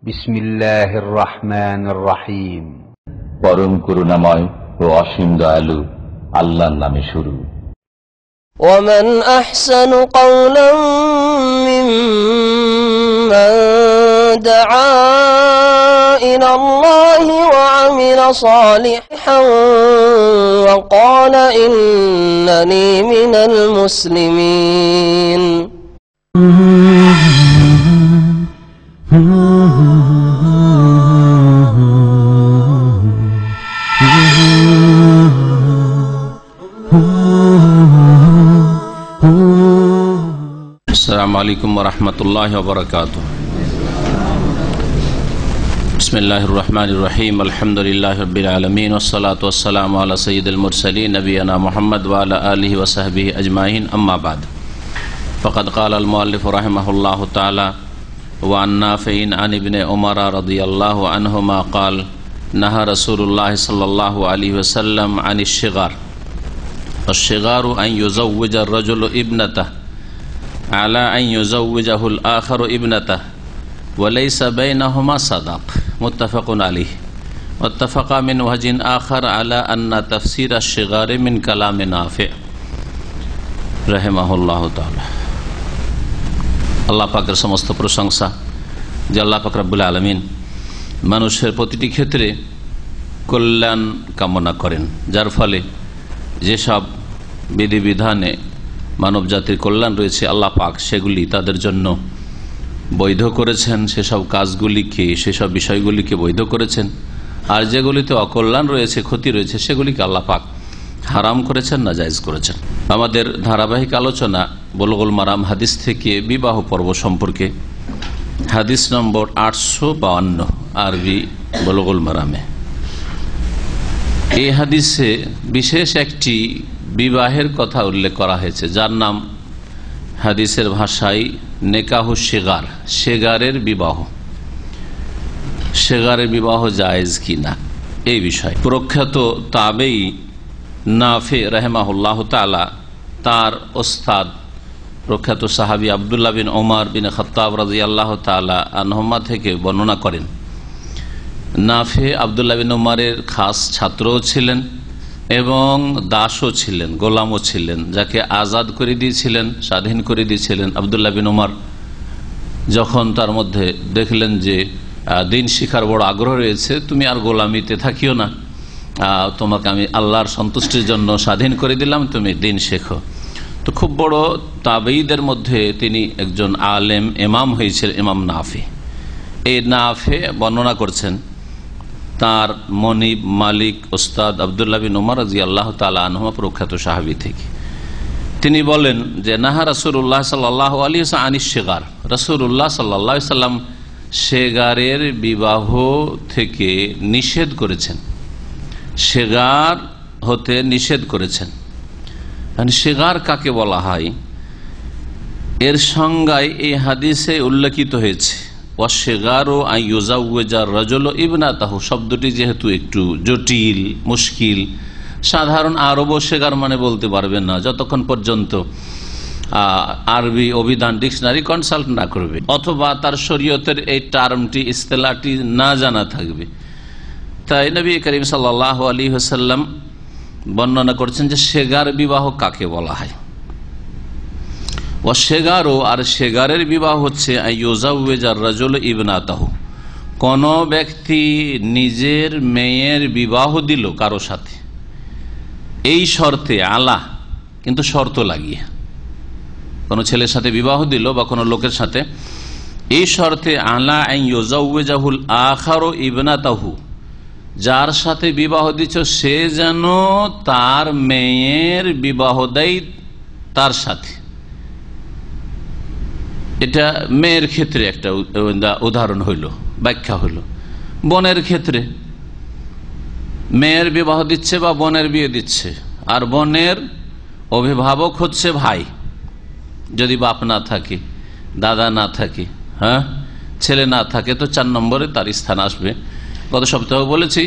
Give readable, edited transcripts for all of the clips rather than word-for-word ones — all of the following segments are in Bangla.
বিসমিল্লাহির রহমানির রহিম। পরম করুণাময় ও অসীম দয়ালু আল্লাহর নামে শুরু। ومن أحسن قولا ممن دعا إلى الله وعمل صالحا وقال إنني من المسلمين। আসসালামু আলাইকুম ওয়া রাহমাতুল্লাহি ওয়া বারাকাতুহু। বিসমিল্লাহির রহমানির রহিম। আলহামদুলিল্লাহি রাব্বিল আলামিন ওয়াস সালাতু ওয়াস সালামু আলা সাইয়্যিদিল মুরসালিন নবিয়ানা মুহাম্মদ ওয়া আলা আলিহি ওয়া সাহবিহি আজমাইন, আম্মা বাদ। ফাকাদ ক্বালা আল মুআল্লিফ রাহিমাহুল্লাহু তাআলা ওয়া আন নাফি'in আন ইবনে উমর রাদিয়াল্লাহু আনহুমা ক্বাল নাহা রাসূলুল্লাহ সাল্লাল্লাহু আলাইহি ওয়াসাল্লাম আনিশ শিগার। আশ-শিগারু আন ইউযাওওয়িজা আর-রাজুলু ইবনাতাহু আলা আন ইউযাওওয়িজাহুল আখারু ইবনাতাহু ওয়া লাইসা বাইনাহুমা সাদাক, মুত্তাফাকুন আলাইহি। ওয়াত্তাফাকা মিন ওয়াজহিন আখার আলা আন্না তাফসীর আশ-শিগার মিন কালামি নাফি' রাহিমাহুল্লাহু তাআলা। আল্লাহ পাকের সমস্ত প্রশংসা যে আল্লাহ পাক রব্বুল আলামিন মানুষের প্রতিটি ক্ষেত্রে কল্যাণ কামনা করেন, যার ফলে যেসব বিধিবিধানে মানব জাতির কল্যাণ রয়েছে আল্লাহ পাক সেগুলি তাদের জন্য বৈধ করেছেন, সেসব কাজগুলিকে, সেসব বিষয়গুলিকে বৈধ করেছেন। আর যেগুলিতে অকল্যাণ রয়েছে, ক্ষতি রয়েছে, সেগুলিকে আল্লাহ পাক হারাম করেছেন, নাজায়েজ করেছেন। আমাদের ধারাবাহিক আলোচনা বুলুগুল মারাম হাদিস থেকে বিবাহ পর্ব সম্পর্কে, হাদিস নম্বর 852 আরবি বুলুগুল মারামে। এই হাদিসে বিশেষ একটি বিবাহের কথা উল্লেখ করা হয়েছে, যার নাম হাদিসের ভাষায় নেকাহু শিগার, শিগারের বিবাহ। শিগারের বিবাহ জায়েজ কিনা এই বিষয় প্রখ্যাত তাবেঈ নাফি রাহিমাহুল্লাহ তাআলা তার ওস্তাদ প্রখ্যাত সাহাবী আব্দুল্লাহ বিন ওমর বিন খাত্তাব রাদিয়াল্লাহু তাআলা আনহুমা থেকে বর্ণনা করেন। নাফি আব্দুল্লাহ বিন ওমরের খাস ছাত্রও ছিলেন এবং দাসও ছিলেন, গোলামও ছিলেন, যাকে আজাদ করে দিয়েছিলেন, স্বাধীন করে দিয়েছিলেন। আব্দুল্লাহ বিন ওমর যখন তার মধ্যে দেখলেন যে দিন শিখার বড় আগ্রহ রয়েছে, তুমি আর গোলামিতে থাকিও না, তোমাকে আমি আল্লাহর সন্তুষ্টির জন্য স্বাধীন করে দিলাম, তুমি দিন শেখো। তো খুব বড় তাবেঈদের মধ্যে তিনি একজন আলেম ইমাম হয়েছিলেন, ইমাম নাফি। এই নাফি বর্ণনা করছেন তার মনিব মালিক ওস্তাদ আব্দুল্লাহ বিন ওমর রাদিয়াল্লাহু তাআলা আনহুমা প্রখ্যাত সাহাবী থেকে। তিনি বলেন যে নাহা রাসূলুল্লাহ সাল্লাল্লাহু আলাইহি ওয়াসাল্লাম আনিশ শিগার, রাসূলুল্লাহ সাল্লাল্লাহু আলাইহি ওয়াসাল্লাম শিগারের বিবাহ থেকে নিষেধ করেছেন, শিগার হতে নিষেধ করেছেন। শিগার কাকে বলা হয় এর সংজ্ঞায় এই হাদিসে উল্লেখিত হয়েছে। ওয়াশিগারু আন ইউযাওওয়িজা আর-রাজুলু ইবনাতাহু শব্দটি যেহেতু একটু জটিল, মুশকিল, সাধারণ আরবও শিগার মানে বলতে পারবেন না যতক্ষণ পর্যন্ত আরবি অভিধান ডিকশনারি কনসাল্ট না করবে, অথবা তার শরীয়তের এই টার্মটি, ইস্তেলাহটি না জানা থাকবে। তাই নবী করিম সাল্লাল্লাহু আলাইহি ওয়াসাল্লাম বর্ণনা করছেন যে শিগার বিবাহ কাকে বলা হয়। ওয়াশিগারু, আর শিগারের বিবাহ হচ্ছে আইয়ুযাওওয়িজার রাজুলু ইবনাতাহু, কোন ব্যক্তি নিজের মেয়ের বিবাহ দিল কারো সাথে, এই শর্তে, আলা কিন্তু শর্ত লাগিয়ে, কোন ছেলের সাথে বিবাহ দিল বা কোনো লোকের সাথে, এই শর্তে আলা আন ইউযাওওয়িজাহুল আখারু ইবনাতাহু, যার সাথে বিবাহ দিচ্ছ সে যেন তার মেয়ের বিবাহ দেয় তার সাথে। এটা মেয়ের ক্ষেত্রে একটা উদাহরণ হইল, ব্যাখ্যা হইল। বোনের ক্ষেত্রে মেয়ের বিবাহ দিচ্ছে বা বোনের বিয়ে দিচ্ছে, আর বোনের অভিভাবক হচ্ছে ভাই, যদি বাপ না থাকে, দাদা না থাকে, হ্যাঁ, ছেলে না থাকে, তো 4 নম্বরে তার স্থান আসবে। গত সপ্তাহে বলেছি,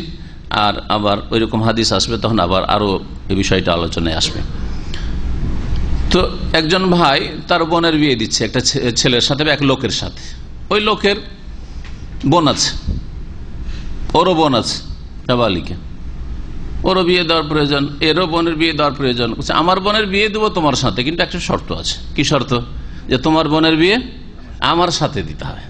আর আবার ওইরকম হাদিস আসবে, তখন আবার আরো এই বিষয়টা আলোচনায় আসবে। তো একজন ভাই তার বোনের বিয়ে দিচ্ছে একটা ছেলের সাথে বা এক লোকের সাথে। ওই লোকের বোন আছে, ওরও বোন আছে নাবালিকা, ওরও বিয়ে দেওয়ার প্রয়োজন, এরও বোনের বিয়ে দেওয়ার প্রয়োজন। আমার বোনের বিয়ে দেবো তোমার সাথে, কিন্তু একটা শর্ত আছে। কি শর্ত? যে তোমার বোনের বিয়ে আমার সাথে দিতে হবে।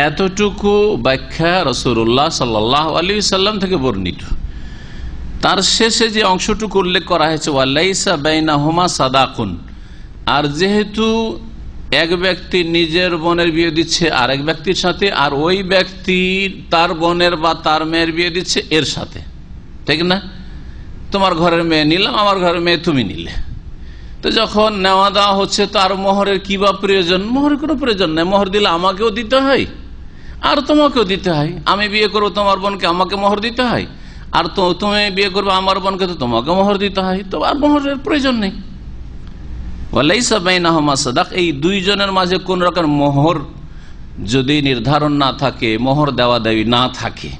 এতটুকু ব্যাখ্যা রাসূলুল্লাহ সাল্লাল্লাহু আলাইহি সাল্লাম থেকে বর্ণিত। তার শেষে যে অংশটুকু উল্লেখ করা হয়েছে ওয়ালাইসা বাইনাহুমা সাদাকুন, আর যেহেতু এক ব্যক্তি নিজের বোনের বিয়ে দিচ্ছে আরেক ব্যক্তির সাথে, আর ওই ব্যক্তি তার বোনের বা তার মেয়ের বিয়ে দিচ্ছে এর সাথে, ঠিক না? তোমার ঘরের মেয়ে নিলাম, আমার ঘরের মেয়ে তুমি নিলে, তো যখন নেওয়া দেওয়া হচ্ছে তার মোহরের কি বা প্রয়োজন? মোহরের কোনো প্রয়োজন নেই। মোহর দিলে আমাকেও দিতে হয় আর তোমাকেও দিতে হয়। আমি বিয়ে করবো তোমার বোনকে, আমাকে মোহর দিতে হয়, আর তো তুমি বিয়ে করবে আমার বোনকে, তো তোমাকে মোহর দিতে হয়, তো আর মোহরের প্রয়োজন নেই। ওয়ালাইসা বাইনাহুমা সাদাক, এই দুইজনের মাঝে কোন রকম মোহর যদি নির্ধারণ না থাকে, মোহর দেওয়া দেওয়ি না থাকে,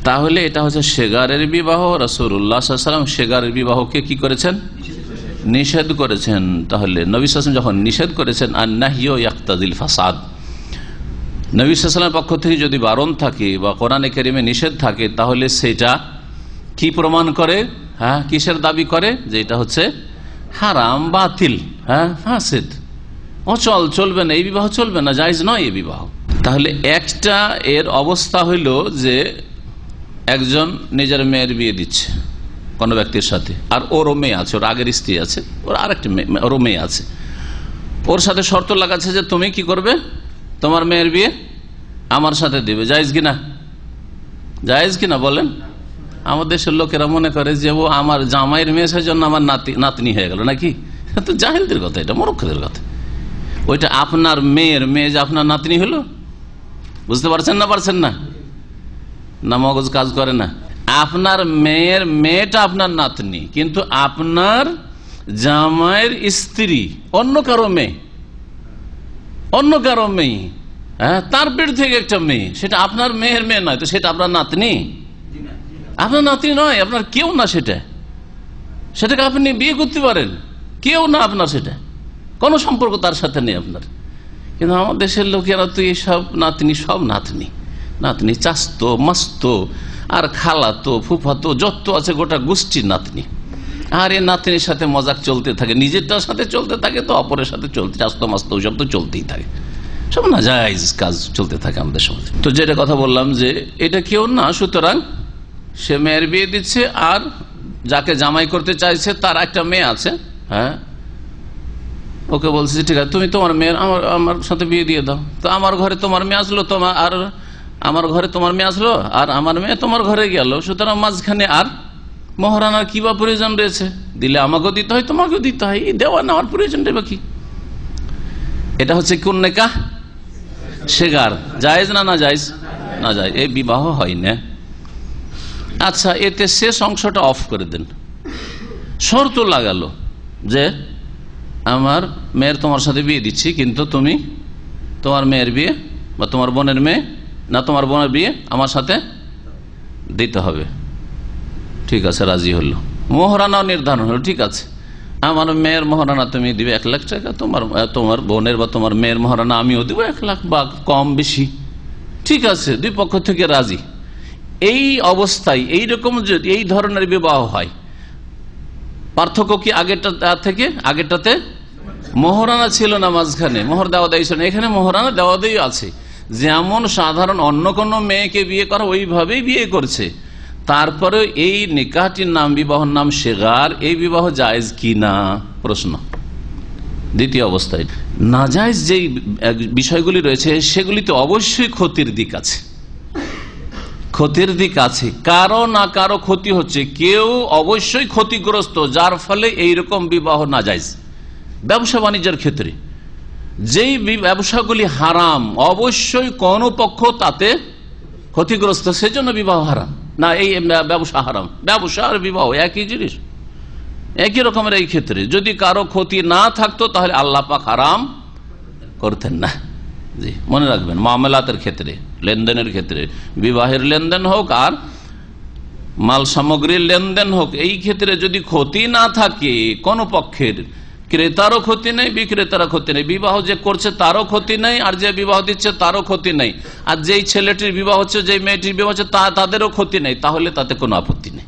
তাহলে এটা হচ্ছে সেগারের বিবাহ। রাসূলুল্লাহ সাল্লাল্লাহু আলাইহি ওয়াসাল্লাম সেগারের বিবাহকে কি করেছেন? নিষেধ করেছেন। তাহলে নবী সাল্লাল্লাহু আলাইহি ওয়াসাল্লাম যখন নিষেধ করেছেন, আন-নাহয়ু ইয়াকতাজিল ফাসাদ, নবী সাল্লাল্লাহু আলাইহি ওয়াসাল্লামের পক্ষ থেকে যদি বারণ থাকে বা কোরআনে কারিমে নিষেধ থাকে, তাহলে সেটা কি প্রমাণ করে? হ্যাঁ, কিসের দাবি করে? যে এটা হচ্ছে হারাম, বাতিল, হ্যাঁ, ফাসিদ, অচল, চলবে না, এই বিবাহ চলবে না, জায়েজ নয় এই বিবাহ। তাহলে একটা এর অবস্থা হইল যে একজন নিজের মেয়ের বিয়ে দিচ্ছে কোনো ব্যক্তির সাথে, আর ওরও মেয়ে আছে, ওর আগের স্ত্রী আছে, ওর আরেকটি ওরও মেয়ে আছে, ওর সাথে শর্ত লাগাচ্ছে যে তুমি কি করবে? তোমার মেয়ের বিয়ে আমার সাথে দিবে। জায়েজ কিনা? জায়েজ কিনা বলেন? আমাদের দেশের লোকেরা মনে করে যে ও আমার জামাইয়ের মেয়ে, সেই জন্য আমার নাতনি হয়ে গেল নাকি? তো জাহেলদের কথা, এটা মূর্খদের কথা। ওইটা আপনার মেয়ের মেয়ে যে আপনার নাতনি হলো, বুঝতে পারছেন না? পারছেন না? না মগজ কাজ করে না? আপনার মেয়ের মেয়েটা আপনার নাতনি, কিন্তু আপনার জামাইয়ের স্ত্রী অন্য কারো মেয়ে, অন্য কারো মেয়ে, হ্যাঁ, তার পেট থেকে একটা মেয়ে, সেটা আপনার মেয়ের মেয়ে নয়, তো সেটা আপনার নাতনি? আপনার নাতনি নয়, আপনার কেউ না, সেটাকে আপনি বিয়ে করতে পারেন, কেউ না আপনার, সেটা কোনো সম্পর্ক তার সাথে নেই আপনার। কিন্তু আমাদের দেশের লোকেরা তো এইসব নাতনি, সব নাতনি, নাতনি চাস্তো, মাস্তো, আর খালাতো, ফুফাতো, যত আছে গোটা গোষ্ঠীর নাতনি। আর এই নাতনির সাথে মজাক চলতে থাকে, নিজেরটার সাথে চলতে থাকে, তো অপরের সাথে চলতে, চাস্তো মাস্তো ওইসব তো চলতেই থাকে, সব না জায়েজ কাজ চলতে থাকে আমাদের সমাজে। তো যেটা কথা বললাম যে এটা কেউ না, সুতরাং সে মেয়ের বিয়ে দিচ্ছে, আর যাকে জামাই করতে চাইছে তার একটা মেয়ে আছে, হ্যাঁ, ওকে বলছে ঠিক আছে তুমি তোমার মেয়ের আমার সাথে বিয়ে দিয়ে দাও। তো আমার ঘরে তোমার মেয়ে আসলো, আর আমার ঘরে তোমার মেয়ে আসলো, আর আমার মেয়ে তোমার ঘরে গেল, সুতরাং মাঝখানে আর মহারানার কি বা প্রয়োজন রয়েছে? দিলে আমাকেও দিতে হয়, তোমাকেও দিতে হয়, এই দেওয়া নেওয়ার প্রয়োজনটা বা কি? এটা হচ্ছে কোন নিকাহ? সেগার। জায়েজ না? না জায়েজ? না জায়েজ, এই বিবাহ হয় না। আচ্ছা, এতে শেষ অংশটা অফ করে দেন। শর্ত লাগালো যে আমার মেয়ের তোমার সাথে বিয়ে দিচ্ছি, কিন্তু তুমি তোমার মেয়ের বিয়ে বা তোমার বোনের মেয়ে, না তোমার বোনের বিয়ে আমার সাথে দিতে হবে। ঠিক আছে, রাজি হলো, মোহরানাও নির্ধারণ হলো। ঠিক আছে, আমার মেয়ের মহারানা তুমি দিবে 1 লাখ টাকা, তোমার বোনের বা তোমার মেয়ের মহারানা আমিও দিব 1 লাখ, বা কম বেশি, ঠিক আছে, দুই পক্ষ থেকে রাজি। এই অবস্থায় এইরকম যদি এই ধরনের বিবাহ হয়, পার্থক্য কি আগেরটা থেকে? আগেরটাতে মহারানা ছিল না, মাঝখানে মোহর দেওয়া দেয় ছিল না, এখানে মহারানা দেওয়া দেয় আছে। যেমন সাধারণ অন্য কোনো মেয়েকে বিয়ে করা ওইভাবেই বিয়ে করছে, তারপরে এই নিকাহটির নাম, বিবাহর নাম সেগার, এই বিবাহ জায়েজ কি না? প্রশ্ন। দ্বিতীয় অবস্থায় নাজায়েজ যেই বিষয়গুলি রয়েছে সেগুলিতে অবশ্যই ক্ষতির দিক আছে, ক্ষতির দিক আছে, কারো না কারো ক্ষতি হচ্ছে, কেউ অবশ্যই ক্ষতিগ্রস্ত, যার ফলে এইরকম বিবাহ নাজায়েজ। ব্যবসা বাণিজ্যের ক্ষেত্রে যেই ব্যবসাগুলি হারাম, অবশ্যই কোন পক্ষ তাতে ক্ষতিগ্রস্ত, সেজন্য বিবাহ হারাম না, এই ব্যবসা হারাম। ব্যবসা আর বিবাহ একই জিনিস, একই রকমের। এই ক্ষেত্রে যদি কারো ক্ষতি না থাকতো তাহলে আল্লাহ পাক হারাম করতেন না। জি, মনে রাখবেন, মামলাতের ক্ষেত্রে, লেনদেনের ক্ষেত্রে, বিবাহের লেনদেন হোক আর মাল সামগ্রীর লেনদেন হোক, এই ক্ষেত্রে যদি ক্ষতি না থাকে কোনো পক্ষের, ক্রেতারও ক্ষতি নেই, বিক্রেতারও ক্ষতি নেই, বিবাহ যে করছে তারও ক্ষতি নেই, আর যে বিবাহ দিচ্ছে তারও ক্ষতি নেই, আর যেই ছেলেটির বিবাহ হচ্ছে, যেই মেয়েটির বিবাহ হচ্ছে তাদেরও ক্ষতি নেই, তাহলে তাতে কোনো আপত্তি নেই।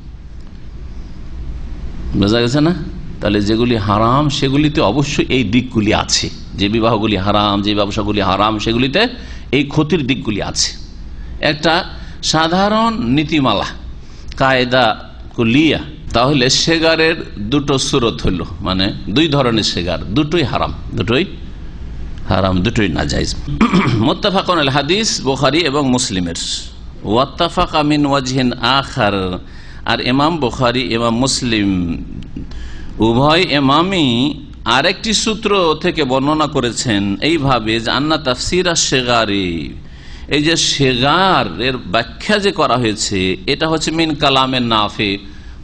বোঝা গেছে না? তাহলে যেগুলি হারাম সেগুলিতে অবশ্যই এই দিকগুলি আছে। যে বিবাহগুলি হারাম, যে ব্যবসাগুলি হারাম, সেগুলিতে এই ক্ষতির দিকগুলি আছে। একটা সাধারণ নীতিমালা, কায়দা কুলিয়া, তাহলে সেগারের দুটো সুরত হইল, মানে দুই ধরনের সেগার, দুটোই হারাম, দুটোই নাজায়েজ। মুত্তাফাকুন আল হাদিস, বুখারী এবং মুসলিমের। ওয়াত্তাফাকা মিন ওয়াজহিন আখার, আর ইমাম বুখারী ইমাম মুসলিম উভয় ইমামই আরেকটি সূত্র থেকে বর্ণনা করেছেন এইভাবে যে আন্না তাফসির আশ-শিগারি, এই যে শিগার এর ব্যাখ্যা যে করা হয়েছে এটা হচ্ছে মিন কালামের নাফে,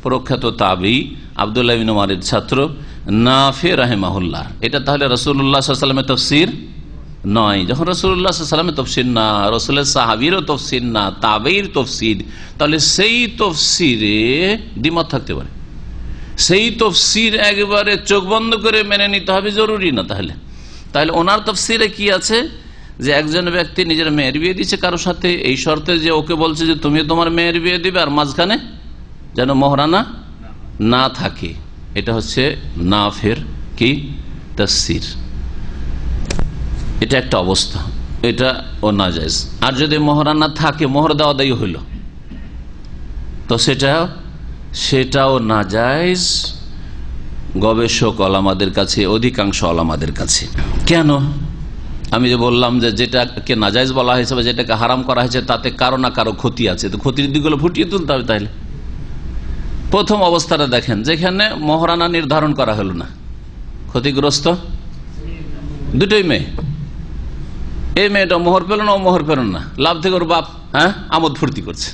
প্রখ্যাত তাবী আব্দুল্লাহ ইবনে উমরের ছাত্র নাফে রাহিমাহুল্লাহ। এটা তাহলে রাসূলুল্লাহ সাল্লাল্লাহু আলাইহি ওয়াসাল্লামের তাফসীর নয়। যখন রাসূলুল্লাহ সাল্লাল্লাহু আলাইহি ওয়াসাল্লামের তাফসীর না, রাসূলের সাহাবীরও তাফসীর না, তাবেঈর তাফসীর, তাহলে সেই তাফসীরে দ্বিমত থাকতে পারে। সেই তাফসীর একবারে চোখ বন্ধ করে মেনে নিতে হবে জরুরি না। তাহলে ওনার তাফসীরে কি আছে যে একজন ব্যক্তি নিজের মেয়ের বিয়ে দিচ্ছে কারোর সাথে, এই শর্তে যে ওকে বলছে যে তুমি তোমার মেয়ের বিয়ে দিবে, আর মাঝখানে যেন মোহরানা না থাকে। এটা হচ্ছে নাফের কি তাফসীর। এটা একটা অবস্থা, এটা ও নাজায়েজ। আর যদি মোহরানা থাকে, মোহর দেওয়া দায়ী হইল, তো সেটাও নাজায়েজ গবেষক ওলামাদের কাছে, অধিকাংশ ওলামাদের কাছে। কেন? আমি যে বললাম যে যেটাকে নাজায়েজ বলা হয়েছে বা যেটাকে হারাম করা হয়েছে তাতে কারো না কারো ক্ষতি আছে, তো ক্ষতির দিকগুলো ফুটিয়ে তুলতে হবে। তাহলে প্রথম অবস্থাটা দেখেন, যেখানে মোহরানা নির্ধারণ করা হলো না, ক্ষতিগ্রস্ত দুটোই মেয়ে। এই মেয়েটা মোহর পেল না, ও মোহর পেল না, লাভ থেকে ওর বাপ আমোদ ফুর্তি করছে,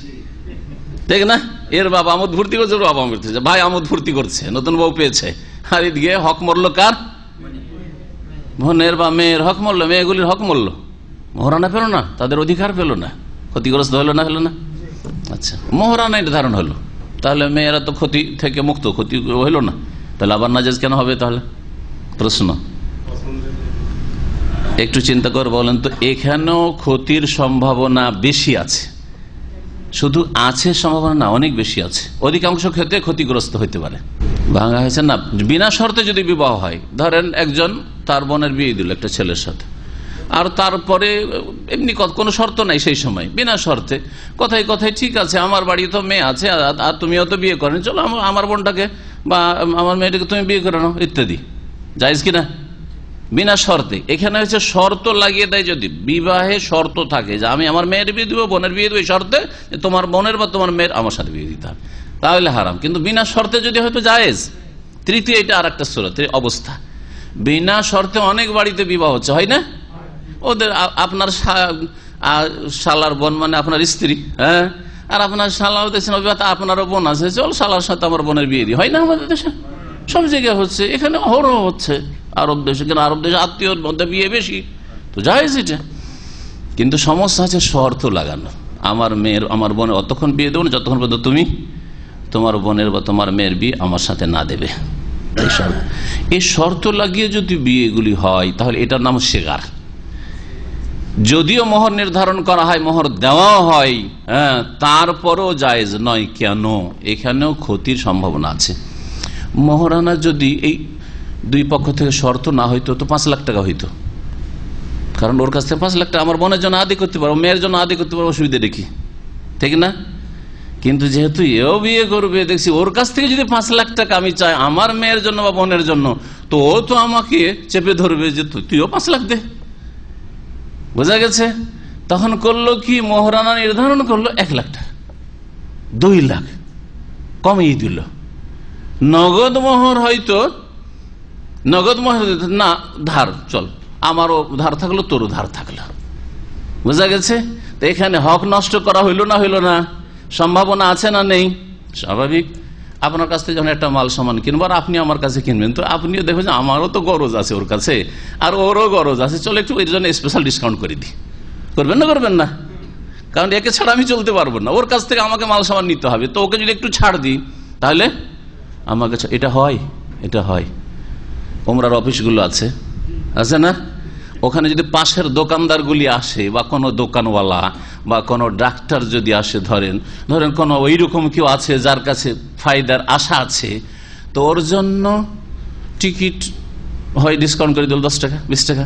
ঠিক না? এর বাবা আমোদ ফুর্তি করছে, ওর বাবা আমোদ করছে, ভাই আমোদ ফুর্তি করছে, নতুন বউ পেয়েছে, আর এদিকে হক মরল কার? বোনের বা মেয়ের হক মরল, মেয়েগুলির হক মরল, মোহরানা পেল না, তাদের অধিকার পেল না, ক্ষতিগ্রস্ত হলো না? আচ্ছা, মোহরানা নির্ধারণ হলো, তাহলে মেয়েরা তো ক্ষতি থেকে মুক্ত, ক্ষতি হইল না, তাহলে আবার নাজায়েজ কেন হবে? তাহলে প্রশ্ন একটু চিন্তা করে বলেন তো। এখানেও ক্ষতির সম্ভাবনা বেশি আছে, শুধু আছে সম্ভাবনা না, অনেক বেশি আছে। অধিকাংশ ক্ষেত্রে ক্ষতিগ্রস্ত হইতে পারে। ভাঙা হয়েছে না, বিনা শর্তে যদি বিবাহ হয়, ধরেন একজন তার বোনের বিয়ে দিল একটা ছেলের সাথে, আর তারপরে এমনি কোনো শর্ত নাই, সেই সময় বিনা শর্তে কথায় কথায় ঠিক আছে, আমার বাড়ি তো মেয়ে আছে, আর তুমিও তো বিয়ে করেন, চলো আমার বোনটাকে বা আমার মেয়েটাকে তুমি বিয়ে করে নাও, ইত্যাদি। জায়েজ কিনা? বিনা শর্তে। এখানে হচ্ছে শর্ত লাগিয়ে দেয়, যদি বিবাহে শর্ত থাকে যে আমি আমার মেয়ের বিয়ে দিব, বোনের বিয়ে দেবো, এই শর্তে যে তোমার বোনের বা তোমার মেয়ের আমার সাথে বিয়ে দিতে হবে, তাহলে হারাম। কিন্তু বিনা শর্তে যদি হয়তো জায়েজ। তৃতীয়, এটা আর একটা সুরত অবস্থা, বিনা শর্তে অনেক বাড়িতে বিবাহ হচ্ছে, হয় না? ওদের আপনার শালার বোন মানে আপনার স্ত্রী, আর আপনার শালাও দেখছেন আপনারও বোন আছে, চল শালার সাথে আমার বোনের বিয়ে দিই, হয় না? আমাদের দেশে সব জায়গায় হচ্ছে, এখানে হরও হচ্ছে। আরব দেশে, কেন আরব দেশে আত্মীয়র মধ্যে বিয়ে বেশি, তো জায়েজ এটা। কিন্তু সমস্যা আছে শর্ত লাগানো, আমার মেয়ের আমার বোনের অতক্ষণ বিয়ে দেবো না যতক্ষণ পর্যন্ত তুমি তোমার বোনের বা তোমার মেয়ের বিয়ে আমার সাথে না দেবে। এই শর্ত লাগিয়ে যদি বিয়েগুলি হয় তাহলে এটার নাম শিগার। যদিও মোহর নির্ধারণ করা হয়, মোহর দেওয়া হয়, তারপরও জায়েজ নয়। কেন? এখানেও ক্ষতির সম্ভাবনা আছে। মোহরানা যদি এই দুই পক্ষ থেকে শর্ত না হইতো তো 5 লাখ টাকা হইতো, কারণ ওর কাছ থেকে 5 লাখ টাকা আমার বোনের জন্য আদি করতে পারবো, মেয়ের জন্য আদি করতে পারবো, অসুবিধা দেখি, ঠিক না? কিন্তু যেহেতু এও বিয়ে করবে, দেখছি ওর কাছ থেকে যদি 5 লাখ টাকা আমি চাই আমার মেয়ের জন্য বা বোনের জন্য, তো ও তো আমাকে চেপে ধরবে যে তুইও 5 লাখ দে। বোঝা গেছে? তখন করলো কি, মোহরানা নির্ধারণ করলো 1 লাখ টাকা, 2 লাখ কমিয়ে দিল। নগদ মোহর হয়তো, নগদ মোহর না, ধার, চল আমারও ধার থাকলো তোরও ধার থাকলো। বোঝা গেছে? তো এখানে হক নষ্ট করা হইল না? সম্ভাবনা আছে না নেই? স্বাভাবিক। আপনার কাছ থেকে যখন একটা মাল সামান কিনবো আর আপনি আমার কাছে কিনবেন, তো আপনিও দেখবেন যে আমারও তো গরজ আছে ওর কাছে, আর ওরও গরজ আছে, চলো একটু এর জন্য স্পেশাল ডিসকাউন্ট করে দিই। করবেন না? কারণ একে ছাড়া আমি চলতে পারবো না, ওর কাছ থেকে আমাকে মাল সামান নিতে হবে, তো ওকে যদি একটু ছাড় দিই তাহলে আমাকে, এটা হয়। ওমরার অফিসগুলো আছে না, ওখানে যদি পাশের দোকানদারগুলি আসে বা কোনো দোকানওয়ালা বা কোনো ডাক্তার যদি আসে, ধরেন কোনো ওইরকম কেউ আছে যার কাছে ফায়দার আশা আছে, তো ওর জন্য টিকিট হয় ডিসকাউন্ট করে দিল 10 টাকা 20 টাকা,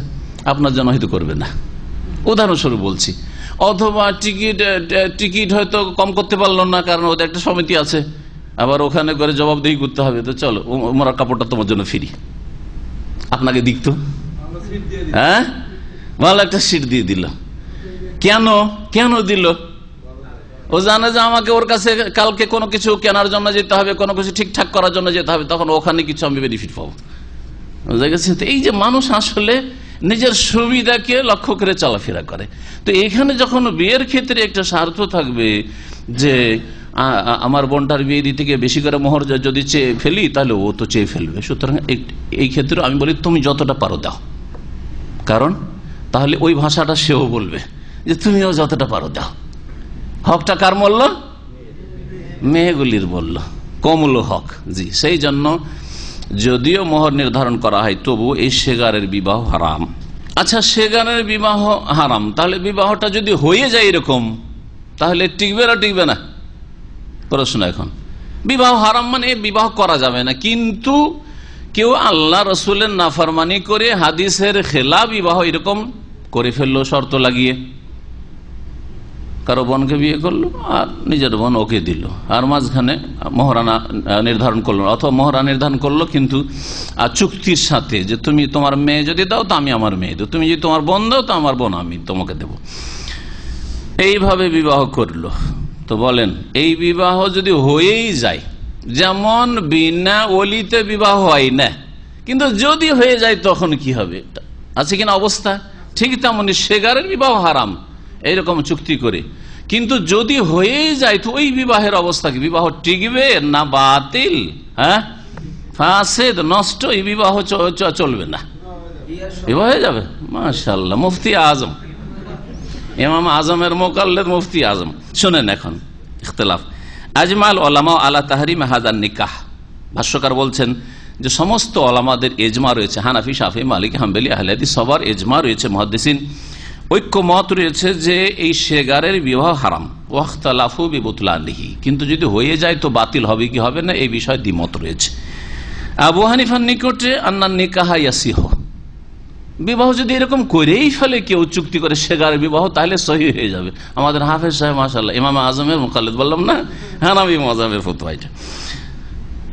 আপনার জন্য হয়তো করবে না, উদাহরণস্বরূপ বলছি। অথবা টিকিট হয়তো কম করতে পারলো না, কারণ ওদের একটা সমিতি আছে, আবার ওখানে করে জবাবদিহি করতে হবে, তো চলো ওমরার কাপড়টা তোমার জন্য ফ্রি, আপনাকে দিক তো, হ্যাঁ ভালো একটা সিট দিয়ে দিল। কেন দিল? ও জানে যে আমাকে ওর কাছে কালকে কোনো কিছু কেনার জন্য যেতে হবে, কোনো কিছু ঠিকঠাক করার জন্য যেতে হবে, তখন ওখানে কিছু আমি বেনিফিট পাবো। বুঝা গেছে? এই যে মানুষ আসলে নিজের সুবিধাকে লক্ষ্য করে চলাফেরা করে। তো এখানে যখন বিয়ের ক্ষেত্রে একটা স্বার্থ থাকবে যে আমার বোনটার বিয়ে দিতে গিয়ে বেশি করে মোহর যদি চেয়ে ফেলি, তাহলে ও তো চেয়ে ফেলবে, সুতরাং এই ক্ষেত্রে আমি বলি তুমি যতটা পারো দাও, কারণ তাহলে ওই ভাষাটা সেও বলবে যে তুমিও যতটা পারো দাও। হকটা কার বলল? মেয়েগুলির বলল, কমল হক। জি, সেই জন্য যদিও মোহর নির্ধারণ করা হয়, তবু এই সেগারের বিবাহ হারাম। আচ্ছা, সেগারের বিবাহ হারাম, তাহলে বিবাহটা যদি হয়ে যায় এরকম, তাহলে টিকবে না টিকবে না? প্রশ্ন এখন। বিবাহ হারাম মানে বিবাহ করা যাবে না, কিন্তু কেউ আল্লাহ রসুলের নাফরমানি করে হাদিসের খেলা বিবাহ এরকম করে ফেললো শর্ত লাগিয়ে, কারো বোনকে বিয়ে করলো আর নিজের বোন ওকে দিল, আর মাঝখানে মহরানা নির্ধারণ করলো, অথবা মহরা নির্ধারণ করলো কিন্তু চুক্তির সাথে যে তুমি তোমার মেয়ে যদি দাও তো আমি আমার মেয়ে দেবো, তুমি যদি তোমার বোন দাও তো আমার বোন আমি তোমাকে দেব, এইভাবে বিবাহ করলো। তো বলেন, এই বিবাহ যদি হয়েই যায়, যেমন বিনা ওলিতে বিবাহ হয় না, কিন্তু যদি হয়ে যায় তখন কি হবে? আছে কিনা অবস্থা? ঠিক তেমনি সেগারের বিবাহ হারাম এইরকম চুক্তি করে, কিন্তু যদি হয়েই যায় তো ওই বিবাহের অবস্থা কি? বিবাহ টিকবে না বাতিল? হ্যাঁ, ফাসেদ, নষ্ট, এই বিবাহ চলবে না, বিবাহ হয়ে যাবে। মাশাআল্লাহ, মুফতি আজম, ইমাম আজমের মোকাল্লেদ মুফতি আজম। শোনেন এখন ইখতিলাফ। আজমাল ওলামা আলা তাহরিম হাযান নিকাহ। ভাষ্যকার বলছেন যে সমস্ত ওলামাদের এজমা রয়েছে, হানাফি, শাফি, মালিকি, হাম্বলি, আহলে হাদিস সবার এজমা রয়েছে, মুহাদ্দিসিন ঐক্যমত রয়েছে যে এই সেগারের বিবাহ হারাম। ওয়াখতালাফু বিবুতলানিহি, কিন্তু যদি হয়ে যায় তো বাতিল হবে কি হবে না এই বিষয়ে দ্বিমত রয়েছে। আবু হানিফার নিকটে আন্নান নিকাহা ইয়াসিহু, বিবাহ যদি এরকম করেই ফেলে কেউ চুক্তি করে সেগারের বিবাহ, তাহলে সহি হয়ে যাবে। আমাদের হাফেজ সাহেব মাশাআল্লাহ ইমাম আজমের মুকাল্লিদ, বললাম না, হানাফি মাযহাবের ফতোয়া এটা।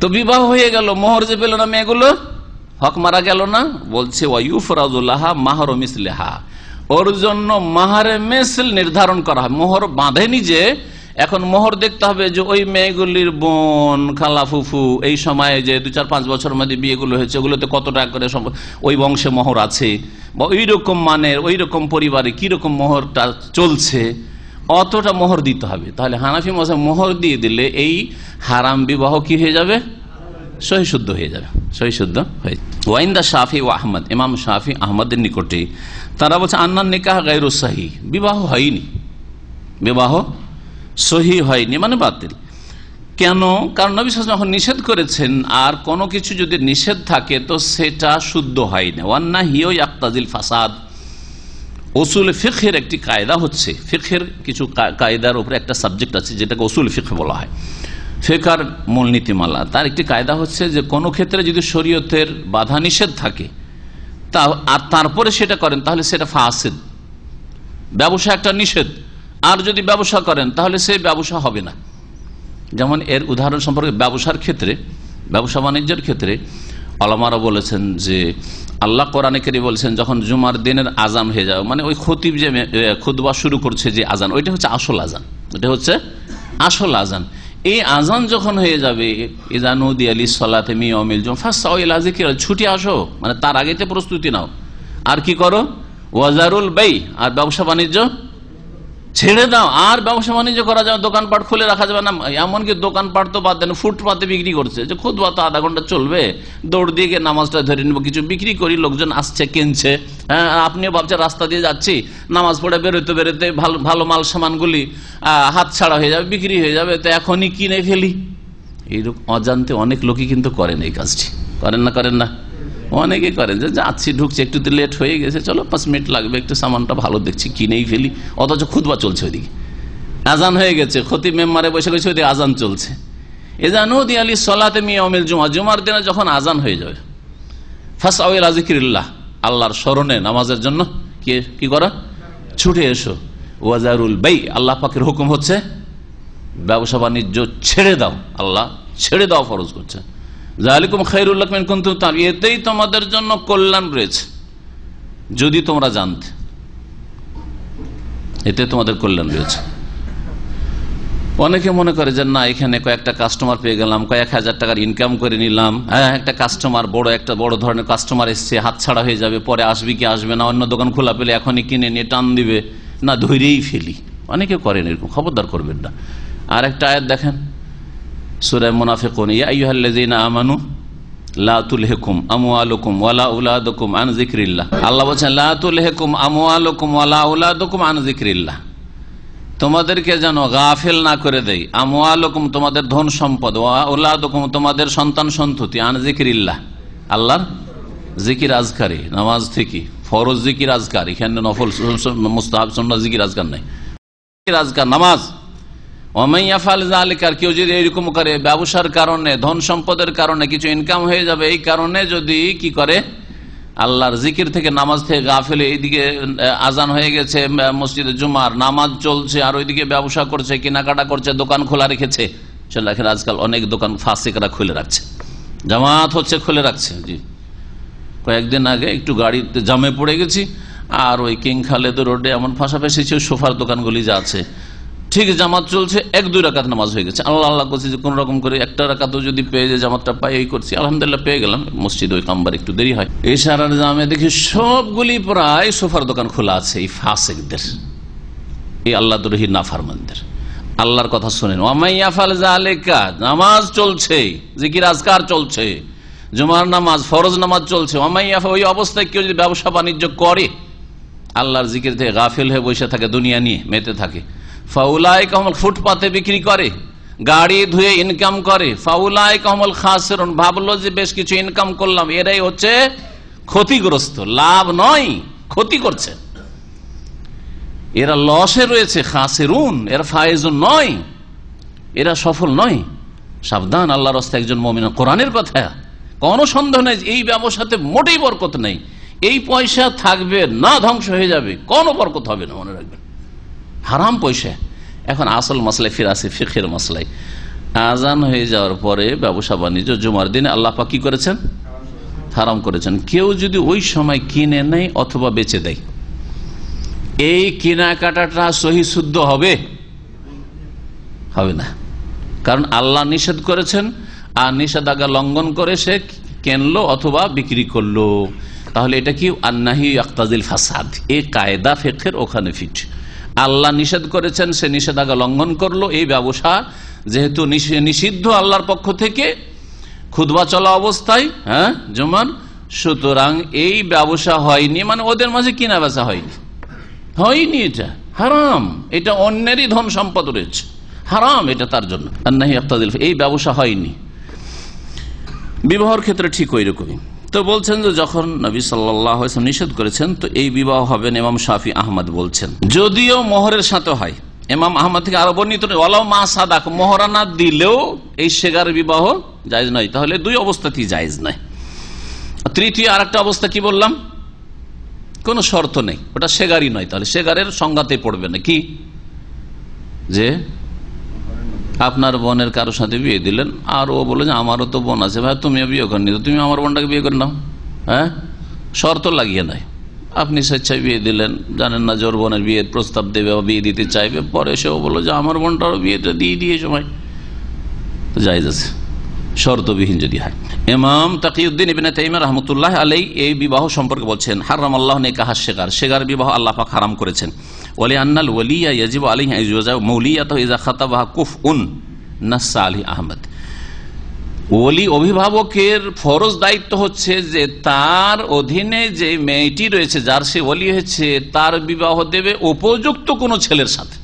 তো বিবাহ হয়ে গেল, মোহর যে পেল না মেয়েগুলো, হক মারা গেল না, বলছে ওয়ায়ুফরাজুল্লাহা মাহরু মিসলিহা, ওর জন্য মাহারে মিসল নির্ধারণ করা হয়। মোহর বাঁধেনি যে এখন মোহর দেখতে হবে যে ওই মেয়েগুলির বোন, খালা, ফুফু এই সময়ে যে 2-4-5 বছর মধ্যে বিয়েগুলো হয়েছে, ওগুলোতে কত টাকা করে ওই বংশে মোহর আছে, বা ওই রকম মানের ওই রকম পরিবারে কিরকম মোহরটা চলছে, অতটা মোহর দিতে হবে। তাহলে হানাফি মাযহাব মোহর দিয়ে দিলে এই হারাম বিবাহ কি হয়ে যাবে? সহিশুদ্ধ হয়ে যাবে, সহিশুদ্ধ হয়ে যাবে। ওয়াইন্দা শাফি ও আহমদ, ইমাম শাফি আহমদের নিকটে তারা বলছে আন্নান নিকাহ গায়রু সহি, বিবাহ হয়নি, বিবাহ সহি হয়নি মানে বাতিল। কেন? কারণ নবী সাল্লাল্লাহু আলাইহি ওয়াসাল্লাম নিষেধ করেছেন, আর কোনো কিছু যদি নিষেধ থাকে তো সেটা শুদ্ধ হয় না। ওয়ান্নাহিয়ু ইয়াক্তাজিল ফাসাদ, উসুল ফিকহের একটি কায়দা হচ্ছে, ফিকহের কিছু কায়দার উপরে একটা সাবজেক্ট আছে যেটাকে উসুল ফিকহ বলা হয়, ফিকহের মূলনীতিমালা। তার একটি কায়দা হচ্ছে যে কোনো ক্ষেত্রে যদি শরীয়তের বাধা নিষেধ থাকে আর তারপরে সেটা করেন তাহলে সেটা ফাসিদ। ব্যবসা একটা নিষেধ, আর যদি ব্যবসা করেন তাহলে সেই ব্যবসা হবে না। যেমন এর উদাহরণ সম্পর্কে ব্যবসার ক্ষেত্রে, ব্যবসা বাণিজ্যের ক্ষেত্রে ওলামারা বলেছেন যে আল্লাহ কোরআনে কারীমে বলেছেন যখন জুমার দিনের আজান হয়ে যাবে, মানে ওই খতিব যে খুতবা শুরু করছে যে আজান, ওইটা হচ্ছে আসল আজান, ওটা হচ্ছে আসল আজান। এই আজান যখন হয়ে যাবে, ইজানুদি আলী সালাতে মিয়াউমিল জুমআহ ফাসআউ ইলা যিকরিল্লাহ, ছুটি আসো, মানে তার আগেতে প্রস্তুতি নাও। আর কি করো? ওয়াজারুল বাই, আর ব্যবসা বাণিজ্য ছেড়ে দাও। আর ব্যবসা বাণিজ্য করা যাবে, দোকানপাট খুলে রাখা যাবে না। এমনকি দোকানপাট তো বাদ দেন, ফুটপাতে বিক্রি করছে, যে খুতবা তো আধা ঘন্টা চলবে, দৌড় দিয়ে গিয়ে নামাজটা ধরে নেবো, কিছু বিক্রি করি, লোকজন আসছে কিনছে, হ্যাঁ আপনিও ভাবছেন রাস্তা দিয়ে যাচ্ছি, নামাজ পড়ে বেরোতে বেরোতে ভালো ভালো মাল সামানগুলি হাত ছাড়া হয়ে যাবে, বিক্রি হয়ে যাবে, তো এখনই কিনে ফেলি। এইরকম অজান্তে অনেক লোকই কিন্তু করেন এই কাজটি, করেন না? অনেকে করেন যে যাচ্ছি ঢুকছি একটু লেট হয়ে গেছে, চলো 5 মিনিট লাগবে, একটু সামানটা ভালো দেখছি কিনেই ফেলি, অথচ খুতবা চলছে ওইদিকে, আজান হয়ে গেছে, খতিব মেম্বারে বসে গেছে, ওইদিকে আজান চলছে। এজানুদি আলী সলাতে মিয়াউমিল জুমা, জুমার দিনে যখন আজান হয়ে যাবে, ফাসআউ ইলা যিকরিল্লাহ, আল্লাহর স্মরণে নামাজের জন্য কি করা, ছুটে এসো। ওয়াজারুল বাই, আল্লাহ পাকের হুকুম হচ্ছে ব্যবসা বাণিজ্য ছেড়ে দাও, আল্লাহ ছেড়ে দাও ফরজ করছে। যালিকুম খায়রুল লাকুম ইন কুনতুম তা'লামুন, এতেই তোমাদের জন্য কল্যাণ রয়েছে যদি তোমরা জানতে, এতে তোমাদের কল্যাণ রয়েছে। অনেকে মনে করে যে না, এখানে কয়েকটা কাস্টমার পেয়ে গেলাম, কয়েক হাজার টাকার ইনকাম করে নিলাম, হ্যাঁ একটা কাস্টমার, একটা বড় ধরনের কাস্টমার এসছে, হাতছাড়া হয়ে যাবে, পরে আসবে কি আসবে না, অন্য দোকান খোলা পেলে এখনই কিনে নিয়ে টান দিবে, না ধৈরেই ফেলি। অনেকে করেন এরকম, খবরদার করবেন না। আর একটা আয়াত দেখেন সূরা মুনাফিকুন, ইয়া আইয়ুহাল্লাযীনা আমানু লা তুলহিকুম আমওয়ালুকুম ওয়ালা আওলাদুকুম আন যিকরিল্লাহ। আল্লাহ বলেন লা তুলহিকুম আমওয়ালুকুম ওয়ালা আওলাদুকুম আন যিকরিল্লাহ, তোমাদেরকে যেন গাফিল না করে দেয়, আমওয়ালুকুম তোমাদের ধন সম্পদ, ওয়া আওলাদুকুম তোমাদের সন্তান সন্ততি, আন যিকরিল্লাহ আল্লাহর জিকির আজকারে, নামাজ থেকে, ফরজ জিকির আজকার, এখানে নফল মুস্তাহাব সুন্নাহ জিকির আজকার নাই, জিকির আজকার নামাজ। ওমাইয়াফাল যালিকা, কেউ যদি এরকম করে, ব্যবসার কারণে, ধন সম্পদের কারণে কিছু ইনকাম হয়ে যাবে, এই কারণে যদি কি করে, আল্লাহর জিকির থেকে, নামাজ থেকে গাফিল, এইদিকে আজান হয়ে গেছে মসজিদে জুমার, নামাজ চলছে, আর ওইদিকে ব্যবসা করছে, কেনাকাটা করছে, দোকান খোলা রেখেছে। চলে আজকাল অনেক দোকান ফাসিকরা খুলে রাখছে, জামাত হচ্ছে খুলে রাখছে। জি, কয়েকদিন আগে একটু গাড়িতে জামে পড়ে গেছি, আর ওই কিং খালেদ রোডে এমন ফাঁসাফাঁসি ছিল, সোফার দোকানগুলি যা আছে, ঠিক জামাত চলছে, 1-2 রাকাত নামাজ হয়ে গেছে, আল্লাহ আল্লাহ করছি যে কোন রকম করে একটা রাকাতও যদি পেয়ে যায়, জামাতটা পাই, এই করছি, আলহামদুলিল্লাহ পেয়ে গেলাম। মসজিদ ওই কামবার একটু দেরি হয়, এই সারার জামে দেখি সবগুলি প্রায় সোফার দোকান খোলা আছে। এই ফাসিকদের, এই আল্লাহ দ্রোহী নাফরমানদের, আল্লাহর কথা শোনেন। ওয়ামাইয়াফাল যালিকা, নামাজ চলছে, জিকির আজকার চলছে, জুমার নামাজ, ফরজ নামাজ চলছে, ওয়ামাইয়াফা, ওই অবস্থায় কেউ যদি ব্যবসা বাণিজ্য করে, আল্লাহর জিকির থেকে গাফিল হয়ে বসে থাকে, দুনিয়া নিয়ে মেতে থাকে, ফাউলাইকা হুমুল, ফুটপাতে বিক্রি করে, গাড়ি ধুয়ে ইনকাম করে, ফাউলাইকা হুমুল খাসিরুন, ভাবলো যে বেশ কিছু ইনকাম করলাম, এরাই হচ্ছে ক্ষতিগ্রস্ত, লাভ নয়, ক্ষতি করছে, এরা লসে রয়েছে। খাসিরুন, এরা ফায়েজুন নয়, এরা সফল নয়। সাবধান, আল্লাহর রাস্তায় একজন মুমিন, কোরআনের কথা, কোনো সন্দেহ নেই এই ব্যবসাতে মোটেই বরকত নেই, এই পয়সা থাকবে না, ধ্বংস হয়ে যাবে, কোনো বরকত হবে না, মনে রাখবেন, হারাম পয়সা। এখন আসল মাসলায় ফিরে আসে, ফিকহের মাসলায়। আজান হয়ে যাওয়ার পরে ব্যবসা বাণিজ্য জুমার দিনে আল্লাহ পাক কি করেছেন, হারাম করেছেন। কেউ যদি ওই সময় কিনে নেয় অথবা বেচে দেয়, এই কেনাকাটাটা সহি শুদ্ধ হবে? হবে না, কারণ আল্লাহ নিষেধ করেছেন, আর নিষেধাজ্ঞা লঙ্ঘন করে সে কিনলো অথবা বিক্রি করলো, তাহলে এটা কি আন্নাহি ইয়াক্তাজিল ফাসাদ, এই কায়দা ফিকহের ওখানে ফিট। আল্লাহ নিষেধ করেছেন, সে নিষেধাজ্ঞা লঙ্ঘন করলো, এই ব্যবসা যেহেতু নিষিদ্ধ আল্লাহর পক্ষ থেকে খুতবা চলা অবস্থায়, হ্যাঁ জুমার, সুতরাং এই ব্যবসা হয়নি, মানে ওদের মাঝে কিনা বেচা হয়নি, এটা হারাম, এটা অন্যেরই ধন সম্পদ রয়েছে, হারাম এটা তার জন্য, আন্নাহি ইয়াক্তাজিল, এই ব্যবসা হয়নি। বিবাহের ক্ষেত্রে ঠিক ওই রকমই। তো বলছেন যে যখন নবী সাল্লাল্লাহু আলাইহি ওয়াসাল্লাম নিষেধ করেছেন, তো এই বিবাহ হবে না। ইমাম শাফি আহমদ বলছেন, যদিও মোহরের সাথে হয়, ইমাম আহমদ থেকে আরো বর্ণিত, ওয়ালাউ মা সাদাক, মোহরানা দিলেও এই সেগার বিবাহ জায়েজ নয়। তাহলে দুই অবস্থাতেই জায়েজ নয়। তৃতীয় আরেকটা অবস্থা কি বললাম, কোনো শর্ত নেই, ওটা সেগারই নয়, তাহলে সেগারের সংজ্ঞাতে পড়বে না। কি, যে আপনার বোনের কারোর সাথে বিয়ে দিলেন, আর ও বলে যে আমারও তো বোন আছে, ভাই তুমিও বিয়ে করেনি, তো তুমি আমার বোনটাকে বিয়ে করে নাও, হ্যাঁ, শর্ত লাগিয়ে নাই, আপনি স্বেচ্ছায় বিয়ে দিলেন, জানেন না জোর বোনের বিয়ের প্রস্তাব দেবে বা বিয়ে দিতে চাইবে, পরে সেও বললো যে আমার বোনটারও বিয়েটা দিয়ে সময়, তো জায়েজ আছে, শর্তবিহীন যদি হয়। ইমাম তাকিউদ্দিন ইবনে তাইমিয়া রাহমাতুল্লাহ আলাইহি এই বিবাহ সম্পর্কে বলছেন, হারামাল্লাহু নিকাহ আশ-শিগার, শিগার বিবাহ আল্লাহ পাক হারাম করেছেন। ওয়ালি আন্নাল ওয়ালিয়া ইয়াজিবু আলাইহি আন ইউজাউ মাওলিয়াতাহু ইযা খাতাবাহা কুফউন, নাসসা আলী আহমদ। ওলি অভিভাবকের ফরজ দায়িত্ব হচ্ছে যে তার অধীনে যে মেয়েটি রয়েছে, যার সে ওলি হয়েছে, তার বিবাহ দেবে উপযুক্ত কোনো ছেলের সাথে।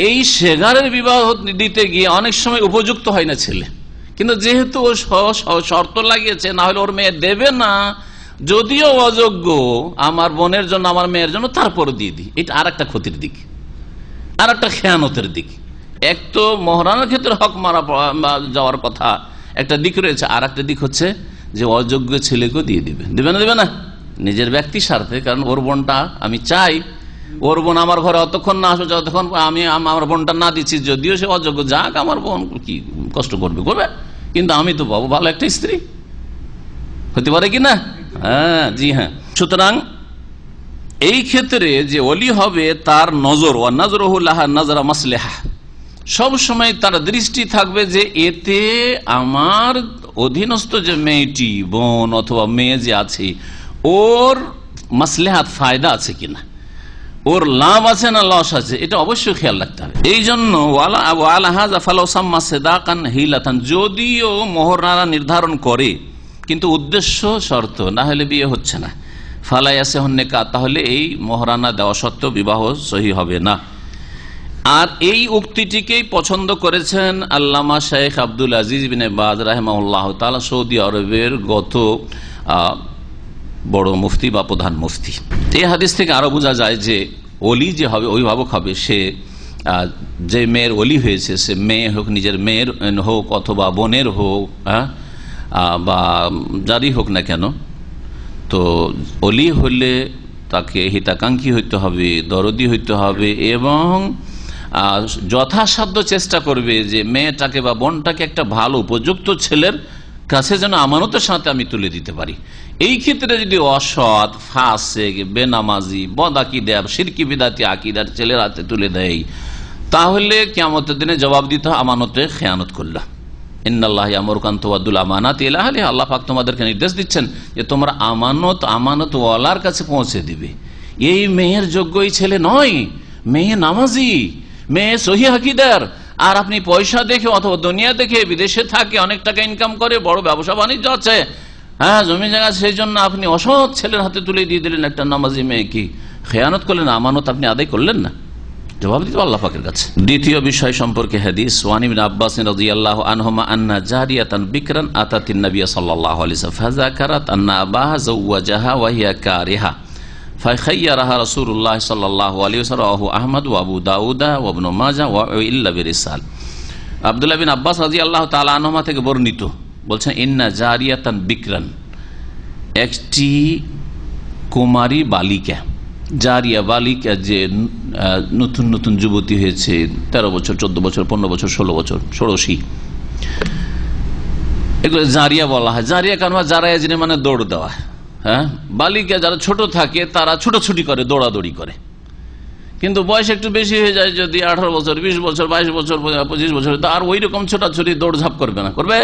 এই সেগারের বিবাহ দিতে গিয়ে অনেক সময় উপযুক্ত হয় না ছেলে, কিন্তু যেহেতু ও শর্ত লাগিয়েছে, না হলে ওর মেয়ে দেবে না, যদিও অযোগ্য, আমার বোনের জন্য আমার মেয়ের জন্য তারপর দিয়ে দিই। এটা আর একটা ক্ষতির দিক, আর একটা খেয়ানতের দিক। এক তো মহারানার ক্ষেত্রে হক মারা যাওয়ার কথা একটা দিক রয়েছে, আর একটা দিক হচ্ছে যে অযোগ্য ছেলেকেও দিয়ে দিবে। দেবে না? দেবে না, নিজের ব্যক্তি স্বার্থে। কারণ ওর বোনটা আমি চাই, ওর বোন আমার ঘরে অতক্ষণ না আসবে যতক্ষণ আমি আমার বোনটা না দিচ্ছি, যদিও সে অযোগ্য, যাক আমার বোন কি কষ্ট করবে, কিন্তু আমি তো পাবো ভালো একটা স্ত্রী। হতে পারে কি না? হ্যাঁ, জি হ্যাঁ। সুতরাং এই ক্ষেত্রে যে ওলি হবে তার নজর, ও নজরুল্লাহ নজরা মাসলেহা, সব সময় তার দৃষ্টি থাকবে যে এতে আমার অধীনস্থ যে মেয়েটি, বোন অথবা মেয়ে যে আছে, ওর মাসলেহাত ফায়দা আছে কিনা, ওর লাভ আছে না লস আছে, এটা অবশ্যই খেয়াল রাখতে হবে। এই জন্য যদিও মোহরানা নির্ধারণ করে কিন্তু উদ্দেশ্য শর্ত না হলে বিয়ে হচ্ছে না, ফালাইয়াসে হন্নেকা, তাহলে এই মোহরানা দেওয়া সত্ত্বেও বিবাহ সহি হবে না। আর এই উক্তিটিকেই পছন্দ করেছেন আল্লামা শেখ আব্দুল আজিজ বিন বাজ রাহিমাহুল্লাহ তাআলা, সৌদি আরবের গত বড় মুফতি বা প্রধান মুফতি। এই হাদিস থেকে আরো বোঝা যায় যে ওলি যে হবে, অভিভাবক হবে, সে যে মেয়ের ওলি হয়েছে, সে মেয়ে হোক, নিজের মেয়ের হোক অথবা বোনের হোক, বা যারই হোক না কেন, তো ওলি হলে তাকে হিতাকাঙ্ক্ষী হইতে হবে, দরদি হইতে হবে এবং যথাসাধ্য চেষ্টা করবে যে মেয়েটাকে বা বোনটাকে একটা ভালো উপযুক্ত ছেলের কাছে যেন আমানতের সাথে আমি তুলে দিতে পারি। এই ক্ষেত্রে যদি অসৎ, ফাসেক, বেনামাজি, বদাকিদার, শিরকি বিদাতি আকিদার ছেলের হাতে তুলে দেয়, তাহলে কিয়ামতের দিনে জবাব দিতে হয় আমানতে খেয়ানত করলা। ইন্নাল্লাহ ইয়ামুরুকুম তুআদ্দুল আমানাতি ইলা আহলিহা, আল্লাহ পাক তোমাদেরকে নির্দেশ দিচ্ছেন যে তোমরা আমানত ওয়ালার কাছে পৌঁছে দিবে। এই মেয়ের যোগ্য এই ছেলে নয়, মেয়ে নামাজি, মেয়ে সহিহ আকীদার, আর আপনি পয়সা দেখে অথবা দুনিয়া দেখে বিদেশে থাকে, অনেক টাকা ইনকাম করে, বড় ব্যবসা বাণিজ্য আছে, হ্যাঁ জমি জায়গা, সেই জন্য আপনি অসৎ ছেলের হাতে তুলে দিয়ে দিলেন একটা নামাজি মেয়ে, কি খেয়ানত করলেন, আমানত আপনি আদায় করলেন না, জবাব দিতে আল্লাহ পাকের কাছে। দ্বিতীয় বিষয় সম্পর্কে হাদিস, ওয়ান ইবনে আব্বাস রাদিয়াল্লাহু আনহুমা আন্না জারিয়াতান বিকরান আতাতিন নবী সাল্লাল্লাহু আলাইহি ওয়াসাল্লাম ফাযাকারাত আন্না আবাহা যাওয়াজাহা ওয়া হিয়া কারিহা ফাখায়্যারাহা রাসূলুল্লাহ সাল্লাল্লাহু আলাইহি ওয়াসাল্লাম, রাওয়াহু আহমদ ওয়া আবু দাউদ ওয়া ইবনে মাজাহ ওয়া ইল্লা বিরিসাল। আব্দুল্লাহ বিন আব্বাস রাদিয়াল্লাহু তাআলা আনহুমা থেকে বর্ণিত, বলছেন ইন্না জারিয়াতান বিকরান, একটি কুমারী বালিকা, জারিয়া বালিকা যে নতুন নতুন যুবতী হয়েছে, 13 বছর 14 বছর 15 বছর 16 বছর, ষোড়শী, এগুলো জারিয়া বলা হয়। জারিয়া কারণ জারায়া জিনে মানে দৌড় দেওয়া। হ্যাঁ, বালিকা যারা ছোট থাকে তারা ছুটোছুটি করে, দৌড়াদৌড়ি করে, কিন্তু বয়স একটু বেশি হয়ে যায়, যদি 18 বছর 20 বছর 22 বছর 25 বছর, আর ওই রকম ছোটাছুটি দৌড়ঝাঁপ করবে না, করবে।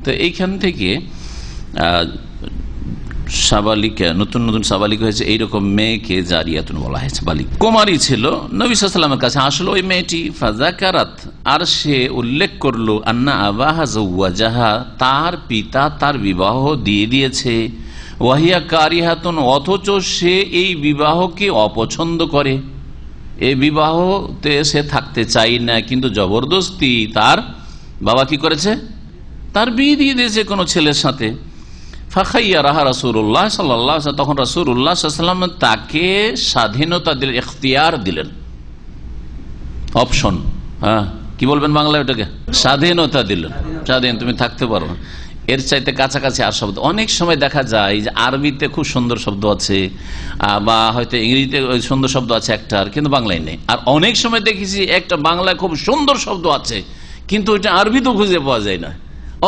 তো এইখান থেকে সাবালিকা, নতুন নতুন সাবালিকা হয়েছে, এইরকম মেয়েকে জারিয়াতুন বলা হয়েছে। বালিকা কুমারী ছিল, নবী সাল্লাল্লাহু আলাইহি ওয়াসাল্লামের কাছে আসলো ওই মেয়েটি, ফাযাকারাত, আর সে উল্লেখ করলো, আন্না আবাহা যাওয়াজাহা, তার পিতা তার বিবাহ দিয়ে দিয়েছে, ওয়াহিয়া কারিহাতুন, অথচ সে এই বিবাহকে অপছন্দ করে, এই বিবাহতে সে থাকতে চাই না, কিন্তু জবরদস্তি তার বাবা কি করেছে, তার বিয়ে দিয়ে দিয়েছে কোনো ছেলের সাথে। ফাখাইয়ারাহা রাসূলুল্লাহ সাল্লাল্লাহু আলাইহি ওয়াসাল্লাম, তখন রাসূলুল্লাহ সাল্লাল্লাহু আলাইহি ওয়াসাল্লাম তাকে স্বাধীনতা দিলেন, ইখতিয়ার দিলেন, অপশন, হ্যাঁ কি বলবেন বাংলায় ওটাকে, স্বাধীনতা দিলেন, স্বাধীন, তুমি থাকতে পারো। এর চাইতে কাছাকাছি আর শব্দ অনেক সময় দেখা যায় যে আরবিতে খুব সুন্দর শব্দ আছে, বা হয়তো ইংরেজিতে সুন্দর শব্দ আছে একটার, কিন্তু বাংলায় নেই। আর অনেক সময় দেখেছি একটা বাংলায় খুব সুন্দর শব্দ আছে, কিন্তু ওইটা আরবিতেও খুঁজে পাওয়া যায় না,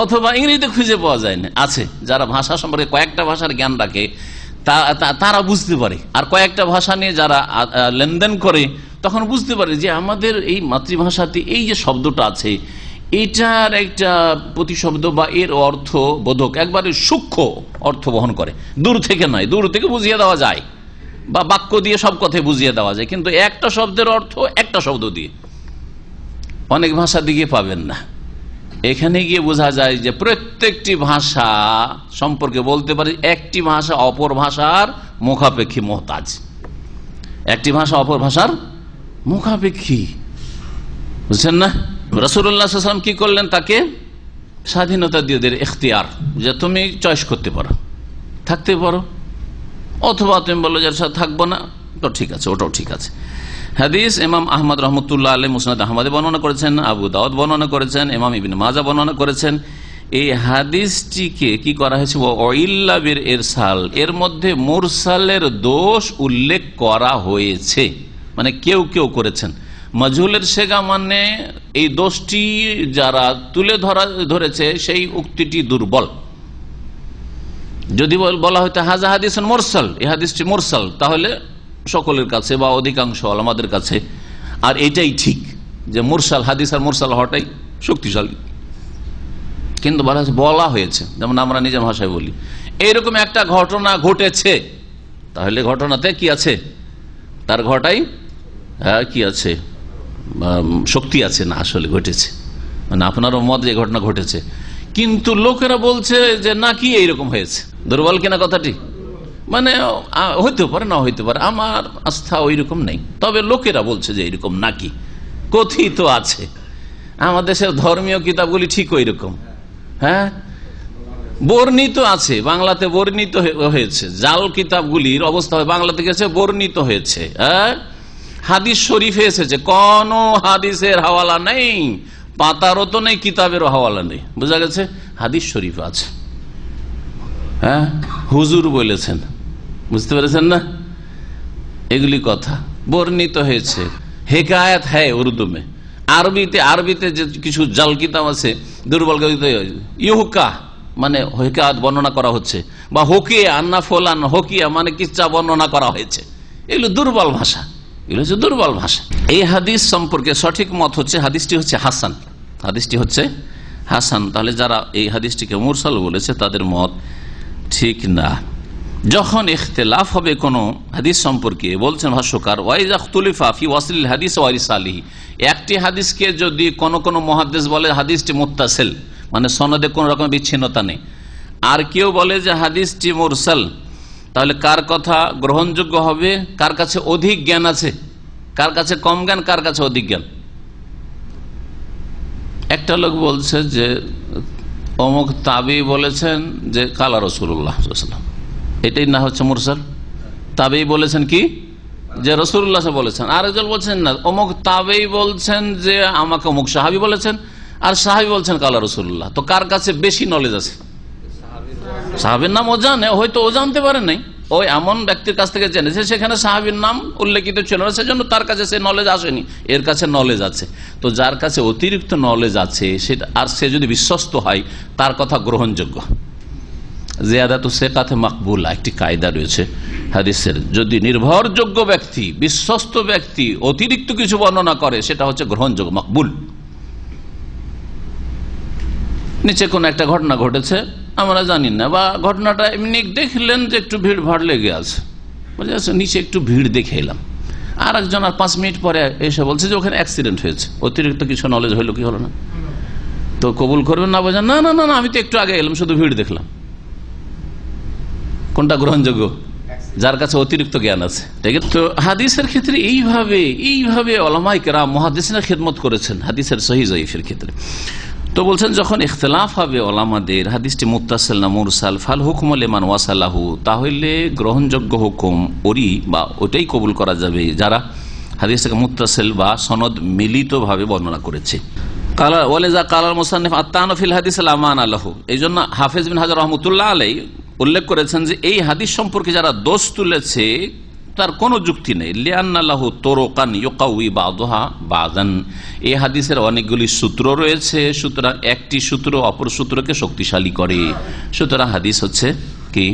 অথবা ইংরেজিতে খুঁজে পাওয়া যায় না। আছে যারা ভাষা সম্পর্কে কয়েকটা ভাষার জ্ঞান রাখে তারা বুঝতে পারে, আর কয়েকটা ভাষা নিয়ে যারা লেনদেন করে তখন বুঝতে পারে যে আমাদের এই মাতৃভাষাতে এই যে শব্দটা আছে, এটার একটা প্রতিশব্দ বা এর অর্থ বোধক একবারে সূক্ষ্ম অর্থ বহন করে, দূর থেকে নয়, দূর থেকে বুঝিয়ে দেওয়া যায়, বা বাক্য দিয়ে সব কথাই বুঝিয়ে দেওয়া যায়, কিন্তু একটা শব্দের অর্থ একটা শব্দ দিয়ে অনেক ভাষা দিকে পাবেন না। এখানে গিয়ে বোঝা যায় যে প্রত্যেকটি ভাষা সম্পর্কে বলতে পারি একটি ভাষা অপর ভাষার মুখাপেক্ষী মোহতাজ, একটি ভাষা অপর ভাষার মুখাপেক্ষী, বুঝছেন না? রাসূলুল্লাহ সাল্লাল্লাহু আলাইহি ওয়াসাল্লাম কি করলেন, তাকে স্বাধীনতা দিয়ে দেয়, এখতিয়ার, যে তুমি চয়েস করতে পারো, থাকতে পারো, অথবা তুমি বলো যে থাকবো না, তো ঠিক আছে, ওটাও ঠিক আছে। হাদিস ইমাম আহমদ রহমতুল্লাহ আলাইহি মুসনাদ আহমদে বর্ণনা করেছেন, আবু দাউদ বর্ণনা করেছেন, ইমাম ইবনে মাজাহ বর্ণনা করেছেন। এই হাদিসটিকে কি করা হয়েছে, ওয়াইল্লা বিল ইরসাল, এর মধ্যে মুরসালের দোষ উল্লেখ করা হয়েছে, মানে কেউ কেউ করেছেন। মাজহুলের সেগা মানে এই দোষটি যারা তুলে ধরেছে সেই উক্তিটি দুর্বল। যদি বলা হয়তো হাজা হাদিস মুরসাল, এই হাদিসটি মুরসাল, তাহলে সকলের কাছে বা অধিকাংশ আমাদের কাছে আর এটাই ঠিক যে মুরসাল হাদিস আর মুরসাল হওয়াটাই শক্তিশালী। কিন্তু বলা হয়েছে, যেমন আমরা নিজের ভাষায় বলি এইরকম একটা ঘটনা ঘটেছে, তাহলে ঘটনাতে কি আছে, তার ঘটাই কি আছে, শক্তি আছে, না আসলে ঘটেছে, মানে আপনারও মত যে ঘটনা ঘটেছে, কিন্তু লোকেরা বলছে যে না কি এইরকম হয়েছে। দুর্বল কিনা কথাটি, মানে হইতে পারে না হইতে পারে, আমার আস্থা ওই রকম নেই, তবে লোকেরা বলছে যে এইরকম নাকি কথিত আছে। আমাদের দেশের ধর্মীয় কিতাবগুলি ঠিক ওই রকম, হ্যাঁ বর্ণিত আছে, বাংলাতে বর্ণিত হয়েছে, জাল কিতাবগুলির অবস্থা বাংলাতে গেছে বর্ণিত হয়েছে, হ্যাঁ হাদিস শরীফে এসেছে, কোন হাদিসের হাওয়ালা নেই, পাতারও তো নেই, কিতাবেরও হাওয়ালা নেই, বোঝা গেছে হাদিস শরীফ আছে, হ্যাঁ হুজুর বলেছেন, বুঝতে পেরেছেন না, এগুলি কথা বর্ণিত হয়েছে। হেকায়াত হ্যাঁ উর্দু মে, আরবিতে যে কিছু জাল কিতাব আছে দুর্বল, ইহুকা মানে হেকায়াত বর্ণনা করা হচ্ছে, বা হকিয়া আন্না ফোলান হকিয়া মানে কিচ্ছা বর্ণনা করা হয়েছে, এগুলো দুর্বল ভাষা, এগুলো হচ্ছে দুর্বল ভাষা। এই হাদিস সম্পর্কে সঠিক মত হচ্ছে হাদিসটি হচ্ছে হাসান, হাদিসটি হচ্ছে হাসান। তাহলে যারা এই হাদিসটিকে মুরসাল বলেছে তাদের মত ঠিক না। যখন ইখতিলাফ হবে কোন হাদিস সম্পর্কে, বলছেন ভাষ্যকার, ওয়াইজা ইখতুলিফা ফি ওয়াসলিল হাদিস ওয়া ইরসালিহি, একটি হাদিসকে যদি কোন মুহাদ্দিস বলে হাদিসটি মুত্তাসিল, মানে সনদে কোন রকম বিচ্ছিন্নতা নেই, আর কেউ বলে যে হাদিসটি মুরসাল, তাহলে কার কথা গ্রহণযোগ্য হবে, কার কাছে অধিক জ্ঞান আছে, কার কাছে কম জ্ঞান, কার কাছে অধিক জ্ঞান। একটা লোক বলছে যে অমুক তাবি বলেছেন যে কালা রাসূলুল্লাহ সাল্লাল্লাহু আলাইহি ওয়াসাল্লাম, এটাই না হচ্ছে মুরসাল। তাবি বলেছেন কি যে রাসূলুল্লাহ বলেছেন, আরেকজন বলছেন না অমুক তাবি বলছেন যে আমাকে অমুক সাহাবী বলেছেন, আর সাহাবী বলছেন কালা রাসূলুল্লাহ, তো কার কাছে বেশি নলেজ আছে? সাহাবীর নাম ও জানে, হয়তো ও জানতে পারে নাই, ওই এমন ব্যক্তির কাছ থেকে জেনেছে সেখানে সাহাবীর নাম উল্লেখিত ছিল না, সেজন্য তার কাছে সে নলেজ আসেনি, এর কাছে নলেজ আছে। তো যার কাছে অতিরিক্ত নলেজ আছে সেটা, আর সে যদি বিশ্বস্ত হয় তার কথা গ্রহণযোগ্য। জিয়াদাতু সিকাতে মাকবুলা, একটি কায়দা রয়েছে হাদিসের, যদি নির্ভরযোগ্য ব্যক্তি, বিশ্বস্ত ব্যক্তি অতিরিক্ত কিছু বর্ণনা করে সেটা হচ্ছে গ্রহণযোগ্য, মাকবুল। নিচে কোন একটা ঘটনা ঘটেছে, আমরা জানি না, বা ঘটনাটা এমনি দেখলেন যে একটু ভিড় ভাড় লেগে আছে, নিচে একটু ভিড় দেখে এলাম, আর একজন আর 5 মিনিট পরে এসে বলছে যে ওখানে অ্যাক্সিডেন্ট হয়েছে, অতিরিক্ত কিছু নলেজ হইলো কি হলো না, তো কবুল করবেন না? বোঝেন না, না না আমি তো একটু আগে এলাম, শুধু ভিড় দেখলাম। কোনটা গ্রহণযোগ্য? যার কাছে অতিরিক্ত জ্ঞান আছে। ঠিক আছে, তো হাদিসের ক্ষেত্রে এইভাবে ওলামায়ে কেরাম মুহাদ্দিসিনরা খিদমত করেছেন হাদিসের সহিহ যঈফের ক্ষেত্রে। তো বলছেন যখন ইখতিলাফ হবে ওলামাদের হাদিসটি মুত্তাসিল না মুরসাল, ফাল হুকমু লিমান ওয়াসালাহু, তাহলে গ্রহণযোগ্য হুকুম ওরই বা ওটাই কবুল করা যাবে যারা হাদিসটাকে মুত্তাসিল বা সনদ মিলিতভাবে বর্ণনা করেছে। কালা ওয়ালিজা কালাল মুসান্নিফ আত-তা'নু ফিল হাদিস আল-আমান আলাহু, এইজন্য হাফেজ বিন হাজার রাহমাতুল্লাহ আলাইহি উল্লেখ করেছেন যে এই হাদিস সম্পর্কে যারা দোষ তুলেছে তার কোনো যুক্তি নেই। লিআন্না লাহু তুরুকান ইউকাউই বা'দুহা বা'দান, এই হাদিসের অনেকগুলি সূত্র রয়েছে, সুতরাং একটি সূত্র অপর সূত্রকে শক্তিশালী করে, সুতরাং হাদিস হচ্ছে কি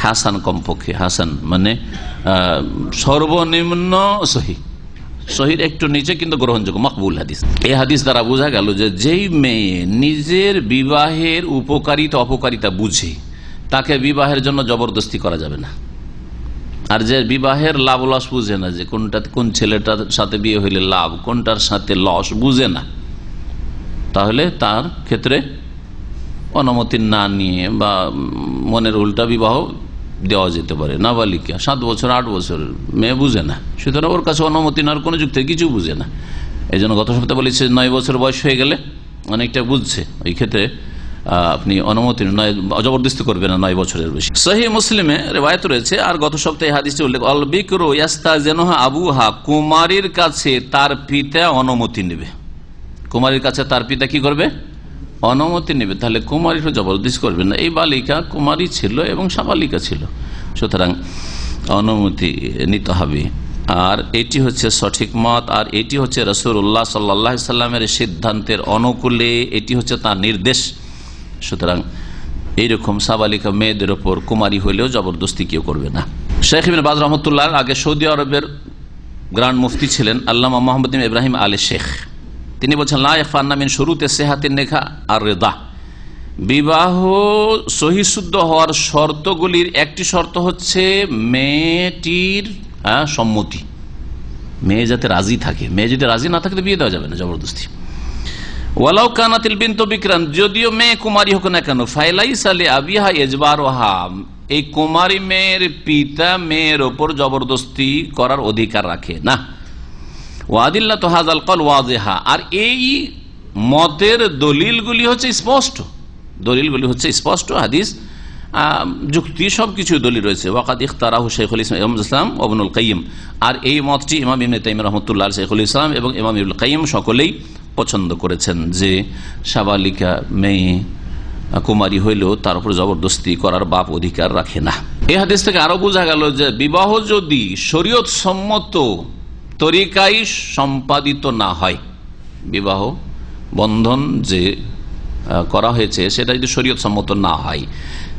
হাসান, কমপক্ষে হাসান মানে সর্বনিম্ন সহিহ, সহির একটু নিচে কিন্তু গ্রহণযোগ্য, মকবুল হাদিস। এই হাদিস দ্বারা বোঝা গেল যে যেই মেয়ে নিজের বিবাহের উপকারিতা অপকারিতা বুঝে তাকে বিবাহের জন্য জবরদস্তি করা যাবে না, আর যে বিবাহের লাভ লস বুঝে না, যে কোন ছেলেটার সাথে বিয়ে হইলে লাভ, কোনটার সাথে লস বুঝে না, তাহলে তার ক্ষেত্রে অনুমতি না নিয়ে বা মনের উল্টা বিবাহ দেওয়া যেতে পারে। নাবালিকা 7 বছর 8 বছর মেয়ে বুঝে না, সুতরাং ওর কাছে অনুমতি নেওয়ার কোনো যুক্তি কিছু বুঝে না। এই জন্য গত সপ্তাহে বলেছে 9 বছর বয়স হয়ে গেলে অনেকটা বুঝছে, ওই ক্ষেত্রে আপনি অনুমতি নয়, জবরদস্তি করবেন না 9 বছরের বেশি। সহিহ মুসলিমে রিওয়ায়াত রয়েছে, আর গত সপ্তাহে হাদিসে উল্লেখ, আল বিকরু ইয়াস্তাযিনুহা আবুহা, কুমারীর কাছে তার পিতা অনুমতি নেবে। কুমারীর কাছে তার পিতা কি করবে? অনুমতি নেবে। তাহলে কুমারী জবরদস্তি করবেন না। এই বালিকা কুমারী ছিল এবং সাবালিকা ছিল, সুতরাং অনুমতি নিতে হবে। আর এটি হচ্ছে সঠিক মত, আর এটি হচ্ছে রাসূলুল্লাহ সাল্লাল্লাহু আলাইহি সাল্লামের সিদ্ধান্তের অনুকূলে, এটি হচ্ছে তার নির্দেশ। সুতরাং এইরকম সাবালিকা মেয়েদের ওপর কুমারী হইলেও জবরদস্তি কেউ করবে না। শেখ ইবনে বাজ রহমতুল্লাহ আগে সৌদি আরবের গ্র্যান্ড মুফতি ছিলেন আল্লামা মোহাম্মদ বিন ইব্রাহিম আলী শেখ। তিনি বলছেন, লা ইয়াখফা আন্না মিন শুরুতি সিহাতিন নিকাহ আর রিদা, বিবাহ সহি শুদ্ধ হওয়ার শর্তগুলির একটি শর্ত হচ্ছে মেয়েটির সম্মতি। মেয়ে যাতে রাজি থাকে, মেয়ে যদি রাজি না থাকে তো বিয়ে দেওয়া যাবে না জবরদস্তি। ওয়ালাউ কানাতিল বিনতু বিকরান, যদিও মেয়ে কুমারী হোক না কেন, ফাইলাইসা লিআবিহা ইজবারুহা, এই কুমারী মেয়ের পিতা মেয়ের ওপর জবরদস্তি করার অধিকার রাখে না। ওয়াদিল্লাতু হাযাল কওল ওয়াজিহা, আর এই মতের দলিলগুলি হচ্ছে স্পষ্ট, দলিলগুলি হচ্ছে স্পষ্ট, হাদিস যুক্তি সবকিছু দলিল রয়েছে। ওয়াকাদ ইখতারাহু শাইখুল ইসলাম ইবনুল কাইয়্যিম, আর এই মতটি ইমাম ইবনে তাইমিয়া রাহমাতুল্লাহ আলাইহি, শাইখুল ইসলাম এবং ইমাম ইবনুল কাইয়্যিম সকলেই পছন্দ করেছেন যে সাবালিকা মেয়ে কুমারী হইলেও তার উপর জবরদস্তি করার বাপ অধিকার রাখে না। এই হাদিস থেকে আরো বোঝা গেল যে বিবাহ যদি শরীয়ত সম্মত তরিকায় সম্পাদিত না হয়, বিবাহ বন্ধন যে করা হয়েছে সেটা যদি শরীয়ত সম্মত না হয়,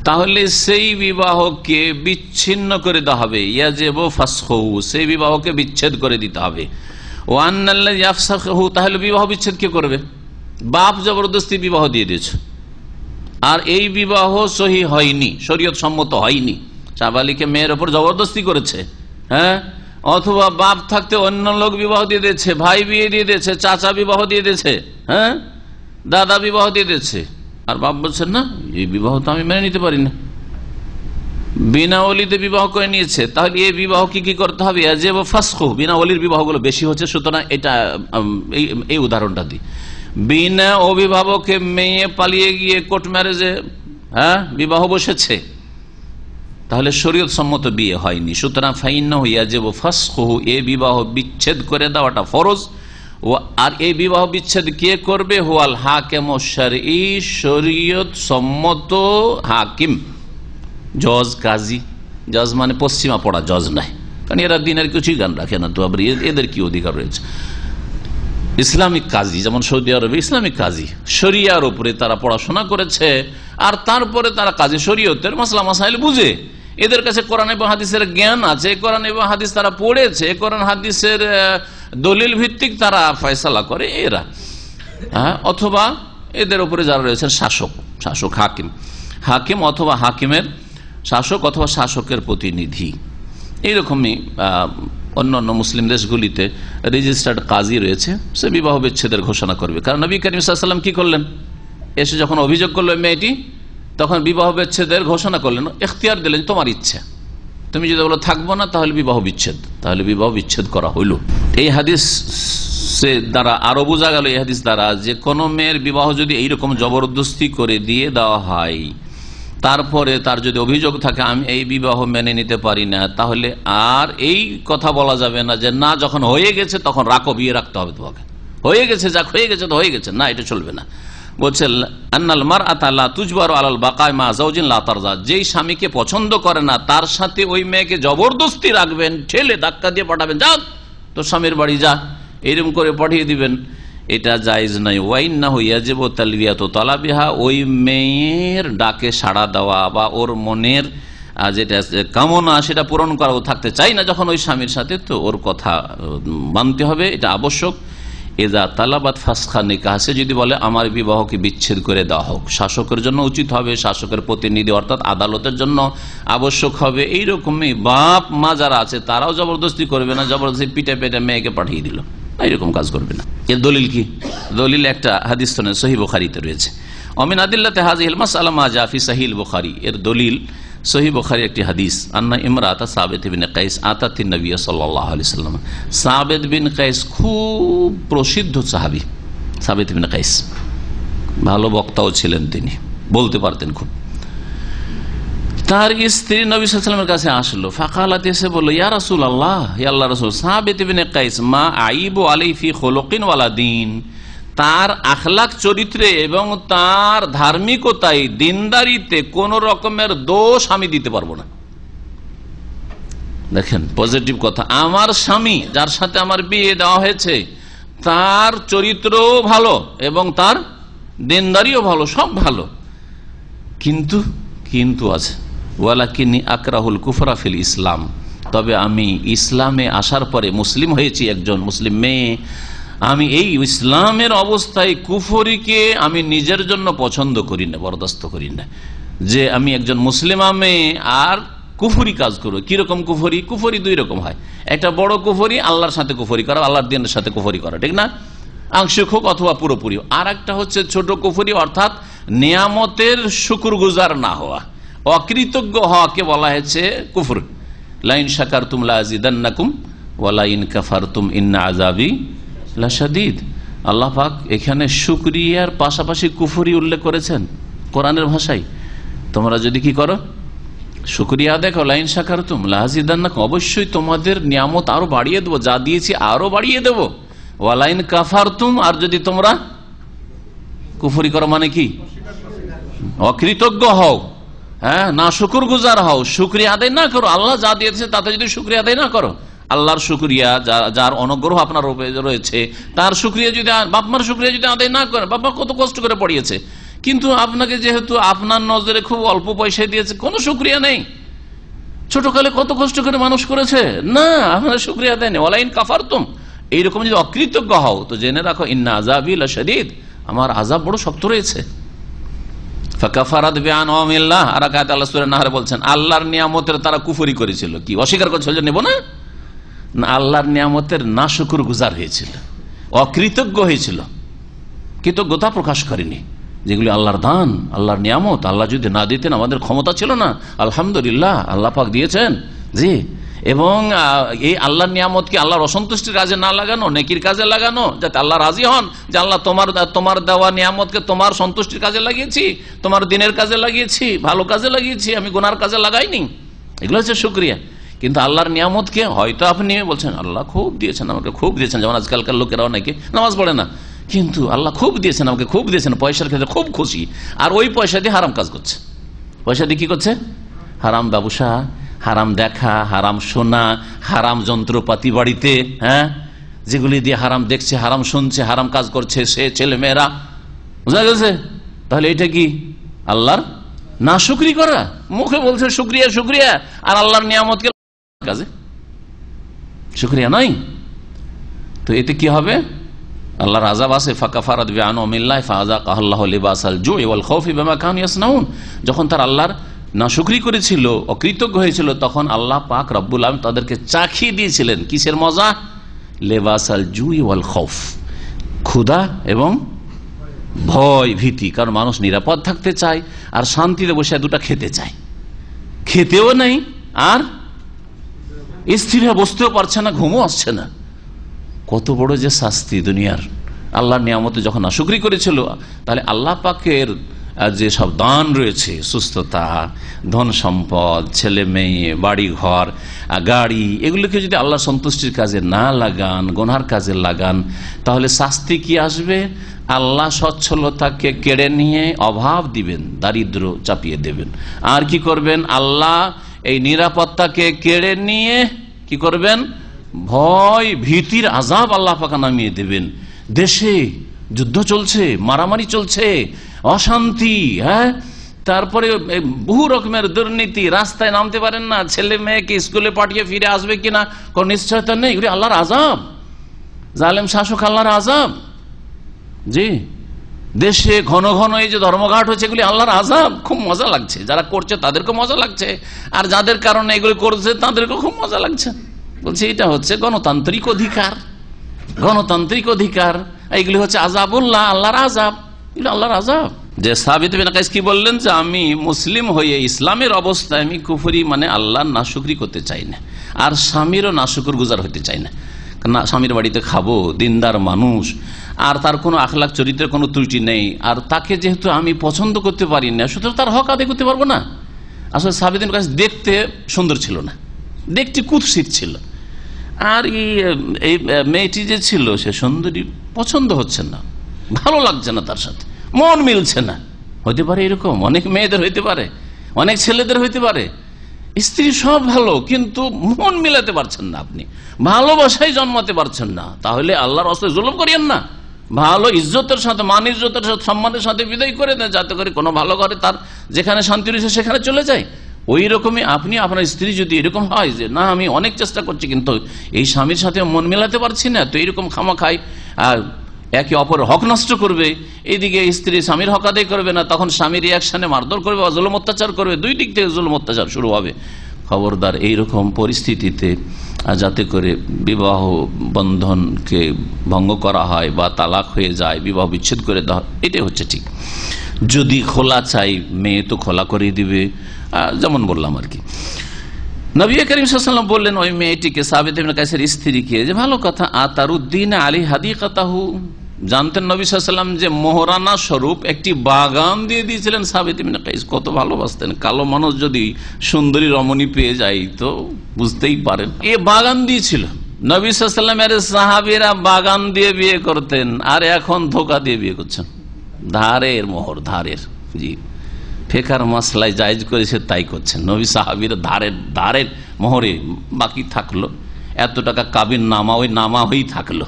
তাহলে সেই বিবাহকে বিচ্ছিন্ন করে দেওয়া হবে। ইয়াজিবু ফাসখুহু, সেই বিবাহকে বিচ্ছেদ করে দিতে হবে। ওয়ান্নাল্লাযী ইয়াফসাখুহু, তাহলে বিবাহ বিচ্ছেদ কে করবে? বাপ জবরদস্তি বিবাহ দিয়ে দিয়েছে, আর এই বিবাহ সহি হয়নি, শরীয়ত সম্মত হয়নি, সাবালিকা মেয়ের উপর জবরদস্তি করেছে, হ্যাঁ, অথবা বাপ থাকতে অন্য লোক বিবাহ দিয়ে দিয়েছে, ভাই বিয়ে দিয়ে দিয়েছে, চাচা বিবাহ দিয়ে দিয়েছে, হ্যাঁ, দাদা বিবাহ দিয়ে দিয়েছে, আর বাপ বলছেন না এই বিবাহ তো আমি মেনে নিতে পারি না, বিনা ওলিতে বিবাহ করে নিয়েছে, তাহলে এই বিবাহ কি করতে হবে? ইয়াজিবু ফাসখুহু, বিনা ওলির বিবাহগুলো বেশি হচ্ছে, সুতরাং এটা এই উদাহরণটা দিই। বিনা অভিভাবকে মেয়ে পালিয়ে গিয়ে কোর্ট ম্যারেজে বিবাহ বসেছে, তাহলে শরীয়ত সম্মত বিয়ে হয়নি, সুতরাং ফাইন্নাহু ইয়াজিবু ফাসখুহু, এই বিবাহ বিচ্ছেদ করে দেওয়াটা ফরজ। ও আর এই বিবাহ বিচ্ছেদ কে করবে? হুয়াল হাকিমু শারঈ, শরীয়ত সম্মত হাকিম, জজ, কাজী। জজ মানে পশ্চিমা পড়া জজ নাই, কারণ এরা দিনের কিছুই জ্ঞান রাখে না, তো আবার এদের কি অধিকার রয়েছে? ইসলামিক কাজী, যেমন সৌদি আরবে ইসলামিক কাজী, শরিয়ার উপরে তারা পড়াশোনা করেছে, আর তারপরে তারা কাজী শরীয়তের মাসলা মাসাইল বুঝে, এদের কাছে কোরআন এবং হাদিসের জ্ঞান আছে, কোরআন এবং হাদিস তারা পড়েছে, কোরআন হাদিসের দলিল ভিত্তিক তারা ফয়সালা করে এরা। অথবা এদের উপরে যারা রয়েছেন শাসক, শাসক হাকিম, হাকিম অথবা হাকিমের শাসক অথবা শাসকের প্রতিনিধি। এইরকমই অন্যান্য মুসলিম দেশগুলিতে রেজিস্টার্ড কাজী রয়েছে, সে বিবাহ বিচ্ছেদের ঘোষণা করবে। কারণ নবী করিম সাল্লাল্লাহু আলাইহি ওয়াসাল্লাম কি করলেন? এসে যখন অভিযোগ করলো মেয়েটি, তখন বিবাহ বিচ্ছেদের ঘোষণা করলেন, এখতিয়ার দিলেন, তোমার ইচ্ছা, তুমি যদি বলো থাকবো না তাহলে বিবাহ বিচ্ছেদ, তাহলে বিবাহ বিচ্ছেদ করা হইল। এই হাদিস দ্বারা আরো বোঝা গেল, এই হাদিস দ্বারা, যে কোনো মেয়ের বিবাহ যদি এইরকম জবরদস্তি করে দিয়ে দেওয়া হয়, তারপরে তার যদি অভিযোগ থাকে আমি এই বিবাহ মেনে নিতে পারি না, তাহলে আর এই কথা বলা যাবে না যে না যখন হয়ে গেছে তখন রাখো, বিয়ে রাখতে হবে তোমাকে, হয়ে গেছে যাক, হয়ে গেছে তো হয়ে গেছে, না, এটা চলবে না। বলছে আন্নাল মারআতা লা তুজবারু আলাল বাকায়ে মা যাওজিন লা তারজা, যেই স্বামীকে পছন্দ করে না তার সাথে ওই মেয়েকে জবরদস্তি রাখবেন, ঠেলে ধাক্কা দিয়ে পাঠাবেন, যা তোর স্বামীর বাড়ি যা, এরকম করে পাঠিয়ে দিবেন, এটা জায়েজ নাই। ওয়াইন্নাহু ইয়াজিবু তালবিয়াতু তালাবিহা, ওই মেয়ের ডাকে সাড়া দেওয়া বা ওর মনের যেটা কামনা সেটা পূরণ করা, ও থাকতে চাই না যখন ওই স্বামীর সাথে, তো ওর কথা মানতে হবে, এটা আবশ্যক। এজা তালাবাত ফাসখা নিকাহ, সে যদি বলে আমার বিবাহকে বিচ্ছেদ করে দেওয়া হোক, শাসকের জন্য উচিত হবে, শাসকের প্রতিনিধি অর্থাৎ আদালতের জন্য আবশ্যক হবে। এইরকমই বাপ মা যারা আছে তারাও জবরদস্তি করবে না, জবরদস্তি পিঠে পেটে মেয়েকে পাঠিয়ে দিল, এইরকম কাজ করবে না। এর দলিল কি? দলিল একটা হাদিস সহিহ বুখারীতে রয়েছে, অমিন আদিল্লাতে হাযিহিল মাসআলা মা জা ফি সহিহ বুখারী, এর দলিল সহিহ বুখারী একটি হাদিস, আন্না ইমরাতা সাবিত বিন কাইস আতাতিন নবী সাল্লাল্লাহু আলাইহি ওয়াসাল্লাম। সাবিত বিন কাইস খুব প্রসিদ্ধ সাহাবী, সাবিত বিন কাইস ভালো বক্তাও ছিলেন তিনি, বলতে পারতেন খুব। তার স্ত্রী নবী সাল্লাল্লাহু আলাইহি ওয়াসাল্লামের কাছে আসলো, ফাকালাত, এসে বলল, ইয়া রাসূলুল্লাহ, ইয়া আল্লাহর রাসূল, সাবিত ইবনে কাইস মা আইবু আলাইহি ফি খুলুকিন ওয়ালা দীন, তার আখলাক চরিত্রে এবং তার ধার্মিকতায় দিনদারিতে কোন রকমের দোষ আমি দিতে পারবো না। দেখেন পজিটিভ কথা, আমার স্বামী যার সাথে আমার বিয়ে দেওয়া হয়েছে তার চরিত্রও ভালো এবং তার দিনদারিও ভালো, সব ভালো, কিন্তু আছে ওয়ালাকিন্নী আকরাহুল কুফরা ফিল ইসলাম, তবে আমি ইসলামে আসার পরে মুসলিম হয়েছি, একজন মুসলিম মেয়ে, আমি এই ইসলামের অবস্থায় কুফরিকে আমি নিজের জন্য পছন্দ করি না, বরদাস্ত করি না, যে আমি একজন মুসলিমা মেয়ে আর কুফরি কাজ করবো। কিরকম কুফরি? কুফরি দুই রকম হয়, একটা বড় কুফরি আল্লাহর সাথে কুফরি করা, আল্লাহর দিনের সাথে কুফরি করা, ঠিক না, আংশিক হোক অথবা পুরোপুরি। আর একটা হচ্ছে ছোট কুফরি, অর্থাৎ নিয়ামতের শুকরগুজার না হওয়া, অকৃতজ্ঞ হওয়াকে বলা হয়েছে কুফর। লাইন শাকারতুম লাযিদান্নাকুম ওয়া লাইন কাফারতুম ইন্না আযাবি লাশাদীদ। আল্লাহ পাক এখানে শুকরিয়ার পাশাপাশি কুফরি উল্লেখ করেছেন কোরআনের ভাষায়। তোমরা যদি কি করো, শুকরিয়া দেখো, লাইন শাকারতুম লাযিদান্নাকুম, অবশ্যই তোমাদের নিয়ামত আরো বাড়িয়ে দেবো, যা দিয়েছি আরো বাড়িয়ে দেবো। ওয়া লাইন কাফারতুম, আর যদি তোমরা কুফরি করো মানে কি, অকৃতজ্ঞ হও, হ্যাঁ, না শুকুর গুজার হও, শুকরিয়া আদায় না করো, আল্লাহ যা দিয়েছে তাতে যদি শুকরিয়া আদায় না করো, আল্লাহর শুকরিয়া, যার অনুগ্রহ আপনার রয়েছে তার শুকরিয়া যদি, বাপ মার শুকরিয়া যদি আদায় না করেন, বাবা কত কষ্ট করে পড়িয়েছে, কিন্তু আপনাকে যেহেতু আপনার নজরে খুব অল্প পয়সায় দিয়েছে, কোনো শুকরিয়া নেই, ছোটকালে কত কষ্ট করে মানুষ করেছে, না, আপনার শুকরিয়া আদায় নেই। ওয়ালাইন কাফারতুম, এইরকম যদি অকৃতজ্ঞ হও তো জেনে রাখো ইন্না আযাবি লাশাদীদ, আমার আযাব বড় শক্ত রয়েছে। ফাকাফারাত বিআনআমিল্লাহ, আর আয়াতে আল্লাহ সূরা নাহরে বলছেন আল্লাহর নিয়ামতের তারা কুফরি করেছিল, কি অস্বীকার করেছিল যে নেব না, আল্লাহর নিয়ামতের নাশুকুর গুজার হয়েছিল, অকৃতজ্ঞ হয়েছিল, কৃতজ্ঞতা প্রকাশ করেনি, যেগুলি আল্লাহর দান, আল্লাহর নিয়ামত, আল্লাহ যদি না দিতেন আমাদের ক্ষমতা ছিল না, আলহামদুলিল্লাহ আল্লাহ পাক দিয়েছেন, জি। এবং এই আল্লাহর নিয়ামতকে আল্লাহর অসন্তুষ্টির কাজে না লাগানো, নেকির কাজে লাগানো, যাতে আল্লাহ রাজি হন, যে আল্লাহ তোমার দেওয়া নিয়ামতকে তোমার সন্তুষ্টির কাজে লাগিয়েছি, তোমার দিনের কাজে লাগিয়েছি, ভালো কাজে লাগিয়েছি, আমি গুনার কাজে লাগাইনি, এগুলো হচ্ছে শুকরিয়া। কিন্তু আল্লাহর নিয়ামতকে হয়তো আপনি বলছেন আল্লাহ খুব দিয়েছেন, আমাকে খুব দিয়েছেন, যেমন আজকালকার লোকেরা অনেকে নামাজ পড়ে না, কিন্তু আল্লাহ খুব দিয়েছেন, আমাকে খুব দিয়েছেন, পয়সার ক্ষেত্রে খুব খুশি, আর ওই পয়সা দিয়ে হারাম কাজ করছে, পয়সা দিয়ে কি করছে, হারাম ব্যবসা, হারাম দেখা, হারাম শোনা, হারাম যন্ত্রপাতি বাড়িতে, হ্যাঁ, যেগুলি দিয়ে হারাম দেখছে, হারাম শুনছে, হারাম কাজ করছে সে ছেলে মেয়েরা, বুঝা গেছে? তাহলে এটা কি আল্লাহর না শুকরি করা? মুখে বলছে শুকরিয়া শুকরিয়া, আর আল্লাহর নিয়ামতকে কাজে শুকরিয়া নাই। তো এতে কি হবে? আল্লাহর আযাব আছে। ফাকাফারাত বিআনআমিল্লাহি ফাযাকাল্লাহু লিবাসাল জুই ওয়াল খাউফি বিমা কানু ইয়াসনাউন, যখন তার আল্লাহর নাশুকরি করেছিল, অকৃতজ্ঞ হয়েছিল, তখন আল্লাহ পাক রব্বুল আলামিন তাদেরকে চাখিয়ে দিয়েছিলেন কিসের মজা? লিবাসাল জুই ওয়াল খাউফ, ক্ষুধা এবং ভয় ভীতি। কারণ মানুষ নিরাপদ থাকতে চায় আর শান্তিতে বসে দুটা খেতে চায়, খেতেও নেই আর স্থির হয়ে বসতেও পারছে না, ঘুমও আসছে না। কত বড় যে শাস্তি দুনিয়ার। আল্লাহর নিয়ামতে যখন নাশুকরি করেছিল, তাহলে আল্লাহ পাকের যে সব দান রয়েছে, সুস্থতা, ধন সম্পদ, ছেলে মেয়ে, বাড়ি ঘর, গাড়ি, এগুলোকে যদি আল্লাহ সন্তুষ্টির কাজে না লাগান, গুনার কাজে লাগান, তাহলে শাস্তি কি আসবে? আল্লাহ সচ্ছলতাকে কেড়ে নিয়ে অভাব দিবেন, দারিদ্র চাপিয়ে দেবেন। আর কি করবেন? আল্লাহ এই নিরাপত্তাকে কেড়ে নিয়ে কি করবেন? ভয় ভীতির আযাব আল্লাহ পাক নামিয়ে দেবেন। দেশে যুদ্ধ চলছে, মারামারি চলছে, অশান্তি, হ্যাঁ, তারপরে বহু রকমের দুর্নীতি, রাস্তায় নামতে পারেন না, ছেলে মেয়েকে স্কুলে পাঠিয়ে ফিরে আসবে কিনা কোন নিশ্চয়তা নেই, এগুলি আল্লাহর আযাব, জালেম শাসক আল্লাহর আযাব। জি, দেশে ঘন ঘন এই যে ধর্মঘাট হচ্ছে, এগুলি আল্লাহর আযাব। খুব মজা লাগছে, যারা করছে তাদেরকে মজা লাগছে, আর যাদের কারণে এগুলি করছে তাদেরকে খুব মজা লাগছে। বলছে এটা হচ্ছে গণতান্ত্রিক অধিকার, গণতান্ত্রিক অধিকার, এইগুলি হচ্ছে আযাবুল্লাহ, আল্লাহর আযাব, এগুলো আল্লাহর আযাব। যে সাবিত বিন কাইস কি বললেন? যে আমি মুসলিম হয়ে ইসলামের অবস্থায় আমি কুফরি মানে আল্লাহর নাশুকরি করতে চাই না, আর স্বামীরও নাশুকর গুজার হতে চাই না। স্বামীর বাড়িতে খাবো, দিনদার মানুষ, আর তার কোনো আখলাক চরিত্রের কোনো ত্রুটি নেই, আর তাকে যেহেতু আমি পছন্দ করতে পারি না, সুতরাং তার হক আদায় করতে পারবো না। আসলে সাহাবীদের কাছে দেখতে সুন্দর ছিল না, দেখতে কুৎসিত ছিল। আর এই মেয়েটি যে ছিল সে সুন্দরী, পছন্দ হচ্ছে না, ভালো লাগছে না, তার সাথে মন মিলছে না। হতে পারে এরকম, অনেক মেয়েদের হইতে পারে, অনেক ছেলেদের হইতে পারে, স্ত্রী সব ভালো কিন্তু মন মিলাতে পারছেন না, আপনি ভালোবাসায় জন্মাতে পারছেন না। তাহলে আল্লাহর রাস্তায় জুলুম করিয়েন না, ভালো ইজ্জতের সাথে, মান ইজ্জতের সাথে, সম্মানের সাথে বিদায় করে দেন, যাতে করে কোনো ভালো করে তার যেখানে শান্তি রয়েছে সেখানে চলে যায়। ওই রকমই আপনি আপনার স্ত্রী যদি এরকম হয় যে না আমি অনেক চেষ্টা করছি কিন্তু এই স্বামীর সাথে মন মেলাতে পারছি না, তো এইরকম খামাখাই একে অপরের হক নষ্ট করবে, এইদিকে স্ত্রী স্বামীর হক আদায় করবে না, তখন স্বামীর রিয়াকশনে মারধর করবে বা জুলুম অত্যাচার করবে, দুই দিক থেকে জুলুম অত্যাচার শুরু হবে। খবরদার এইরকম পরিস্থিতিতে যাতে করে বিবাহ বন্ধনকে ভঙ্গ করা হয় বা তালাক হয়ে যায়, বিবাহ বিচ্ছেদ করে দেওয়া, এটাই হচ্ছে ঠিক। যদি খোলা চাই মেয়ে তো খোলা করে দিবে, যেমন বললাম আর কি। নবী করিম সাল্লাল্লাহু আলাইহি ওয়াসাল্লাম বললেন ওই মেয়েটিকে, সাবিত ইবনে কায়েসের স্ত্রীকে, যে ভালো কথা, আতারুদ্দিন আলী হাদিকাতাহু, জানতেন নবী সাল্লাল্লাহু আলাইহি ওয়াসাল্লাম যে মোহরানা স্বরূপ একটি বাগান দিয়ে দিয়েছিলেন সাবিত ইবনে কায়েস। কত ভালোবাসতেন, কালো মানুষ যদি সুন্দরী রমণী পেয়ে যায় তো বুঝতেই পারেন, এ বাগান দিয়েছিল। নবী সাল্লাল্লাহু আলাইহি ওয়াসাল্লামের সাহাবীরা বাগান দিয়ে বিয়ে করতেন, আর এখন ধোঁকা দিয়ে বিয়ে করছেন, ধারের মোহর, ধারের, জি ফেকার মাসলায় জায়েজ করেছে তাই করছেন। নবী সাহাবীরা ধারের মোহরে বাকি থাকলো, এত টাকা কাবিন নামা, ওই নামা হয়েই থাকলো,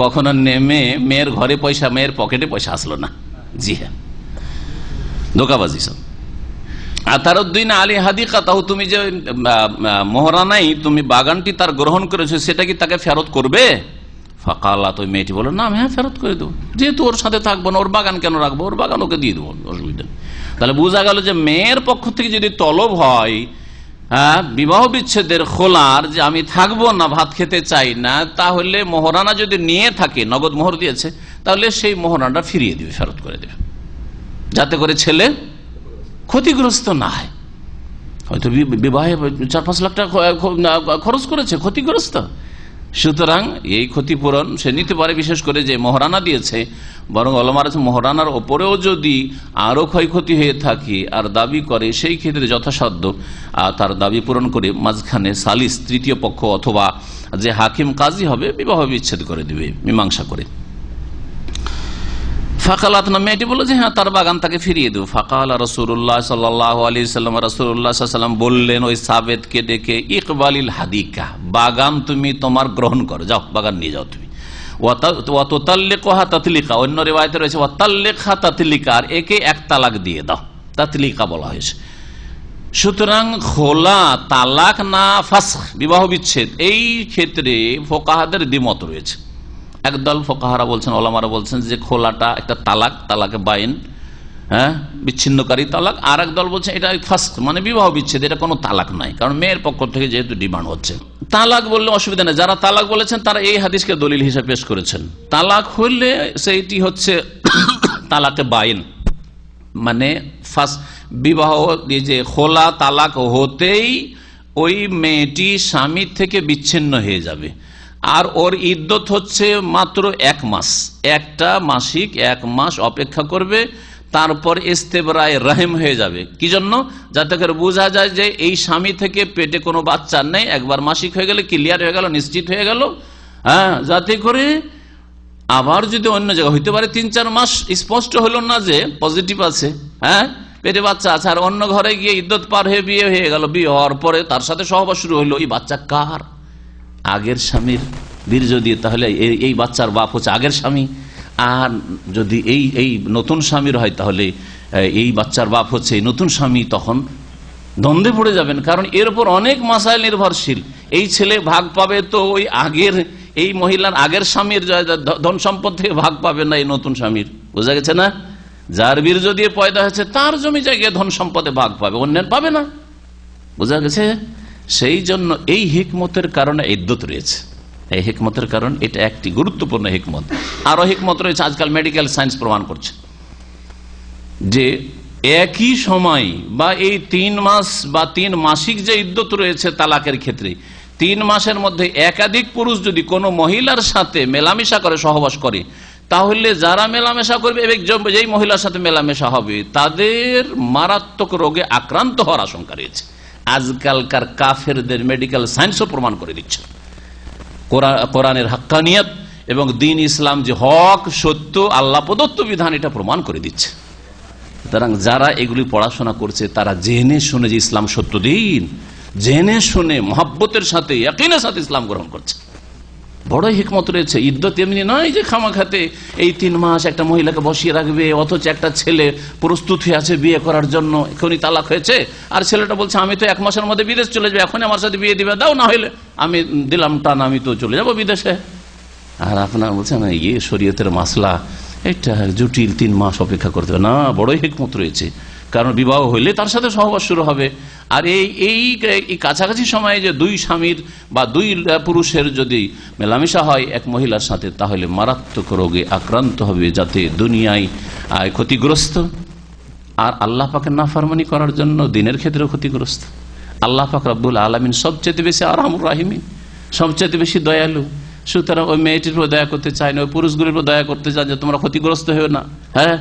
কখনো নেমে মেয়ের ঘরে পয়সা, মেয়ের পকেটে পয়সা আসলো না। জি হ্যাঁ, ধোকাবাজি সব। আতারুদ্দিন আলী হাদিকাতাহু, তুমি যে মোহরানাই তুমি বাগানটি তার গ্রহণ করেছো, সেটা কি তাকে ফেরত করবে? ফাকালাত, ওই মেয়েটি বলল না, হ্যাঁ ফেরত করে দেবো, যেহেতু ওর সাথে থাকবো না, ওর বাগান কেন রাখবো, ওর বাগান ওকে দিয়ে দেবো, অসুবিধা নেই। তাহলে বোঝা গেল যে মেয়ের পক্ষ থেকে যদি তলব হয় বিবাহ বিচ্ছেদের, খোলার, যে আমি থাকবো না, ভাত খেতে চাই না, তাহলে মোহরানা যদি নিয়ে থাকে, নগদ মোহর দিয়েছে, তাহলে সেই মোহরানাটা ফিরিয়ে দিবে, ফেরত করে দেবে, যাতে করে ছেলে ক্ষতিগ্রস্ত না হয়। হয়তো বিবাহে 4-5 লাখ টাকা খরচ করেছে, ক্ষতিগ্রস্ত, সুতরাং এই ক্ষতিপূরণ সে নিতে পারে, বিশেষ করে যে মোহরানা দিয়েছে। বরং ওলামারা মোহরানার ওপরেও যদি আরো ক্ষয়ক্ষতি হয়ে থাকে আর দাবি করে, সেই ক্ষেত্রে যথাসাধ্য তার দাবি পূরণ করে মাঝখানে সালিস, তৃতীয় পক্ষ অথবা যে হাকিম কাজী হবে, বিবাহ বিচ্ছেদ করে দিবে মীমাংসা করে। ফাকালাত, না মেয়েটি বলল যে হ্যাঁ তার বাগান তাকে ফিরিয়ে দেব। ফাকালা রাসূলুল্লাহ সাল্লাল্লাহু আলাইহি ওয়াসাল্লাম, রাসূলুল্লাহ সাল্লাল্লাহু আলাইহি ওয়াসাল্লাম বললেন ওই সাবেতকে ডেকে, ইকবালিল হাদিকা, বাগান তুমি তোমার গ্রহণ করো, যাও বাগান নিয়ে যাও তুমি। ওয়া তুতাল্লিকুহা তাতলিকা, অন্য রিওয়ায়াতে রয়েছে ওয়া তাল্লিকহা তাতলিকা, আর একে এক তালাক দিয়ে দাও, তাতলিকা বলা হয়েছে। সুতরাং খোলা, তালাক না ফাসখ, বিবাহ বিচ্ছেদ, এই ক্ষেত্রে ফুকাহাদের দ্বিমত রয়েছে। একদল ফুকাহারা বলছেন, ওলামারা বলছেন যে খোলাটা একটা তালাক, তালাকে বাইন, হ্যাঁ বিচ্ছিন্নকারী তালাক। আর একদল বলছেন এটা ফাসখ, মানে বিবাহ বিচ্ছেদ, এটা কোনো তালাক নাই, কারণ মেয়ের পক্ষ থেকে যেহেতু ডিমান্ড হচ্ছে। তালাক বললে অসুবিধা নেই, যারা তালাক বলেছেন তারা এই হাদিসকে দলিল হিসেবে পেশ করেছেন। তালাক হইলে সেইটি হচ্ছে তালাকে বাইন, মানে বিবাহ, যে খোলা তালাক হতেই ওই মেয়েটি স্বামীর থেকে বিচ্ছিন্ন হয়ে যাবে, আর ওর ইদ্যত হচ্ছে মাত্র 1 মাস, একটা মাসিক 1 মাস অপেক্ষা করবে, তারপর ইস্তেবরায়ে রহিম হয়ে যাবে। কি জন্য? যাতে করে বোঝা যায় যে এই স্বামী থেকে পেটে কোনো বাচ্চা নেই, একবার মাসিক হয়ে গেলে ক্লিয়ার হয়ে গেল, নিশ্চিত হয়ে গেল। হ্যাঁ, যাতে করে আবার যদি অন্য জায়গায় হইতে পারে 3-4 মাস স্পষ্ট হলো না যে পজিটিভ আছে, হ্যাঁ পেটে বাচ্চা আছে, আর অন্য ঘরে গিয়ে ইদ্যত পার হয়ে বিয়ে হয়ে গেল, বিয়ে হওয়ার পরে তার সাথে সহবাস শুরু হইলো, এই বাচ্চা কার? আগের স্বামীর বীর্য দিয়ে, তাহলে এই বাচ্চার বাপ হচ্ছে আগের স্বামী। আর যদি এই নতুন স্বামীর হয়, তাহলে এই বাচ্চার বাপ হচ্ছে এই নতুন স্বামী। তখন দ্বন্দ্বে পড়ে যাবেন, কারণ এর উপর অনেক মাসাইল নির্ভরশীল। এই ছেলে ভাগ পাবে তো ওই আগের, এই মহিলার আগের স্বামীর ধন সম্পদ থেকে ভাগ পাবে না এই নতুন স্বামীর, বোঝা গেছে না? যার বীর্য দিয়ে পয়দা হয়েছে তার জমি জায়গায় ধন সম্পদে ভাগ পাবে, অন্যের পাবে না, বোঝা গেছে? সেই জন্য এই হিকমতের কারণে ইদ্যত রয়েছে। এই হিকমতের কারণ এটা একটি গুরুত্বপূর্ণ হিকমত। আরো হিকমত রয়েছে, আজকাল মেডিকেল সায়েন্স প্রমাণ করছে যে একই সময় বা এই 3 মাস বা 3 মাসিক যে ইদ্যত রয়েছে তালাকের ক্ষেত্রে, 3 মাসের মধ্যে একাধিক পুরুষ যদি কোনো মহিলার সাথে মেলামেশা করে, সহবাস করে, তাহলে যারা মেলামেশা করবে যেই মহিলার সাথে মেলামেশা হবে তাদের মারাত্মক রোগে আক্রান্ত হওয়ার আশঙ্কা রয়েছে। আজকালকার কাফেরদের মেডিকেল সায়েন্সও প্রমাণ করে দিচ্ছে কোরআনের হাক্কানিয়ত এবং দ্বীন ইসলাম যে হক সত্য আল্লাহ প্রদত্ত বিধান, এটা প্রমাণ করে দিচ্ছে। সুতরাং যারা এগুলি পড়াশোনা করছে তারা জেনে শুনে যে ইসলাম সত্য দিন, জেনে শুনে মহব্বতের সাথে ইয়াকিনের সাথে ইসলাম গ্রহণ করছে। বড় হিকমত রয়েছে। ইদ্যত এমনি নয় যে খামাখাতে এই 3 মাস একটা মহিলাকে বসিয়ে রাখবে, অথচ একটা ছেলে প্রস্তুত হয়ে আছে বিয়ে করার জন্য, এখনই তালাক হয়েছে, আর ছেলেটা বলছে আমি তো 1 মাসের মধ্যে বিদেশ চলে যাবো, এখন আমার সাথে বিয়ে দিবে, দাও না হইলে আমি দিলাম টান, আমি তো চলে যাবো বিদেশে। আর আপনার বলছেন শরীয়তের মাসলা, এটা জটিল, 3 মাস অপেক্ষা করতে হবে না। বড়ই হিকমত রয়েছে, কারণ বিবাহ হইলে তার সাথে সহবাস শুরু হবে। আর এই কাছাকাছি সময়ে যে 2 স্বামীর বা 2 পুরুষের যদি মেলামেশা হয় এক মহিলার সাথে, তাহলে মারাত্মক রোগে আক্রান্ত হবে, যাতে দুনিয়ায় ক্ষতিগ্রস্ত আর আল্লাহ পাকের নাফরমানি করার জন্য দিনের ক্ষেত্রে ক্ষতিগ্রস্ত। আল্লাহ পাক রব্বুল আলামিন সবচেয়ে বেশি আরহামুর রাহিমিন, সবচেয়ে বেশি দয়ালু। সুতরাং ওই মেয়েটির উপর দয়া করতে চায় না, ওই পুরুষগুলির উপর দয়া করতে চায় যে তোমরা ক্ষতিগ্রস্ত হও না, হ্যাঁ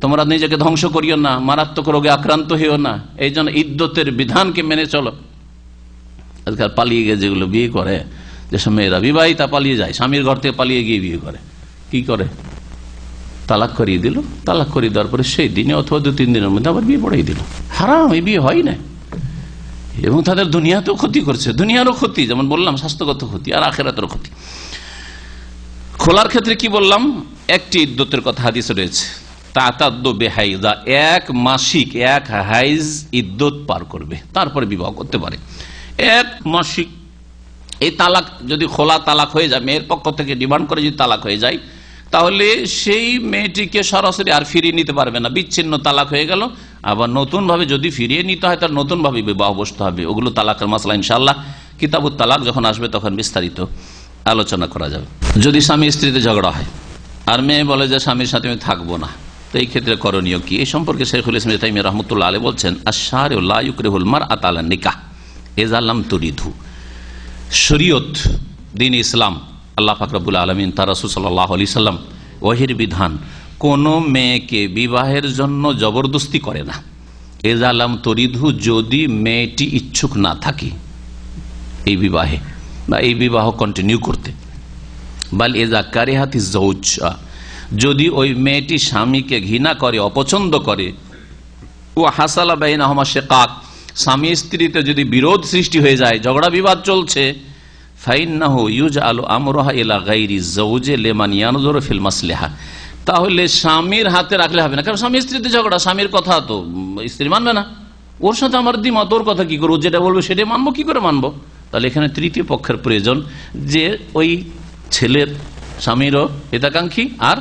তোমরা নিজেকে ধ্বংস করিও না, মারাত্মক রোগে আক্রান্ত হইও না। এই জন্য ইদ্যতের বিধানকে মেনে চলো। আজকাল পালিয়ে গিয়ে যেগুলো বিয়ে করে, যেসব মেয়েরা বিবাহিতা পালিয়ে যায়, স্বামীর ঘর থেকে পালিয়ে গিয়ে বিয়ে করে, কি করে তালাক করিয়ে দিল, তালাক করিয়ে দেওয়ার পরে সেই দিনে অথবা 2-3 দিনের মধ্যে আবার বিয়ে পড়াই দিল। হারাম, এই বিয়ে হয় না। এবং তাদের দুনিয়াতেও ক্ষতি করছে, দুনিয়ারও ক্ষতি, যেমন বললাম স্বাস্থ্যগত ক্ষতি আর আখিরাতেরও ক্ষতি। খোলার ক্ষেত্রে কি বললাম, একটি ইদ্যতের কথা হাদিসে রয়েছে, তাতাদ্দু বিহাইযা, 1 মাসিক 1 হাইজ ইদ্যত পার করবে, তারপরে বিবাহ করতে পারে। 1 মাসিক এই তালাক যদি খোলা তালাক হয়ে যায়, মেয়ের পক্ষ থেকে ডিমান্ড করে যদি তালাক হয়ে যায়, তাহলে সেই মেয়েটিকে সরাসরি আর ফিরিয়ে নিতে পারবে না, বিচ্ছিন্ন তালাক হয়ে গেল। আবার নতুন ভাবে যদি ফিরিয়ে নিতে হয়, তার নতুন ভাবে বিবাহ বসতে হবে। ওগুলো তালাকের মাসলা ইনশাআল্লাহ কিতাবুত তালাক যখন আসবে তখন বিস্তারিত আলোচনা করা যাবে। যদি স্বামী স্ত্রীতে ঝগড়া হয় আর মেয়ে বলে যে স্বামীর সাথে আমি থাকবো না, তো এই ক্ষেত্রে করণীয় কি? এই সম্পর্কে শাইখুল ইসলাম ইবনে তাইমিয়া রাহমাতুল্লাহ আলাইহি বলছেন, আশ-শারিউ লা ইউকরিহুল মারআতা আলা নিকাহ ইযা লাম তুরিদহু। শরীয়ত, দ্বীন ইসলাম, আল্লাহ পাক রব্বুল আলামিন তার রাসূল সাল্লাল্লাহু আলাইহি সাল্লাম ওহীর বিধান কোন মেয়েকে বিবাহের জন্য জবরদস্তি করে না। ইযা লাম তুরিদহু, যদি মেয়েটি ইচ্ছুক না থাকে এই বিবাহে বা এই বিবাহ কন্টিনিউ করতে। বাল ইযা কারিহাতি যাওজ, যদি ওই মেয়েটি স্বামীকে ঘৃণা করে, অপছন্দ করে, ও হাসালা বাইনাহুমা শিকাক, স্বামী স্ত্রীতে যদি বিরোধ সৃষ্টি হয়ে যায়, ঝগড়া বিবাদ চলছে, ফাইন্নাহু ইউজআলু আমরুহা ইলা গায়রি যাওজি লিমান ইয়ানজুরু ফিল মাসলিহা, তাহলে স্বামীর হাতে রাখলে হবে না। কারণ স্বামী স্ত্রীতে ঝগড়া, স্বামীর কথা তো স্ত্রী মানবে না, ওর সাথে আমার দ্বিমত, ওর কথা কি করবো, যেটা বলবো সেটাই মানবো, কি করে মানবো? তাহলে এখানে তৃতীয় পক্ষের প্রয়োজন, যে ওই ছেলের স্বামীরও হিতাকাঙ্ক্ষী আর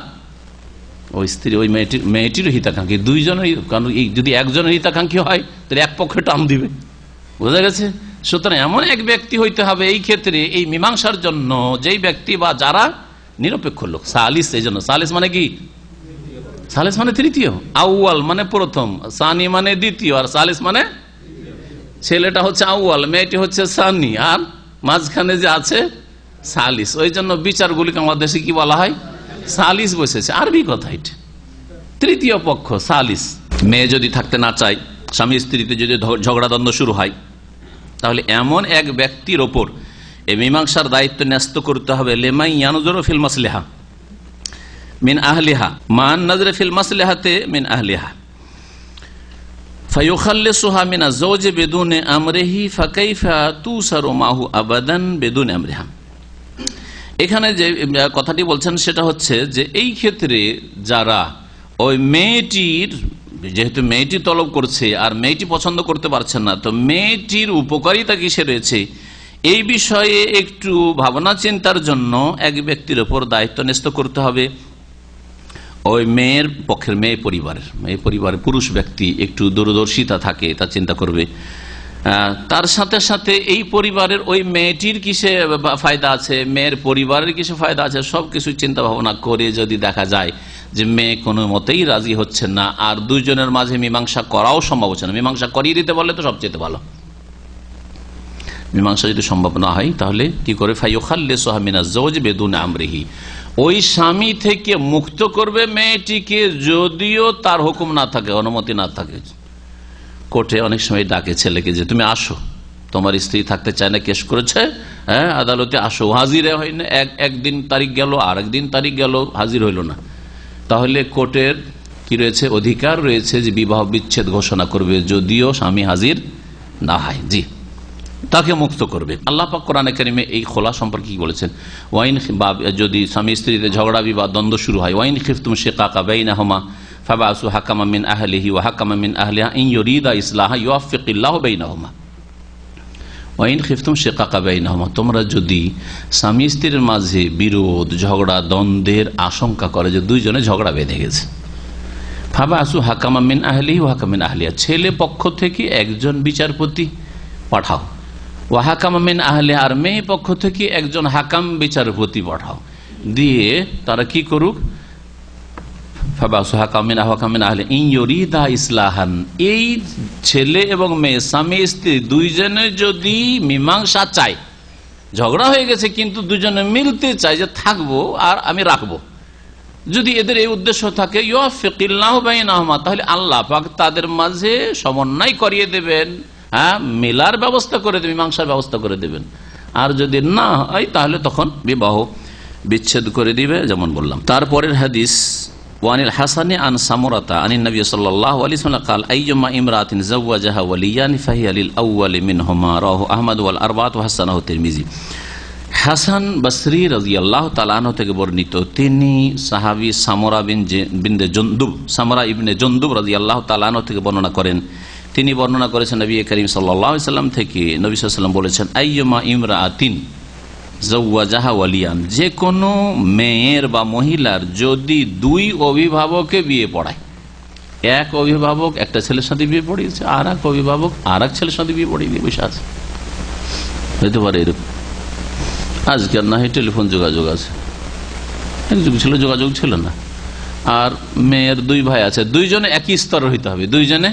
ওই স্ত্রী ওই মেয়েটিরও হিতাকাঙ্ক্ষী, দুইজনের। কারণ যদি একজনের হিতাকাঙ্ক্ষী হয় তাহলে এক পক্ষে টান দিবে, বোঝা গেছে? সুতরাং এমন এক ব্যক্তি হইতে হবে এই ক্ষেত্রে, এই মীমাংসার জন্য, যেই ব্যক্তি বা যারা নিরপেক্ষ লোক। সালিস, এই জন্য সালিস মানে কি? সালিস মানে তৃতীয়, আউয়াল মানে প্রথম, সানি মানে দ্বিতীয়, আর সালিস মানে ছেলেটা হচ্ছে আউয়াল, মেয়েটি হচ্ছে সানি, আর মাঝখানে যে আছে সালিস। ওই জন্য বিচারগুলিকে আমাদের দেশে কি বলা হয়? সালিস বসেছে, আরবি কথা এটা, তৃতীয় পক্ষ সালিস। মেয়ে যদি থাকতে না চায়, স্বামী স্ত্রীতে যদি ঝগড়া দ্বন্দ্ব শুরু হয়, তাহলে এমন এক ব্যক্তির ওপর এই মীমাংসার দায়িত্ব ন্যস্ত করতে হবে। লিমান ইয়ানজুরু ফিল মাসলিহা মিন আহলিহা, মান নাজরে ফিল মাসলিহাতে মিন আহলিহা, ফায়ুখাল্লিসুহা মিন আয-যাওজি বিদুনি আমরিহি ফাকাইফা তুসারু মাহু আবাদান বিদুনি আমরিহা। এখানে যে কথাটি বলছেন সেটা হচ্ছে যে এই ক্ষেত্রে যারা ওই মেয়েটির, যেহেতু মেয়েটি তলব করছে আর মেয়েটি পছন্দ করতে পারছেন না, তো মেয়েটির উপকারিতা কিসে রয়েছে এই বিষয়ে একটু ভাবনা চিন্তার জন্য এক ব্যক্তির উপর দায়িত্ব ন্যস্ত করতে হবে। ওই মেয়ের পক্ষের মেয়ে পরিবারের পুরুষ ব্যক্তি একটু দূরদর্শিতা থাকে, তা চিন্তা করবে। তার সাথে সাথে এই পরিবারের ওই মেয়েটির কিসে ফায়দা আছে, মেয়ের পরিবারের কিসে ফায়দা আছে, সবকিছু চিন্তা ভাবনা করে যদি দেখা যায় যে মেয়ে কোনো মতেই রাজি হচ্ছে না, আর দুইজনের মাঝে মীমাংসা করাও সম্ভব হচ্ছে না, মীমাংসা করিয়ে দিতে পারলে তো সবচেয়ে ভালো। মীমাংসা যদি সম্ভব না হয় তাহলে কি করে? ফায়ুখাল্লিসুহা মিনাজ যাওজি বিদুনি আমরিহি, ওই স্বামী থেকে মুক্ত করবে মেয়েটিকে, যদিও তার হুকুম না থাকে, অনুমতি না থাকে। কোর্টে অনেক সময় ডাকে ছেলেকে যে তুমি আসো, তোমার স্ত্রী থাকতে চায় না, কেস করেছে, হ্যাঁ আদালতে আসো। হাজিরে হয় না, একদিন তারিখ গেল, আর একদিন তারিখ গেল, হাজির হইল না। তাহলে কোর্টের কি রয়েছে, অধিকার রয়েছে যে বিবাহ বিচ্ছেদ ঘোষণা করবে, যদিও স্বামী হাজির না হয়। জি, তাকে মুক্ত করবে। আল্লাহ পাক কোরআনে কারিমে এই খোলা সম্পর্কে কি বলেছেন, ওয়াইন, যদি স্বামী স্ত্রীতে ঝগড়া বিবাদ দ্বন্দ্ব শুরু হয়, ওয়াইন খিফতুম শিকাকা বাইনাহুমা ফাবাসু হাকামান মিন আহলিহি ওয়া হাকামান মিন আহলিহা ইন ইউরিদা ইসলাহা ইউওয়াফিকিল্লাহু বাইনাহুমা। ওয়াইন খিফতুম শিকাকা বাইনাহুমা, তোমরা যদি স্বামী স্ত্রীর মাঝে বিরোধ ঝগড়া দ্বন্দ্বের আশঙ্কা করে যে দুইজনে ঝগড়া বেঁধে গেছে, ফাবাসু হাকামান মিন আহলিহি ওয়া হাকামান মিন আহলিহা, ছেলে পক্ষ থেকে একজন বিচারপতি পাঠাও, ওয়া হাকামান মিন আহলিহা, আর মেয়ে পক্ষ থেকে একজন হাকাম বিচারপতি পাঠাও, দিয়ে তারা কি করুক, এই ছেলে এবং মেয়ে স্বামী স্ত্রী দুইজনে যদি মীমাংসা চায়, ঝগড়া হয়ে গেছে কিন্তু দুজনে মিলতে চায় যে থাকবো আর আমি রাখবো, যদি এদের এই উদ্দেশ্য থাকে, ইউওয়াফিকিল্লাহু বাইনাহুমা, তাহলে আল্লাহ পাক তাদের মাঝে সমন্বয় করিয়ে দেবেন, হ্যাঁ মেলার ব্যবস্থা করে দেবেন, মীমাংসার ব্যবস্থা করে দেবেন। আর যদি না হয় তাহলে তখন বিবাহ বিচ্ছেদ করে দিবে, যেমন বললাম। তারপরের হাদিস, ওয়ানিল হাসানি আন সামুরাতা আনিন নবী সাল্লাল্লাহু আলাইহি ওয়াসাল্লাম قال ايما امراه زوجها وليان فهي للاول منهما رواه احمد والاربعه وحسنه الترمذي। হাসান বসরি রাদিয়াল্লাহু তাআলা আনহু থেকে বর্ণিত, তিনি সাহাবী সামরা ইবনে জুনদুব রাদিয়াল্লাহু তাআলা আনহু থেকে বর্ণনা করেন। তিনি বর্ণনা করেছেন নবী করিম সাল্লাল্লাহু আলাইহি ওয়াসাল্লাম থেকে, নবী সাল্লাল্লাহু আলাইহি ওয়াসাল্লাম বলেছেন, আইয়ুমা ইমরাআতিন জাওয়াজাহা ওয়ালিয়ান, যে কোনো মেয়ের বা মহিলার যদি দুই অভিভাবককে বিয়ে পড়ায়, এক অভিভাবক একটা ছেলের সাথে বিয়ে পড়িয়েছে, আর এক অভিভাবক আর এক ছেলের সাথে বিয়ে পড়িয়ে দিয়ে বসে আছে, হতে পারে এরকম। আজকে আর না হয় টেলিফোন যোগাযোগ আছে, এক যুগ ছিল যোগাযোগ ছিল না। আর মেয়ের দুই ভাই আছে, দুইজনে একই স্তরের হইতে হবে, দুইজনে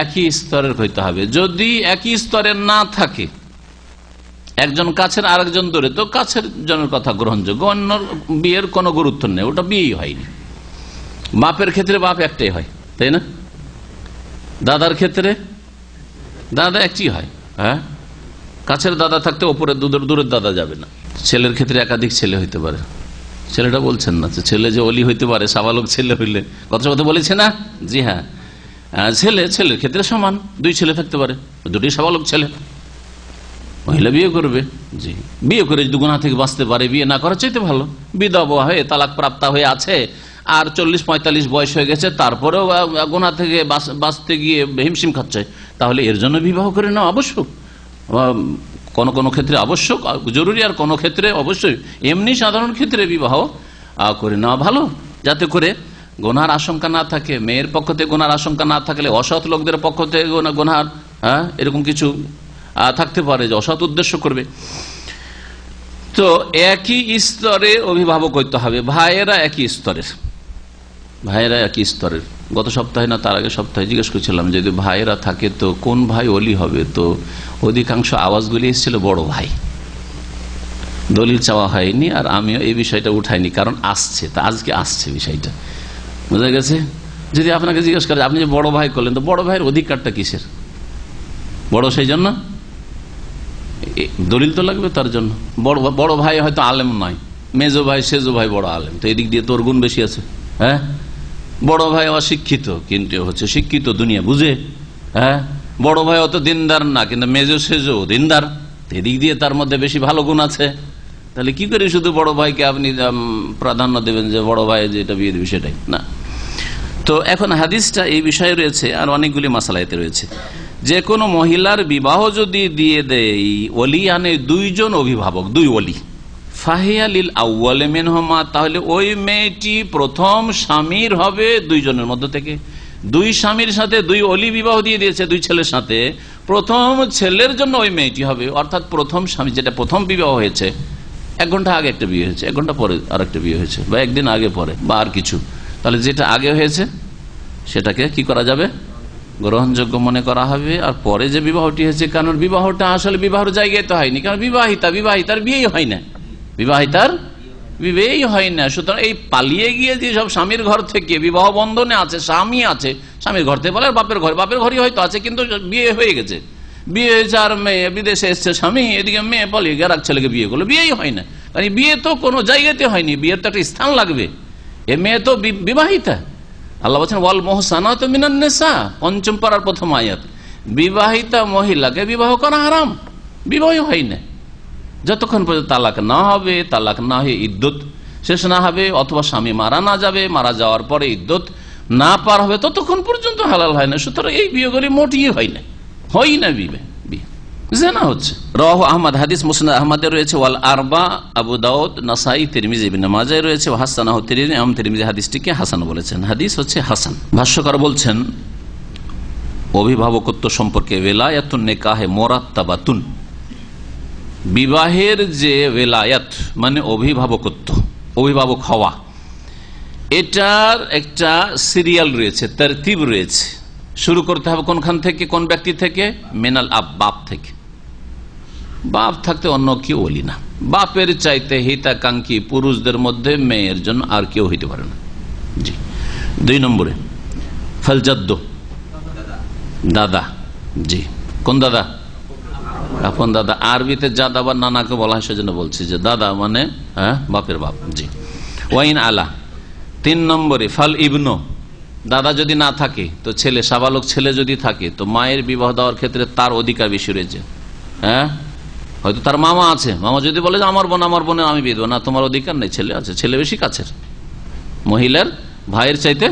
একই স্তরের হইতে হবে। যদি একই স্তরের না থাকে, একজন কাছের আর একজন দূরে, তো কাছের জনের কথা গ্রহণযোগ্য, অন্য বিয়ের কোনো গুরুত্ব নেই, ওটা বিয়েই হয়নি। বাপের ক্ষেত্রে বাপ একটাই হয়, তাই না? দাদার ক্ষেত্রে দাদা একটি হয়, হ্যাঁ কাছের দাদা থাকতে ওপরে দূরের দাদা যাবে না। ছেলের ক্ষেত্রে একাধিক ছেলে হইতে পারে, ছেলেটা বলছেন না, ছেলে যে অলি হইতে পারে, সাবালক ছেলে হইলে, কথা বলেছে না? জি হ্যাঁ, ছেলের ক্ষেত্রে সমান, দুই ছেলে থাকতে পারে, দুটি সাবালক ছেলে। মহিলা বিয়ে করবে, জি বিয়ে করে যদি গুনাহ থেকে বাঁচতে পারে, বিয়ে না করার চাইতে ভালো। বিধবা হয়ে তালাক প্রাপ্তা হয়ে আছে আর 40-45 বয়স হয়ে গেছে, তারপরেও গুনাহ থেকে বাঁচতে গিয়ে হিমশিম খাচ্ছে, তাহলে এর জন্য বিবাহ করে নেওয়া আবশ্যক। কোন কোন ক্ষেত্রে আবশ্যক জরুরি, আর কোন ক্ষেত্রে অবশ্যই এমনি সাধারণ ক্ষেত্রে বিবাহ করে নেওয়া ভালো, যাতে করে গুনার আশঙ্কা না থাকে। মেয়ের পক্ষ থেকে গুনার আশঙ্কা না থাকলে অসৎ লোকদের পক্ষ থেকে গুনার এরকম কিছু থাকতে পারে যে অসৎ উদ্দেশ্য করবে। তো একই স্তরে অভিভাবক হইতে হবে, ভাইয়েরা একই স্তরের, ভাইয়েরা একই স্তরের। গত সপ্তাহে না তার আগের সপ্তাহে জিজ্ঞেস করছিলাম যদি ভাইয়েরা থাকে তো কোন ভাই ওলি হবে, তো অধিকাংশ আওয়াজগুলি এসেছিল বড় ভাই। দলিল চাওয়া হয়নি, আর আমিও এই বিষয়টা উঠাইনি, কারণ আসছে, তা আজকে আসছে বিষয়টা, বুঝা গেছে। যদি আপনাকে জিজ্ঞেস করে আপনি যে বড় ভাই করলেন, তো বড় ভাইয়ের অধিকারটা কিসের? বড় সেই জন্য দলিল তো লাগবে তার জন্য। বড় ভাই হয়তো আলেম নয়, মেজো ভাই সেজো ভাই বড় আলেম, তো এদিক দিয়ে তোর গুণ বেশি আছে। হ্যাঁ, বড় ভাই অশিক্ষিত কিন্তু হচ্ছে শিক্ষিত, দুনিয়া বুঝে। হ্যাঁ, বড় ভাই অত দিনদার না, কিন্তু মেজো সেজো দিনদার, এদিক দিয়ে তার মধ্যে বেশি ভালো গুণ আছে। তাহলে কি করে শুধু বড় ভাইকে আপনি প্রাধান্য দেবেন যে বড় ভাই যেটা বিয়ে দেবে সেটাই না। তো এখন হাদিসটা এই বিষয়ে রয়েছে, আর অনেকগুলি মাসালাতে রয়েছে। যে কোনো মহিলার বিবাহ যদি দিয়ে দেয় ওলিয়ানে দুইজন অভিভাবক, দুই ওলি, ফাহিয়া লিল আউয়াল মিনহুমা, তাহলে ওই মেয়েটি প্রথম স্বামীর হবে দুইজনের মধ্য থেকে। দুই স্বামীর সাথে দুই ওলি বিবাহ দিয়ে দিয়েছে দুই ছেলের সাথে, প্রথম ছেলের জন্য ওই মেয়েটি হবে। অর্থাৎ প্রথম স্বামী, যেটা প্রথম বিবাহ হয়েছে, 1 ঘন্টা আগে একটা বিয়ে হয়েছে, 1 ঘন্টা পরে আর একটা বিয়ে হয়েছে, বা একদিন আগে পরে বা আর কিছু, তাহলে যেটা আগে হয়েছে সেটাকে কি করা যাবে? গ্রহণযোগ্য মনে করা হবে। আর পরে যে বিবাহটি হয়েছে, কারণ বিবাহটা আসলে বিবাহের জায়গায় তো হয়নি, কারণ বিবাহিতার বিয়েই হয় না, বিবাহিতার বিবাহই হয় না। সুতরাং এই পালিয়ে গিয়ে যে সব স্বামীর ঘর থেকে বিবাহ বন্ধনে আছে, স্বামী আছে, স্বামীর ঘর থেকে বলে বাপের ঘরই হয়তো আছে, কিন্তু বিয়ে হয়ে গেছে, বিয়ে হয়েছে আর মেয়ে বিদেশে এসছে স্বামী, এদিকে মেয়ে পালিয়ে গিয়ে আর এক ছেলেকে বিয়ে করলো, বিয়েই হয় না। কারণ বিয়ে তো কোনো জায়গাতে হয়নি, বিয়ের তো একটা স্থান লাগবে। এ মেয়ে তো বিবাহিতা। আল্লাহ বলছেন ওয়াল মুহসানাতু মিনান নিসা, পঞ্চম পারার প্রথম আয়াত, বিবাহিতা মহিলাকে বিবাহ করা হারাম, বিবাহ হয় না যতক্ষণ পর্যন্ত তালাক না হবে, তালাক না হয়ে ইদ্যত শেষ না হবে, অথবা স্বামী মারা না যাবে, মারা যাওয়ার পরে ইদ্যত না পার হবে, ততক্ষণ পর্যন্ত হালাল হয় না। সুতরাং এই বিয়েগুলি মোটেই হয় না বিয়ে জেনা হচ্ছে। রাওয়াহু আহমদ, হাদিস মুসনাদ আহমদের রয়েছে, ওয়াল আরবা, আবু দাউদ, নাসাই, তিরমিজি, ইবনে মাজাহ রয়েছে, হাসানাহু তিরমিজি, ইমাম তিরমিজি হাদিসটিকে হাসান বলেছেন। হাদিস হচ্ছে হাসান। ভাষ্যকার বলছেন অভিভাবকত্ব সম্পর্কে, ওয়ালায়াতুন নিকাহে মুরাত্তাবাতুন, বিবাহের যে ওয়ালায়াত মানে অভিভাবকত্ব, অভিভাবক হওয়া, এটার একটা সিরিয়াল রয়েছে, তারতিব রয়েছে। শুরু করতে হবে কোনখান থেকে, কোন ব্যক্তি থেকে? মিনাল আব, বাপ থেকে। বাপ থাকতে অন্য কেউ বলি না। বাপের চাইতে হিতাকাঙ্ক্ষী পুরুষদের মধ্যে মেয়ের জন্য আর কেউ হইতে পারে না। জি। 2 নম্বরে ফালজাদ্দ, দাদা। জি, কোন দাদা? আপন দাদা। আরবিতে জাদা বা নানাকে বলা হয়, সেজন্য বলছি যে দাদা মানে বাপের বাপ। জি। ওয়াইন আলা। 3 নম্বরে ফাল ইবনু, দাদা যদি না থাকে তো ছেলে, সাবালক ছেলে যদি থাকে তো মায়ের বিবাহ দেওয়ার ক্ষেত্রে তার অধিকার বেশি রয়েছে। হয়তো তার মামা আছে, মামা যদি বলে যে আমার বোনের আমি বিয়ে দেবো না, তোমার অধিকার নেই, ছেলে আছে, ছেলে বেশি কাছের, মহিলার ভাইয়ের চাইতে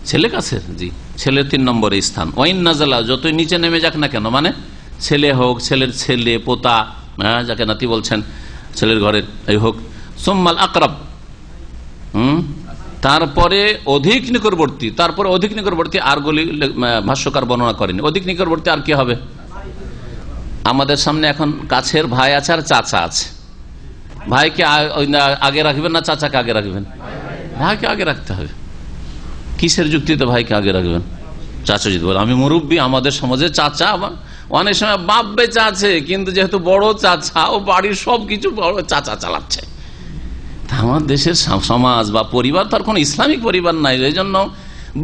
ছেলে কাছের। জি, ছেলের 3 নম্বরে স্থান। ওয়াইন নাজালা, যতই নিচে নেমে যাক না কেন, মানে ছেলে হোক, ছেলের ছেলে, পোতা, যাকে নাতি বলছেন, ছেলের ঘরের এই হোক। সুম্মাল আকরাব, তারপরে অধিক নিকটবর্তী, তারপরে অধিক নিকটবর্তী আরগুলি ভাষ্যকার বর্ণনা করেনি। অধিক নিকটবর্তী আর কি হবে? আমাদের সামনে এখন কাছের ভাই আছে আর চাচা আছে। ভাইকে আগে রাখবেন না চাচাকে আগে রাখবেন? ভাইকে আগে রাখতে হবে। কিসের যুক্তিতে ভাইকে আগে রাখবেন? চাচা যদি বলে আমি মুরব্বী, আমাদের সমাজে চাচা, অনেক সময় বাপ বেঁচে আছে কিন্তু যেহেতু বড় চাচা ও বাড়ির সবকিছু বড় চাচা চালাচ্ছে। আমার দেশের সমাজ বা পরিবার তো আর কোনো ইসলামিক পরিবার নাই, এই জন্য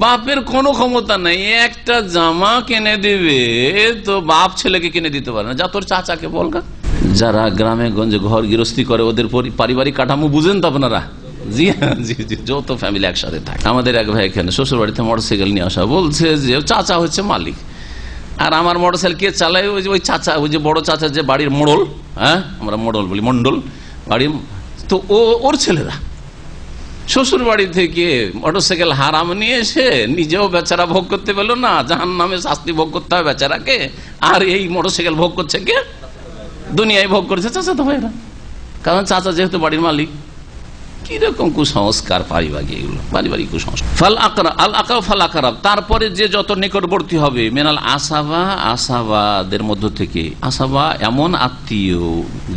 বাপের কোনো ক্ষমতা নেই। একটা জামা কিনে দিবে তো বাপ ছেলেকে কিনে দিতে পারে না, যা তোর চাচাকে বলগা। যারা গ্রামে গঞ্জে ঘর গৃহস্থী করে ওদের পারিবারিক কাঠামো বুঝেন তো আপনারা? জি জি জি, যত ফ্যামিলি একসাথে থাকে। আমাদের এক ভাই এখানে শ্বশুর বাড়িতে মোটরসাইকেল নিয়ে আসা, বলছে যে চাচা হচ্ছে মালিক, আর আমার মোটরসাইকেল কে চালায়? ওই চাচা, ওই যে বড় চাচা যে বাড়ির মোড়ল, আমরা মোড়ল বলি, মন্ডল বাড়ির, তো ওর ছেলেরা শ্বশুর বাড়ি থেকে মোটরসাইকেল হারাম নিয়ে এসে নিজেও বেচারা ভোগ করতে পেলো না, জাহান্নামে শাস্তি ভোগ করতে হবে বেচারাকে, আর এই মোটরসাইকেল ভোগ করছে কে? দুনিয়ায় ভোগ করছে চাচা তো ভাইরা, কারণ চাচা যেহেতু বাড়ির মালিক। কিরকম কুসংস্কার পারিবারিক, এগুলো পারিবারিক কুসংস্কার। ফাল আকরা, আল আকরা ফাল আকরাব, তারপরে যে যত নিকটবর্তী হবে, মেনাল আসাবা, আসাবাদের মধ্য থেকে। আসাবা এমন আত্মীয়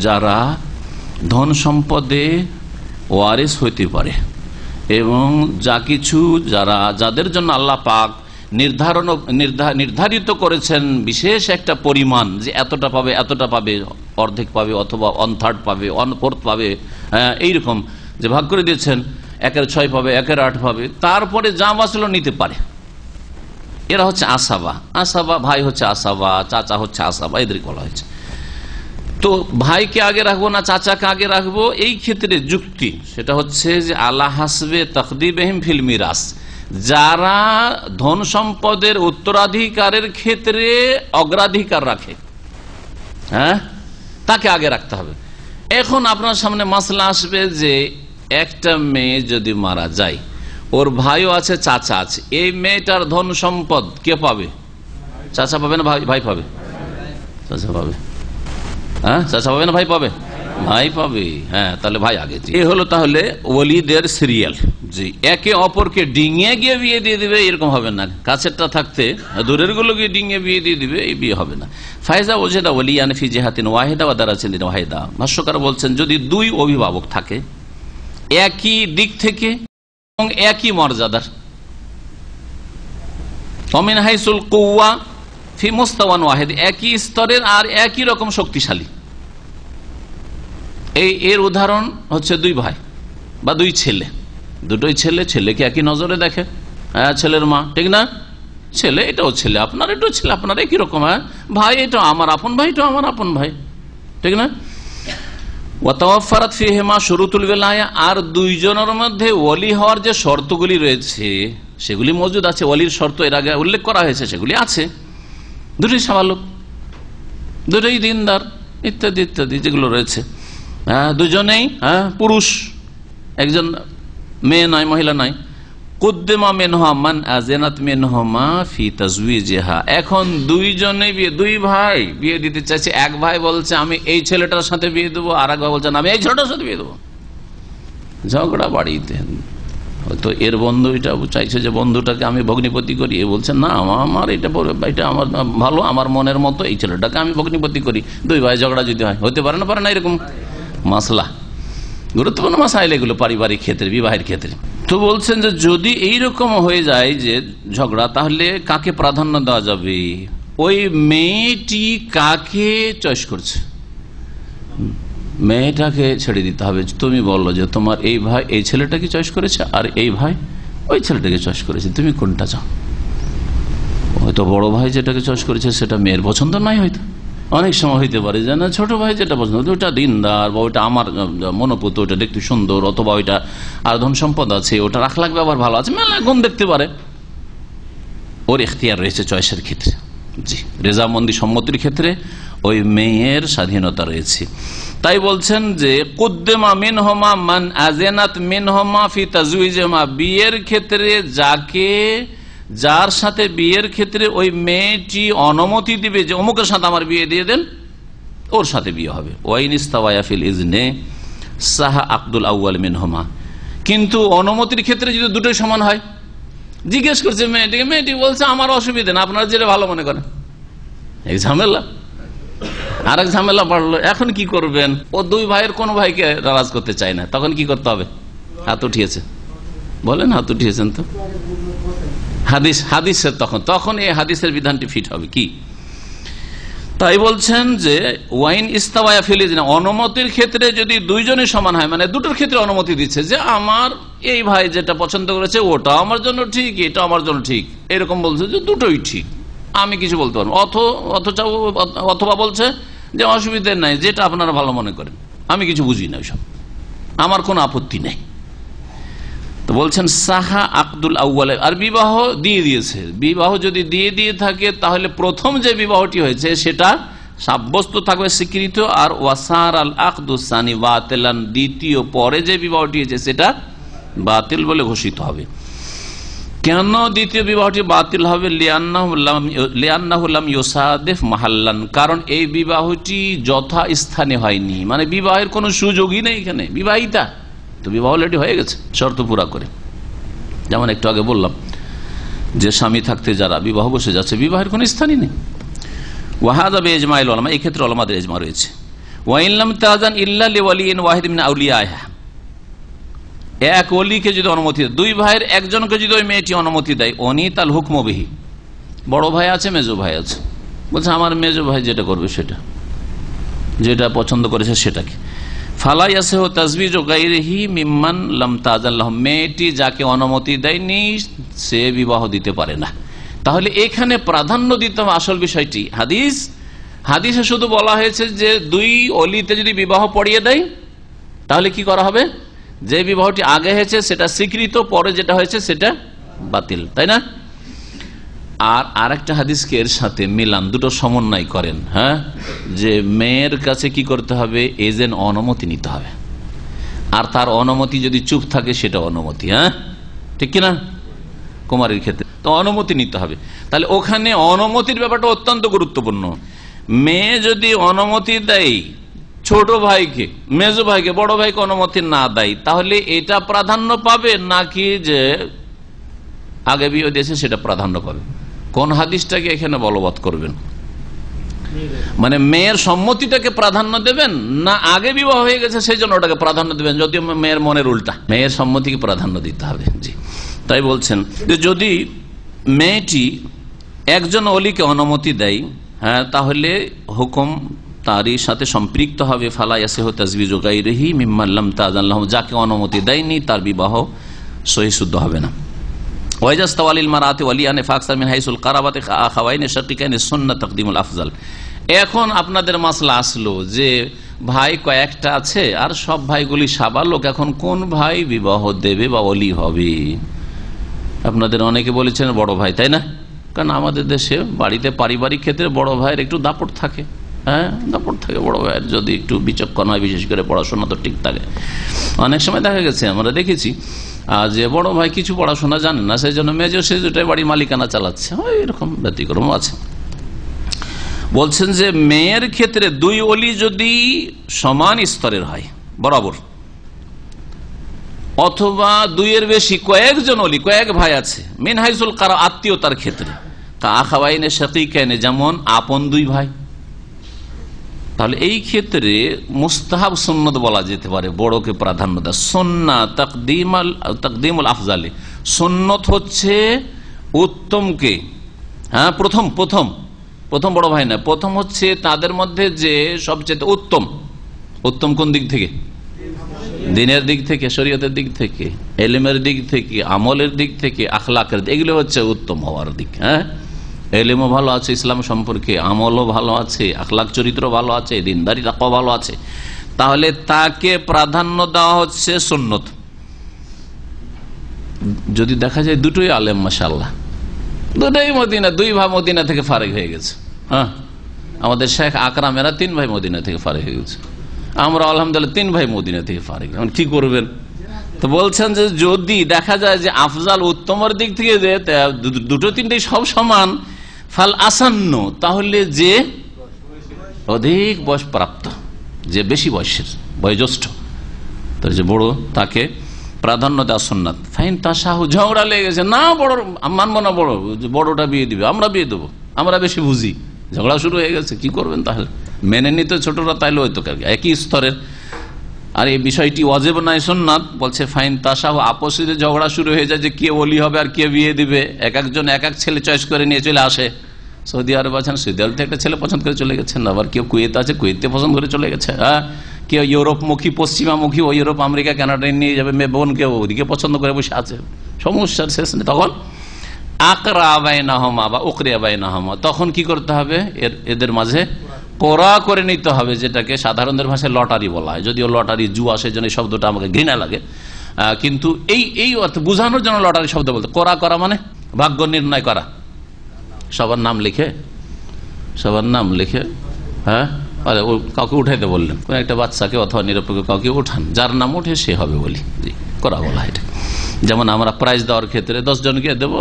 যারা ধন সম্পদে ওয়ারিস হইতে পারে, এবং যা কিছু যাদের জন্য আল্লাহ পাক নির্ধারিত করেছেন বিশেষ একটা পরিমাণ, যে এতটা পাবে, এতটা পাবে, অর্ধেক পাবে অথবা 1/3 পাবে, 1/4 পাবে, এইরকম যে ভাগ করে দিয়েছেন, 1/6 পাবে, 1/8 পাবে, তারপরে যা বাঁচল নিতে পারে, এরা হচ্ছে আসাবা। আসাবা, ভাই হচ্ছে আসাবা, চাচা হচ্ছে আসাবা, এদের বলা হয়েছে। তো ভাইকে আগে রাখবো না চাচাকে আগে রাখবো, এই ক্ষেত্রে যুক্তি সেটা হচ্ছে যে আলা হাসবে তাকদিবিহিম ফিল মিরাস, যারা ধন সম্পদের উত্তরাধিকারের ক্ষেত্রে অগ্রাধিকার রাখে, তাকে আগে রাখতে হবে। এখন আপনার সামনে মাসলা আসবে যে একটা মেয়ে যদি মারা যায়, ওর ভাইও আছে, চাচা আছে, এই মেয়েটার ধন সম্পদ কে পাবে? চাচা পাবে না ভাই পাবে? চাচা পাবে। চাচা পাবে না ভাই পাবে? ভাই পাবে। তাহলে ভাই আগে। এই হলো তাহলে ওলিদের সিরিয়াল। জি, একে অপরকে ডিঙিয়ে গিয়ে বিয়ে দিয়ে দিবে এরকম হবে না, কাছেরটা থাকতে দূরের গুলো গিয়ে ডিঙিয়ে বিয়ে দিয়ে দিবে, এই বিয়ে হবে না। ফায়জা ওজেদা ওলিয়ান ফি জিহাতিন ওয়াহিদা ওয়া দারাতিন ওয়াহিদা, ভাষ্যকার বলছেন যদি 2 অভিভাবক থাকে একই দিক থেকে এবং একই মর্যাদার, ওমিন হাইসুল কুওয়া ফি মুস্তাওয়ান ওয়াহিদ, একই স্তরের আর একই রকম শক্তিশালী। এর উদাহরণ হচ্ছে 2 ভাই, বা দুই ছেলে, দুটোই ছেলে, ছেলেকে একই নজরে দেখে, হ্যাঁ ছেলের মা, ঠিক না? ছেলে এটাও ছেলে, আপনার এটাও ছেলে, আপনার একই রকম, হ্যাঁ ভাই এটা আমার আপন ভাই, এটা আমার আপন ভাই, ঠিক না? ওয়াতাওয়াফারাত ফিহিমা শুরুতুল ওয়ালায়া, আর দুইজনের মধ্যে ওলি হওয়ার যে শর্তগুলি রয়েছে সেগুলি মজুদ আছে। ওলির শর্ত এর আগে উল্লেখ করা হয়েছে, সেগুলি আছে। দুটোই সাবালক, দুটোই দিনদার, ইত্যাদি ইত্যাদি যেগুলো রয়েছে। হ্যাঁ দুজনেই পুরুষ, একজন মেয়ে নয়, মহিলা নয়। কুদ্দেমা মিনহুমা মান আযানাত মিনহুমা ফি তাজওয়িজিহা, এখন দুইজনে বিয়ে, দুই ভাই বিয়ে দিতে চাইছে। এক ভাই বলছে আমি এই ছেলেটার সাথে বিয়ে দেবো, আর এক ভাই বলছেন আমি এই ছেলেটার সাথে বিয়ে দেবো। ঝগড়া বাড়িতে, হয়তো এর বন্ধু এটা চাইছে যে বন্ধুটাকে আমি ভগ্নিপতি করি, এ বলছে না আমার এটা আমার ভালো, আমার মনের মতো, এই ছেলেটাকে আমি ভগ্নিপতি করি। দুই ভাই ঝগড়া যদি হয়, হতে পারে না, পারে না, এরকম মাসলা, গুরুত্বপূর্ণ মাসাইল এগুলো পারিবারিক ক্ষেত্রে, বিবাহের ক্ষেত্রে। তো বলছেন যে যদি এইরকম হয়ে যায় যে ঝগড়া, তাহলে কাকে প্রাধান্য দেওয়া যাবে? ওই মেয়েটি কাকে চয়েস করছে, মেয়েটাকে ছেড়ে দিতে হবে। তুমি বললো যে তোমার এই ভাই এই ছেলেটাকে চয়েস করেছে, আর এই ভাই ওই ছেলেটাকে চয়েস করেছে, তুমি কোনটা চাও? হয়তো বড় ভাই যেটাকে চয়েস করেছে সেটা মেয়ের পছন্দ নাই, হয়তো অনেক সময় হইতে পারে যে না ছোট ভাই যেটা পছন্দ, ওটা দিনদার, বা ওইটা আমার মনোপুত, ওটা দেখতে সুন্দর, অথবা ওইটা আর ধন সম্পদ আছে, ওটা রাখলাখ ব্যবহার ভালো আছে, মেলা গুণ দেখতে পারে। ওর ইখতিয়ার রয়েছে চয়েসের ক্ষেত্রে। জি, রেজামন্দি সম্মতির ক্ষেত্রে ওই মেয়ের স্বাধীনতা রয়েছে। তাই বলছেন যে কুদ্দেমা মিনহুমা মান আযানাত মিনহুমা ফি তাজওয়িজিহিমা, বিয়ের ক্ষেত্রে যার সাথে বিয়ের ক্ষেত্রে ওই মেয়েটি অনুমতি দিবে যে অমুকের সাথে আমার বিয়ে দিয়ে দেন, ওর সাথে বিয়ে হবে। ওয়াইন ইস্তাওয়া ফিল ইজনে সাহা আকদুল আউয়াল মিনহুমা, কিন্তু অনুমতির ক্ষেত্রে যদি দুটোই সমান হয়, জিজ্ঞেস করছে মেয়েটিকে, মেয়েটি বলছে আমার অসুবিধা না, আপনারা যেটা ভালো মনে করেন। এক ঝামেলা, আর এক ঝামেলা বাড়লো। এখন কি করবেন? ও দুই ভাইয়ের কোন ভাইকে নারাজ করতে চায় না, তখন কি করতে হবে? হাত উঠিয়েছে, বলেন হাত উঠিয়েছেন তো হাদিসের তখন এই হাদিসের বিধানটি ফিট হবে কি? তাই বলছেন যে ওয়াইন ইস্তাওয়া ফিল ইজনে, অনুমতির ক্ষেত্রে যদি দুইজনই সমান হয়, মানে দুটোর ক্ষেত্রে অনুমতি দিচ্ছে যে আমার এই ভাই যেটা পছন্দ করেছে ওটা আমার জন্য ঠিক, এটা আমার জন্য ঠিক, এরকম বলছে যে দুটোই ঠিক, আমি কিছু বলতে পারবো। অথবা বলছে যে অসুবিধা নাই, যেটা আপনারা ভালো মনে করেন, আমি কিছু বুঝি না, ওইসব আমার কোনো আপত্তি নেই। তো বলছেন সাহা আকদুল আউয়াল, আর বিবাহ দিয়ে দিয়েছে। বিবাহ যদি দিয়ে থাকে তাহলে প্রথম যে বিবাহটি হয়েছে সেটা সাব্যস্ত থাকবে, স্বীকৃত, আর ওয়াসার আল আকদুসানি বাতিলান, দ্বিতীয় পরে যে বিবাহটি হয়েছে সেটা বাতিল বলে ঘোষিত হবে। কেন দ্বিতীয় বিবাহটি বাতিল হবে? লিআন্নাহু লাম ইউসাদিফ মাহাল্লান, কারণ এই বিবাহটি যথাস্থানে হয়নি, মানে বিবাহের কোনো সুযোগই নেই এখানে। বিবাহিতা তো বিবাহ অলরেডি হয়ে গেছে শর্ত পুরা করে, যেমন একটু আগে বললাম যে স্বামী থাকতে যারা বিবাহ বসে যাচ্ছে, বিবাহের কোনো স্থানই নেই। ওয়াহাদা বিইজমাইল উলামা, এই ক্ষেত্রে উলামাদের ইজমা রয়েছে। ওয়া ইন লাম তাজান ইল্লা লিওয়ালিইন ওয়াহিদ মিন আউলিয়াহা, এক ওলিকে যদি অনুমতি দেয়, দুই ভাইয়ের একজনকে যদি ওই মেয়েটি অনুমতি দেয়, অনিতাল হুকম বিহি, বড় ভাই আছে মেজো ভাই আছে, বলছে আমার মেজো ভাই যেটা করবে সেটা, যেটা পছন্দ করেছে সেটাকে। ফালাই আছে হো তাজবিজ গায়রিহি মিম্মান লাম তাজান লাহু, মেয়েটি যাকে অনুমতি দেয়নি সে বিবাহ দিতে পারে না। তাহলে এখানে প্রাধান্য দিতে হবে আসল বিষয়টি। হাদিসে শুধু বলা হয়েছে যে দুই অলিতে যদি বিবাহ পড়িয়ে দেয় তাহলে কি করা হবে? যে বিবাহটি আগে হয়েছে সেটা স্বীকৃত, পরে যেটা হয়েছে সেটা বাতিল, তাই না? আর আরেকটা হাদিসকে এর সাথে মিলান, দুটো সমন্বয় করেন, হ্যাঁ, যে মেয়ের কাছে কি করতে হবে? এজেন্ট অনুমতি নিতে হবে, আর তার অনুমতি যদি চুপ থাকে সেটা অনুমতি, হ্যাঁ ঠিক কিনা? কুমারীর ক্ষেত্রে তো অনুমতি নিতে হবে। তাহলে ওখানে অনুমতির ব্যাপারটা অত্যন্ত গুরুত্বপূর্ণ। মেয়ে যদি অনুমতি দেয় ছোট ভাইকে, মেজো ভাইকে, বড় ভাইকে অনুমতি না দেয়, তাহলে এটা প্রাধান্য পাবে নাকি যে আগে বিয়ে দিয়েছে সেটা প্রাধান্য পাবে? কোন হাদিসটাকে এখানে বলবৎ করবেন? মানে মেয়ের সম্মতিটাকে প্রাধান্য দেবেন না আগে বিবাহ হয়ে গেছে সেই জন্য ওটাকে প্রাধান্য দেবেন? যদিও মেয়ের মনের উল্টা, মেয়ের সম্মতিকে প্রাধান্য দিতে হবে। জি, তাই বলছেন যে যদি মেয়েটি একজন অলিকে অনুমতি দেয়, হ্যাঁ, তাহলে হুকুম তারই সাথে সম্পৃক্ত হবে। ফালা ইয়াসিহু তাজবিজু গায়রিহি মিম্মান লাম তা'যান লাহু, যাকে অনুমতি দেয়নি তার বিবাহ সহিহ শুদ্ধ হবে না। ওয়াইজাস্তাওয়ালিল মারাতি ওয়ালিয়ান ফাকসার মিন হাইসুল কারাবাতি আখাওয়াইন শাকিকাইন সুন্নাত তাকদিমুল আফজাল। এখন আপনাদের মাসলা আসলো যে ভাই কয়েকটা আছে আর সব ভাইগুলি সাবালক, এখন কোন ভাই বিবাহ দেবে বা ওলি হবে? আপনাদের অনেকে বলেছেন বড় ভাই, তাই না? কারণ আমাদের দেশে বাড়িতে পারিবারিক ক্ষেত্রে বড় ভাইয়ের একটু দাপট থাকে, হ্যাঁ দাপট থাকে বড় ভাইয়ের, যদি একটু বিচক্ষণ হয়, বিশেষ করে পড়াশোনা তো ঠিক থাকে। অনেক সময় দেখা গেছে, আমরা দেখেছি যে বড় ভাই কিছু পড়াশোনা জানে না, সেই জন্য মেজো সে দুটাই বাড়ির মালিকানা চালাচ্ছে, এরকম ব্যতিক্রম আছে। বলছেন যে মেয়ের ক্ষেত্রে দুই ওলি যদি সমান স্তরের হয় বরাবর, অথবা দুইয়ের বেশি কয়েকজন ওলি, কয়েক ভাই আছে, মিন হাইসুল কারা আত্মীয়তার ক্ষেত্রে, আখাওয়াইনে শাকিকাইনে যেমন আপন দুই ভাই, তাহলে এই ক্ষেত্রে মুস্তাহাব সুন্নত বলা যেতে পারে, বড়কে প্রাধান্য দেয়। সুন্নাত তাকদিমুল আফজালি, সুন্নত হচ্ছে উত্তমকে, হ্যাঁ প্রথম বড় ভাই না, প্রথম হচ্ছে তাদের মধ্যে যে সবচেয়ে উত্তম। উত্তম কোন দিক থেকে? দিনের দিক থেকে, শরীয়তের দিক থেকে, এলিমের দিক থেকে, আমলের দিক থেকে, আখলাকের দিক, এগুলো হচ্ছে উত্তম হওয়ার দিক। হ্যাঁ এলিমও ভালো আছে ইসলাম সম্পর্কে, আমলও ভালো আছে, আখলাক চরিত্র ভালো আছে, দিনদারি তাকওয়া ভালো আছে, তাহলে তাকে প্রাধান্য দেওয়া হচ্ছে সুন্নত। যদি দেখা যায় দুটোই আলেম মাশাআল্লাহ, দুটোই মদিনা, দুই ভাই মদিনা থেকে ফারেক হয়ে গেছে। হ্যাঁ আমাদের শেখ আকরামেরা 3 ভাই মদিনা থেকে ফারেক হয়ে গেছে, আমরা আলহামদুলিল্লাহ 3 ভাই মদিনা থেকে ফারেক। এখন কি করবেন? তো বলছেন যে যদি দেখা যায় যে আফজাল উত্তমের দিক থেকে যে দুটো তিনটেই সব সমান, ফাল আসান্ন, তাহলে যে অধিক বয়স প্রাপ্ত, যে বেশি বয়সের, বয়োজ্যেষ্ঠ, তার যে বড়, তাকে প্রাধান্য দেওয়া সুন্নাত। ফাইন তাসাহু, ঝগড়া লেগে গেছে, না বড় মানবো না, বড়টা বিয়ে দিবে, আমরা বিয়ে দেবো, আমরা বেশি বুঝি, ঝগড়া শুরু হয়ে গেছে, কি করবেন? তাহলে মেনে নিতে ছোটরা তাইলে হয়তো একই স্তরের, আর এই বিষয়টি ওয়াজিব নাই সুন্নাত। বলছে ফাইন তাসাহু, আপসে ঝগড়া শুরু হয়ে যায় যে কে ওলি হবে আর কে বিয়ে দিবে, একজন এক এক ছেলে চয়েস করে নিয়ে চলে আসে। সৌদি আরব আছেন, সৌদি আরব থেকে একটা ছেলে পছন্দ করে চলে গেছেন, আবার কেউ কুয়েত আছে, কুয়েতে পছন্দ করে চলে গেছে, হ্যাঁ কেউ ইউরোপমুখী, পশ্চিমামুখী, ও ইউরোপ আমেরিকা কানাডায় নিয়ে যাবে মেয়ে বোন, কেউ ওদিকে পছন্দ করে বসে আছে, সমস্যার শেষ নেই। তখন আকরা বাইনাহুমা বা উকরিয়া বাইনাহুমা, তখন কি করতে হবে? এদের মাঝে কোরা করে নিতে হবে, যেটাকে সাধারণদের ভাষায় লটারি বলা হয়, যদিও লটারি জুয়া, সেই জন্য এই শব্দটা আমাকে ঘৃণা লাগে, কিন্তু এই অর্থ বোঝানোর জন্য লটারি শব্দ বলতে, কোরা করা মানে ভাগ্য নির্ণয় করা। সবার নাম লিখে, হ্যাঁ কাউকে উঠাইতে বললেন, কোন একটা বাচ্চাকে অথবা নিরপেক্ষ কাউকে উঠান, যার নাম উঠে সে হবে বলি, জি করা বলা এটা। যেমন আমরা প্রাইজ দেওয়ার ক্ষেত্রে 10 জনকে দেবো,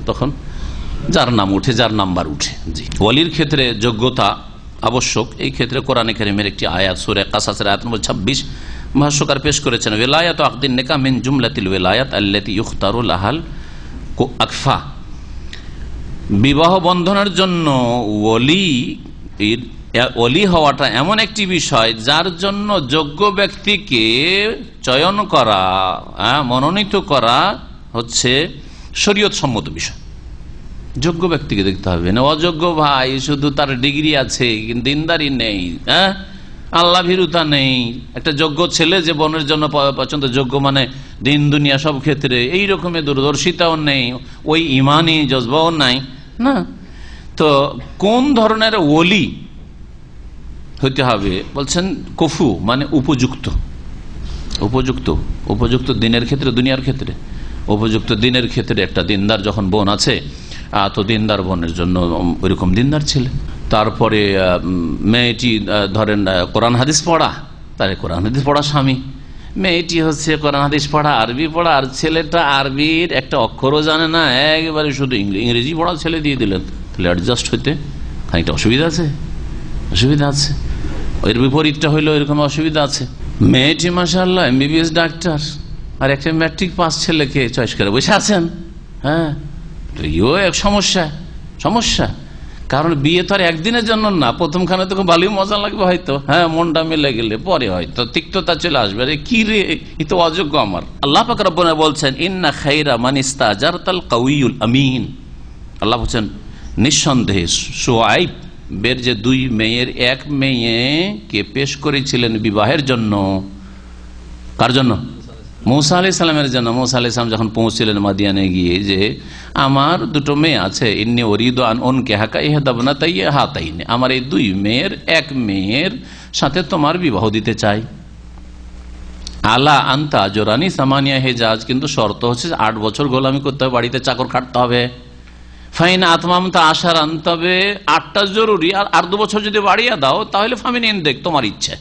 তখন যার নাম উঠে, যার নাম্বার উঠে। জি ওয়ালির ক্ষেত্রে যোগ্যতা আবশ্যক, এই ক্ষেত্রে কোরআনে কারীমের একটি আয়াত সূরা কাসাসের আয়াত নম্বর 26 ভাষ্যকার পেশ করেছেন, ওয়ালায়াতু আকদিন নিকাহ মিন জুমলাতিল ওয়ালায়াত আল্লাতী ইখতারু লাহাল আকফা, বিবাহ বন্ধনের জন্য ওলি হওয়াটা এমন একটি বিষয় যার জন্য যোগ্য ব্যক্তিকে চয়ন করা, মনোনীত করা হচ্ছে শরীয়ত সম্মত বিষয়। যোগ্য ব্যক্তিকে দেখতে হবে না, অযোগ্য ভাই শুধু তার ডিগ্রি আছে কিন্তু দিনদারি নেই, হ্যাঁ আল্লাহ ভীরুতা নেই। একটা যোগ্য ছেলে যে বোনের জন্য পছন্দ, যোগ্য মানে দিন দুনিয়া সব ক্ষেত্রে এই রকমের দূরদর্শিতাও নেই, ওই ইমানি জজবাও নাই, না। তো কোন ধরনের ওলি হইতে হবে? বলছেন কফু মানে উপযুক্ত, উপযুক্ত দিনের ক্ষেত্রে, দুনিয়ার ক্ষেত্রে উপযুক্ত। দিনের ক্ষেত্রে একটা দিনদার যখন বোন আছে, তো দিনদার বোনের জন্য ওইরকম দিনদার ছেলে। তারপরে মেয়েটি ধরেন কোরআন হাদিস পড়া, তাহলে কোরআন হাদিস পড়া স্বামী। মেয়েটি হচ্ছে কোরআন হাদিস পড়া, আরবি পড়া, আর ছেলেটা আরবির একটা অক্ষরও জানে না, একেবারে শুধু ইংরেজি পড়া ছেলে দিয়ে দিলেন, তাহলে অ্যাডজাস্ট হইতে খানিকটা অসুবিধা আছে। এর বিপরীতটা হইলো এরকম অসুবিধা আছে। মেয়েটি মাশাআল্লাহ MBBS ডাক্তার, আর একটা ম্যাট্রিক পাস ছেলেকে চয়েস করে বসে আছেন, হ্যাঁ ইও এক সমস্যা। কারণ বিয়ে তো আর একদিনের জন্য না, প্রথমখানে তো ভালোই মজা লাগবে হয়তো, হ্যাঁ মনটা মিলে গেলে পরে হয়তো তিক্ততা চলে আসবে, আরে কি রে এ তো অযোগ্য আমার। আল্লাহ পাক রব্বুনা বলছেন ইন্না খায়রা মান ইস্তাজারতাল কাউইয়ুল আমিন, আল্লাহ বলছেন নিঃসন্দেহে শুআইব বের যে দুই মেয়ের এক মেয়েকে পেশ করেছিলেন বিবাহের জন্য। কার জন্য? মূসা আলাইহিস সালামের জন্য। মূসা আলাইহিস সালাম যখন পৌঁছলেন মাদিয়ানে গিয়ে যে আমার দুটো মেয়ে আছে, ইন্নী উরিদু আন উনকিহাকা ইহদাবনাতাইয়া হাতাইন, আমার এই দুই মেয়ের এক মেয়ের সাথে তোমার বিবাহ দিতে চাই। আলা আন্তা জোরানি সামানিয়া হেজাজ, কিন্তু শর্ত হচ্ছে 8 বছর গোলামি করতে হবে, বাড়িতে চাকর খাটতে হবে। ফাইন আতমামতা আশারান, তবে 8টা জরুরি, আর 2 বছর যদি বাড়িয়ে দাও তাহলে ফামিন দেখ তোমার ইচ্ছে।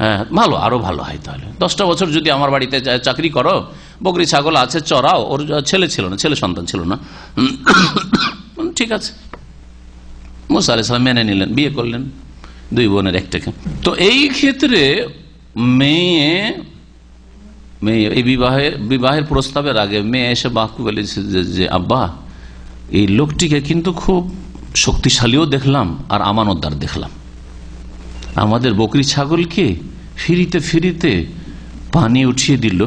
হ্যাঁ ভালো, আরো ভালো হয়। তাহলে 10টা বছর যদি আমার বাড়িতে চাকরি করো, বকরি ছাগল আছে চড়াও। ওর ছেলে ছিল না, ছেলে সন্তান ছিল না। ঠিক আছে, মুসা আলাইহিস সালাম মেনে নিলেন, বিয়ে করলেন 2 বোনের একটাকে। তো এই ক্ষেত্রে মেয়ে এই বিবাহের প্রস্তাবের আগে মেয়ে এসে বাপকে বলেছে যে আব্বা, এই লোকটিকে কিন্তু খুব শক্তিশালীও দেখলাম আর আমানতদার দেখলাম। আমাদের বকরি ছাগলকে ফিরিতে ফিরিতে পানি উঠিয়ে দিল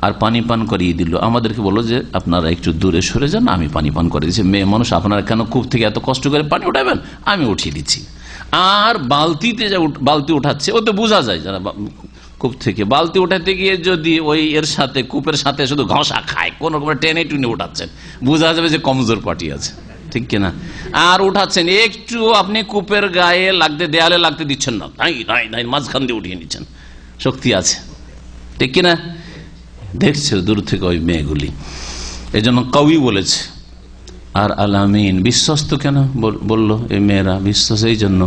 আর পানি পান করিয়ে দিল। আমাদেরকে বললো যে আপনারা একটু দূরে সরে যান, আমি পানি পান করে দিচ্ছি। মেয়ে মানুষ, আপনারা কেন কূপ থেকে এত কষ্ট করে পানি উঠাবেন, আমি উঠিয়ে দিচ্ছি। আর বালতিতে বালতি উঠাচ্ছে, ওতে বোঝা যায় যারা কূপ থেকে বালতি উঠাতে গিয়ে যদি ওই এর সাথে কূপের সাথে শুধু ঘষা খায়, কোন রকম টেনে টুনে উঠাচ্ছেন, বোঝা যাবে যে কমজোর পার্টি আছে, ঠিক কিনা? আর উঠাচ্ছেন একটু আপনি কূপের গায়ে লাগতে, দেয়ালে লাগতে দিচ্ছেন না, মাঝখান দিয়ে উঠিয়ে নিচ্ছেন, শক্তি আছে, ঠিক কিনা? দেখছে দূর থেকে ওই মেয়েগুলি, এই জন্য কবি বলেছে। আর আলামিন বিশ্বস্ত কেন বললো? এই মেয়েরা বিশ্বাস এই জন্য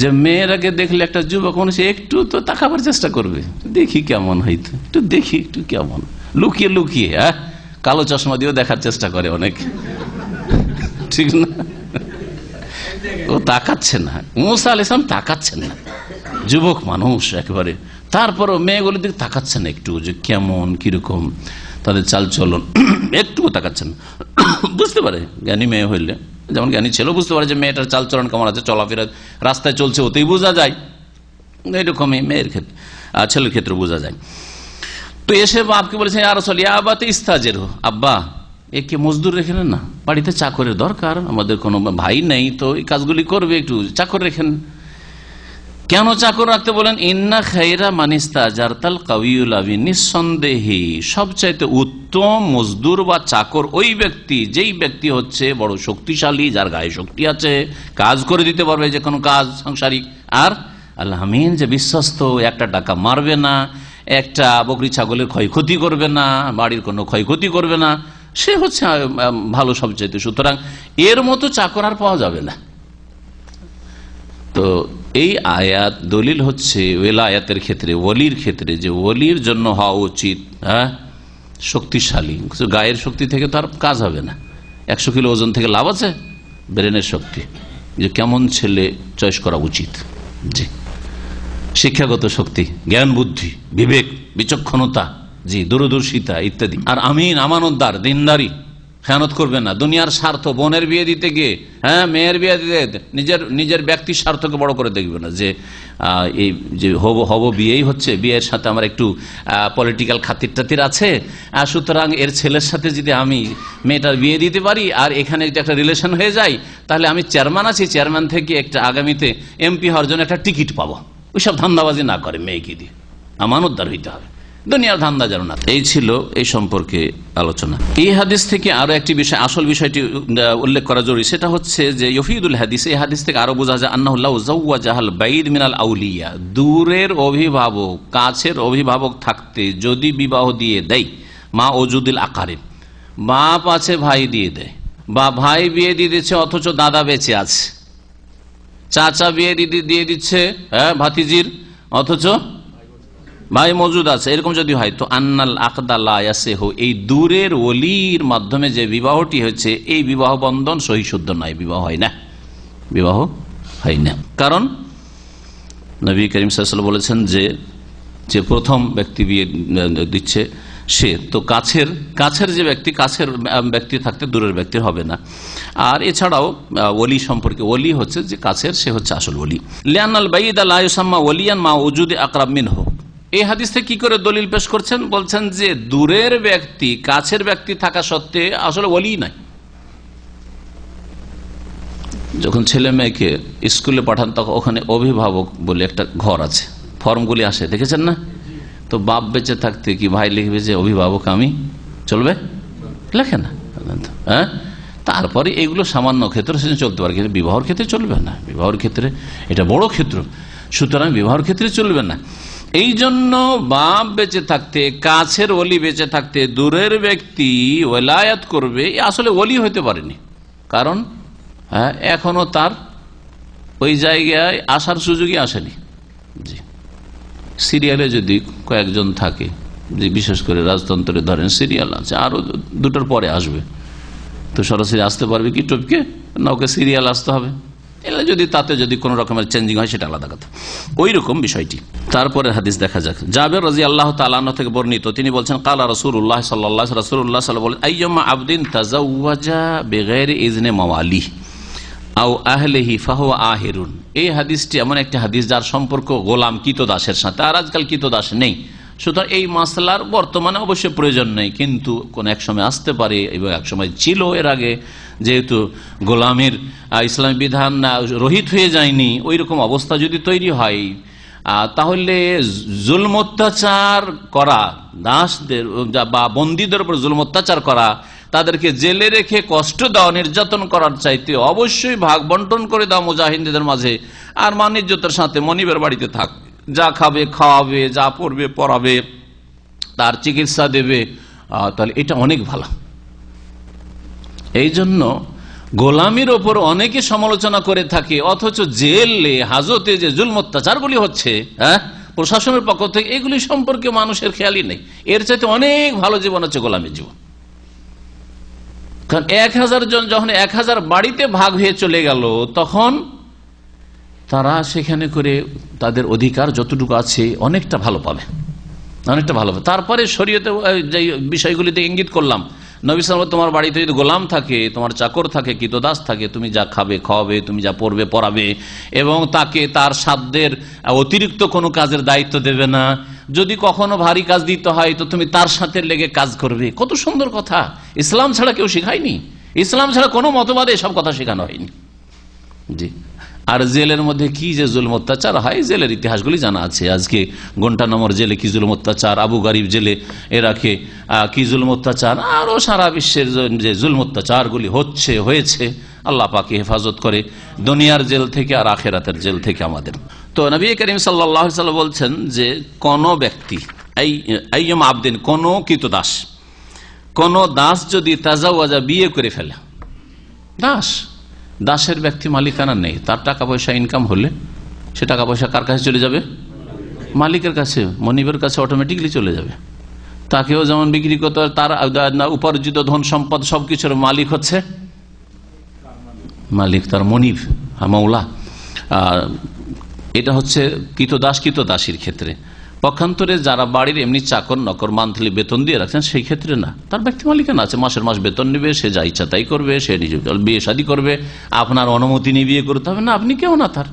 যে মেয়েরাকে দেখলে একটা যুবক মানুষ একটু তো তাকাবার চেষ্টা করবে, দেখি কেমন হইতো, একটু দেখি একটু কেমন, লুকিয়ে লুকিয়ে, হ্যাঁ কালো চশমা দিয়েও দেখার চেষ্টা করে অনেক, ঠিক না? ও তাকাচ্ছে না, মুসা আলাইহিস সালাম তাকাচ্ছেন না, যুবক মানুষ একেবারে। তারপরও মেয়েগুলির দিকে তাকাচ্ছেন একটু, যে কেমন কিরকম তাদের চাল চলন, একটু তাকাচ্ছেন। বুঝতে পারে জ্ঞানী মেয়ে হইলে, যেমন জ্ঞানী ছিল, বুঝতে পারে যে মেয়েটার চাল চলন কেমন আছে, চলাফেরা রাস্তায় চলছে ওতেই বোঝা যায়। এরকমই মেয়ের ক্ষেত্রে, ছেলের ক্ষেত্রে বোঝা যায়। তো এসে বাপকে বলেছে ইয়া রাসূল আবাতে ইস্তাজির, আব্বা একে মজদুর রেখে নেন না, বাড়িতে চাকরের দরকার, আমাদের কোনো ভাই নেই তো এই কাজগুলি করবে, একটু চাকর রেখেন। কেন চাকর রাখতে বলেন? ইন্না খায়রা মান ইস্তাজারতাল কাউইউল আমিন, নিঃসন্দেহে সবচাইতে উত্তম মজদুর বা চাকর ওই ব্যক্তি, যেই ব্যক্তি হচ্ছে বড় শক্তিশালী, যার গায়ে শক্তি আছে, কাজ করে দিতে পারবে যে কোনো কাজ সাংসারিক। আর আল আমিন, যে বিশ্বস্ত, একটা টাকা মারবে না, একটা বকরি ছাগলের ক্ষয়ক্ষতি করবে না, বাড়ির কোনো ক্ষয়ক্ষতি করবে না, সে হচ্ছে ভালো সবচাইতে। সুতরাং এর মতো চাকর আর পাওয়া যাবে না। তো এই আয়াত দলিল হচ্ছে ওয়ালায়াতের ক্ষেত্রে, ওলির ক্ষেত্রে, যে ওলির জন্য হওয়া উচিত শক্তিশালী। গায়ের শক্তি থেকে তো আর কাজ হবে না। 100 কিলো ওজন থেকে লাভ আছে? ব্রেনের শক্তি, যে কেমন ছেলে চয়েস করা উচিত, জি, শিক্ষাগত শক্তি, জ্ঞান বুদ্ধি, বিবেক, বিচক্ষণতা, জি, দূরদর্শিতা ইত্যাদি। আর আমিন, আমানতদার, দিনদারি, খেয়ানত করবে না। দুনিয়ার স্বার্থ, বোনের বিয়ে দিতে গিয়ে, হ্যাঁ মেয়ের বিয়ে দিতে নিজের ব্যক্তির স্বার্থকে বড় করে দেখবে না, যে এই যে হব বিয়েই হচ্ছে, বিয়ের সাথে আমার একটু পলিটিক্যাল খাতির টাতির আছে, সুতরাং এর ছেলের সাথে যদি আমি মেয়েটার বিয়ে দিতে পারি আর এখানে যদি একটা রিলেশন হয়ে যায়, তাহলে আমি চেয়ারম্যান আছি, চেয়ারম্যান থেকে একটা আগামীতে এমপি হওয়ার জন্য একটা টিকিট পাবো। ওইসব ধান্দাবাজি না করে মেয়েকে দিয়ে, আমানতদার হইতে হবে, দুনিয়ার ধান্দা যেন না। এই ছিল এই সম্পর্কে আলোচনা। এই হাদিস থেকে আরো একটি বিষয়, আসল বিষয়টি উল্লেখ করা জরুরি, সেটা হচ্ছে যে ইউফিদুল হাদিস, এই হাদিস থেকে আরো বোঝা যায় আন্নাহু লাউ যাওয়াজাহাল বাইদ মিনাল আউলিয়া, দূরের অভিভাবক কাছের অভিভাবক থাকতে যদি বিবাহ দিয়ে দেয়, মা ওজুদিল আকারিব, বাপ আছে ভাই দিয়ে দেয়, বা ভাই বিয়ে দিয়ে দিচ্ছে অথচ দাদা বেঁচে আছে, চাচা বিয়ে দিয়ে দিচ্ছে ভাতিজির অথচ ভাই মজুদ আছে, এরকম যদি হয়, তো আন্নাল আকদা লা ইয়াসিহু, এই দূরের ওলির মাধ্যমে যে বিবাহটি হচ্ছে, এই বিবাহ বন্ধন সহি শুদ্ধ নয়, বিবাহ হয় না, বিবাহ হয় না। কারণ নবী করিম সাল্লাল্লাহু আলাইহি ওয়াসাল্লাম বলেছেন যে প্রথম ব্যক্তি বিয়ে দিচ্ছে সে তো কাছের যে ব্যক্তি, কাছের ব্যক্তি থাকতে দূরের ব্যক্তির হবে না। আর এছাড়াও ওলি সম্পর্কে, ওলি হচ্ছে যে কাছের, সে হচ্ছে আসল ওলি। লিআন্নাল বাইদা লা ইউসাম্মা ওলিয়ান মা ওজুদি আকরাব মিনহু, এই হাদিস থেকে কি করে দলিল পেশ করছেন? বলছেন যে দূরের ব্যক্তি কাছের ব্যক্তি থাকা সত্ত্বে আসলে ওলি নাই, যখন ছেলে মেয়েকে স্কুলে পাঠান তখন ওখানে অভিভাবক বলে একটা ঘর আছে, ফর্মগুলি আসে, দেখেছেন না? তো বাপ বেঁচে থাকতে কি ভাই লিখবে যে অভিভাবক আমি, চলবে? লেখে না। হ্যাঁ, তারপরে এগুলো সামান্য ক্ষেত্রে সে চলতে পারে, কিন্তু বিবাহের ক্ষেত্রে চলবে না। বিবাহের ক্ষেত্রে এটা বড় ক্ষেত্র, সুতরাং বিবাহের ক্ষেত্রে চলবে না। এই জন্য বাপ বেঁচে থাকতে, কাছের ওলি বেঁচে থাকতে দূরের ব্যক্তি ওলায়াত করবে, আসলে ওলি হতে পারেনি, কারণ এখনো তার ওই জায়গায় আসার সুযোগই আসেনি। জি, সিরিয়ালে যদি কয়েকজন থাকে, যে বিশেষ করে রাজতন্ত্রে ধরেন সিরিয়াল আছে, আরো দুটোর পরে আসবে, তো সরাসরি আসতে পারবে কি টপকে? না, ওকে সিরিয়াল আসতে হবে। এলে যদি তাতে যদি কোন রকমের চেঞ্জিং হয় সেটা আলাদা কথা, ওই রকম বিষয়টি। তারপরে হাদিস দেখা যাক। জাবের রাদিয়াল্লাহু তাআলা আনহু থেকে বর্ণিত, তিনি বলছেন কালা রাসূলুল্লাহ সাল্লাল্লাহু আলাইহি ওয়াসাল্লাম বলেন, আইয়ামা আবদিন তাযাওয়াজা বিগাইরি ইজনি মাওয়ালি আও আহলিহি ফাহুয়া আহিরুন। এই হাদিসটি এমন একটা হাদিস যার সম্পর্ক গোলাম কৃতদাসের সাথে, আর আজকাল কৃতদাস নেই, সুতরাং এই মাসলার বর্তমানে অবশ্যই প্রয়োজন নেই, কিন্তু কোন এক সময় আসতে পারে এবং এক সময় ছিল এর আগে, যেহেতু গোলামের ইসলামী বিধান রহিত হয়ে যায়নি, ওই রকম অবস্থা যদি তৈরি হয় তাহলে জুলম অত্যাচার করা, দাসদের বা বন্দীদের উপর জুলম অত্যাচার করা, তাদেরকে জেলে রেখে কষ্ট দেওয়া, নির্যাতন করার চাইতে অবশ্যই ভাগ বন্টন করে দেওয়া মুজাহিদদের মাঝে, আর মানিজ্যতার সাথে মনিবের বাড়িতে থাক, যা খাবে খাওয়াবে, যা পড়বে পড়াবে, তার চিকিৎসা দেবে, তাহলে এটা অনেক ভালো। এই জন্য গোলামির ওপর অনেকে সমালোচনা করে থাকে, অথচ জেলে হাজতে যে জুলম অত্যাচারগুলি হচ্ছে প্রশাসনের পক্ষ থেকে, এগুলি সম্পর্কে মানুষের খেয়ালই নেই। এর চাইতে অনেক ভালো জীবন হচ্ছে গোলামের জীবন। কারণ 1000 জন যখন 1000 বাড়িতে ভাগ হয়ে চলে গেল, তখন তারা সেখানে করে তাদের অধিকার যতটুকু আছে অনেকটা ভালো পাবে, অনেকটা ভালো পাবে। তারপরে শরীয়তে যে বিষয়গুলিতে ইঙ্গিত করলাম, নবী সাল্লাল্লাহু আলাইহি ওয়াসাল্লাম, তোমার বাড়িতে যদি গোলাম থাকে, তোমার চাকর থাকে, কৃতদাস থাকে, তুমি যা খাবে খাওয়াবে, তুমি যা পড়বে পড়াবে, এবং তাকে তার সাধ্যের অতিরিক্ত কোনো কাজের দায়িত্ব দেবে না। যদি কখনো ভারী কাজ দিতে হয় তো তুমি তার সাথে লেগে কাজ করবে। কত সুন্দর কথা! ইসলাম ছাড়া কেউ শেখায়নি, ইসলাম ছাড়া কোনো মতবাদে এসব কথা শেখানো হয়নি। জি, আর জেলের মধ্যে কি যে জুলম অত্যাচার হয়, জেলের ইতিহাসগুলি জানা আছে। আজকে গুয়ান্টানামোর জেলে কি জুলম অত্যাচার, আবু গারিব জেলে এরাকে কি জুলম অত্যাচার, আরো সারা বিশ্বের যে জুলম অত্যাচারগুলি হয়েছে, আল্লাহ পাকে হেফাজত করে দুনিয়ার জেল থেকে আর আখেরাতের জেল থেকে আমাদের। তো নবী করিম সাল্লাল্লাহু আলাইহি ওয়াসাল্লাম বলছেন যে কোন ব্যক্তি, আইয়াম আবদিন, কোন কৃতদাস, কোন দাস যদি তাজাওয়াজা, বিয়ে করে ফেলে, দাসের ব্যক্তি মালিকানা নেই, তার টাকা পয়সা ইনকাম হলে সে টাকা পয়সা কার কাছে চলে যাবে? মালিকের কাছে, মনিবের কাছে অটোমেটিকলি চলে যাবে। তাকেও যেমন বিক্রি করতে, তার উপার্জিত ধন সম্পদ সবকিছুর মালিক হচ্ছে মালিক, তার মনিব, মাওলা। এটা হচ্ছে কৃতদাসীর ক্ষেত্রে। পক্ষান্তরে যারা বাড়ির এমনি চাকর নকর মান্থলি বেতন দিয়ে রাখছেন, সেই ক্ষেত্রে না, তার ব্যক্তি মালিকানা আছে, মাসের মাস বেতন নেবে, সে যা ইচ্ছা তাই করবে, সে নিজে বিয়ে শাদী করবে, আপনার অনুমতি নিয়ে বিয়ে করতে হবে না, আপনি কেউ না তার,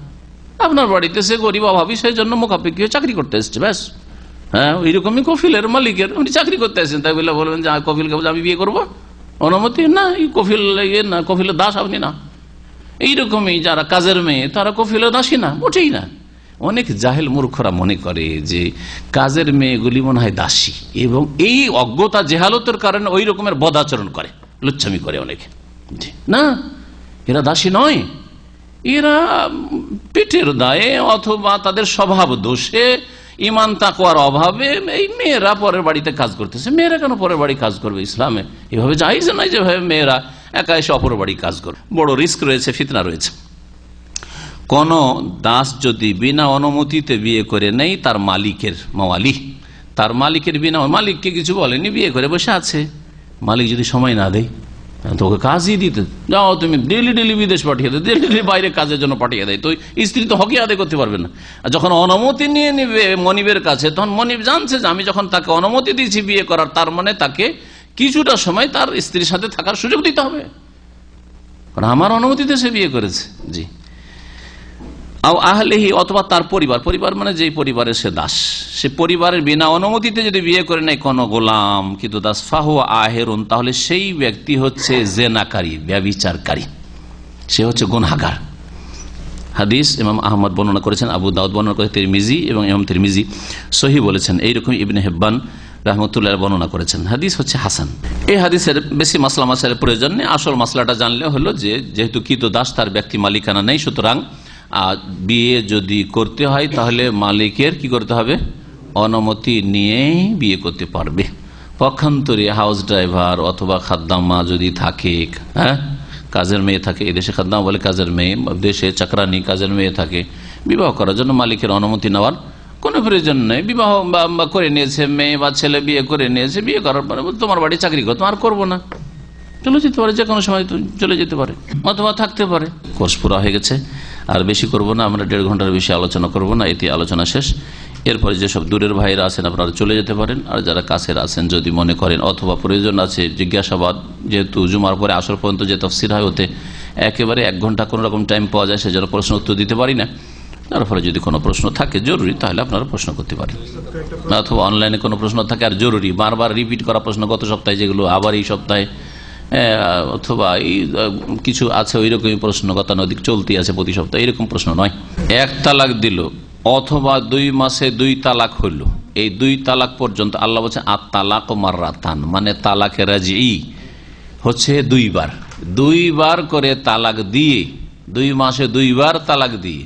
আপনার বাড়িতে সে গরিব অভাবী, সেই জন্য মোকাপেক্ষি চাকরি করতে এসছে, ব্যাস। হ্যাঁ, ওইরকমই কফিলের মালিকের, উনি চাকরি করতে এসেছেন, তাই বলে বলবেন যে কফিলকে বলে আমি বিয়ে করবো, অনুমতি না, এই কফিল না, কফিলের দাস আপনি না। এইরকমই যারা কাজের মেয়ে, তারা কফিলের দাসী না, মোটেই না। অনেক জাহেল মূর্খরা মনে করে যে কাজের মেয়েগুলি মনে হয় দাসী, এবং এই অজ্ঞতা জেহালতের কারণে ওই রকমের বদাচরণ করে, লুচ্ছামি করে অনেকে। না, এরা দাসী নয়, এরা পেটের দায়ে অথবা তাদের স্বভাব দোষে, ইমান তাকওয়ার অভাবে এই মেয়েরা পরের বাড়িতে কাজ করতেছে। মেয়েরা কেন পরের বাড়ি কাজ করবে? ইসলামে এভাবে জায়েজ নয় যেভাবে মেয়েরা একা এসে অপরের বাড়ি কাজ করবে, বড় রিস্ক রয়েছে, ফিতনা রয়েছে। কোন দাস যদি বিনা অনুমতিতে বিয়ে করে নেই, তার মালিকের মাওয়ালি, তার মালিকের বিনা, মালিককে কিছু বলেনি, বিয়ে করে বসে আছে, মালিক যদি সময় না দেয়, তোকে কাজই দিতে যাও, তুমি ডেলি বিদেশ পাঠিয়ে দেয়, ডেলি বাইরে কাজের জন্য পাঠিয়ে দেয়, তো স্ত্রী তো হকই আদায় করতে পারবে না। আর যখন অনুমতি নিয়ে নিবে মনিবের কাছে, তখন মনিব জানছে যে আমি যখন তাকে অনুমতি দিয়েছি বিয়ে করার, তার মানে তাকে কিছুটা সময় তার স্ত্রীর সাথে থাকার সুযোগ দিতে হবে, কারণ আমার অনুমতিতে সে বিয়ে করেছে। জি, আহলেহি, অথবা তার পরিবার, পরিবার মানে যেই পরিবারের সে দাস, সে পরিবারের বিনা অনুমতিতে যদি বিয়ে করে নেয় কোন গোলাম কিন্তু দাস, ফাহুয়া আহেরুন, তাহলে সেই ব্যক্তি হচ্ছে জেনাকারী, ব্যভিচারকারী। সে হচ্ছে গুনাহগার। হাদিস ইমাম আহমদ বর্ণনা করেছেন, আবু দাউদ বর্ণনা করেছেন, তিরমিজি এবং ইমাম তিরমিজি সহিহ বলেছেন, এইরকম ইবনে হিব্বান রাহমাতুল্লাহ বর্ণনা করেছেন। হাদিস হচ্ছে হাসান। এই হাদিসের বেশি মাসলা মাসাইলের প্রয়োজন নেই। আসল মাসলাটা জানলে হলো যে যেহেতু কৃতদাস তার ব্যক্তি মালিকানা নেই, সুতরাং বিয়ে যদি করতে হয় তাহলে মালিকের কি করতে হবে, অনুমতি নিয়েই বিয়ে করতে পারবে। পক্ষান্তরে হাউস ড্রাইভার অথবা খাদ্দামা যদি থাকে, হ্যাঁ কাজের মেয়ে থাকে, এদেশে খাদ্দামা বলে কাজের মেয়ে, দেশে চাকরানি কাজের মেয়ে থাকে, বিবাহ করার জন্য মালিকের অনুমতি নেওয়ার কোনো প্রয়োজন নেই। বিবাহ করে নিয়েছে মেয়ে বা ছেলে, বিয়ে করে নিয়েছে, বিয়ে করার পরে তোমার বাড়ি চাকরি করো, তোমার করবো না, চলে যেতে পারে, যে কোনো সময় চলে যেতে পারে অথবা থাকতে পারে। কোর্স পুরা হয়ে গেছে, আর বেশি করব না, আমরা 1.5 ঘন্টার বেশি আলোচনা করব না, এতে আলোচনা শেষ। এরপরে যেসব দূরের ভাইরা আছেন আপনারা চলে যেতে পারেন, আর যারা কাছের আছেন যদি মনে করেন অথবা প্রয়োজন আছে জিজ্ঞাসাবাদ, যেহেতু জুমার পরে আসর পর্যন্ত যে তফসির হয় ওতে একেবারে 1 ঘন্টা কোনো রকম টাইম পাওয়া যায়, সেজন্য প্রশ্ন উত্তর দিতে পারি না। তারপরে যদি কোনো প্রশ্ন থাকে জরুরি তাহলে আপনারা প্রশ্ন করতে পারেন, অথবা অনলাইনে কোনো প্রশ্ন থাকে আর জরুরি বারবার রিপিট করা প্রশ্ন গত সপ্তাহে যেগুলো আবার এই সপ্তাহে, অথবা কিছু আছে ওই রকমই প্রশ্ন গতানুগতিক চলতি আছে প্রতি সপ্তাহে, এরকম প্রশ্ন নয়। 1 তালাক দিল অথবা 2 মাসে 2 তালাক হইল, এই 2 তালাক পর্যন্ত আল্লাহ বলছেন আত-তালাক মাররাতান, মানে তালাকে রাজিই হচ্ছে 2 বার, 2 বার করে তালাক দিয়ে, 2 মাসে 2 বার তালাক দিয়ে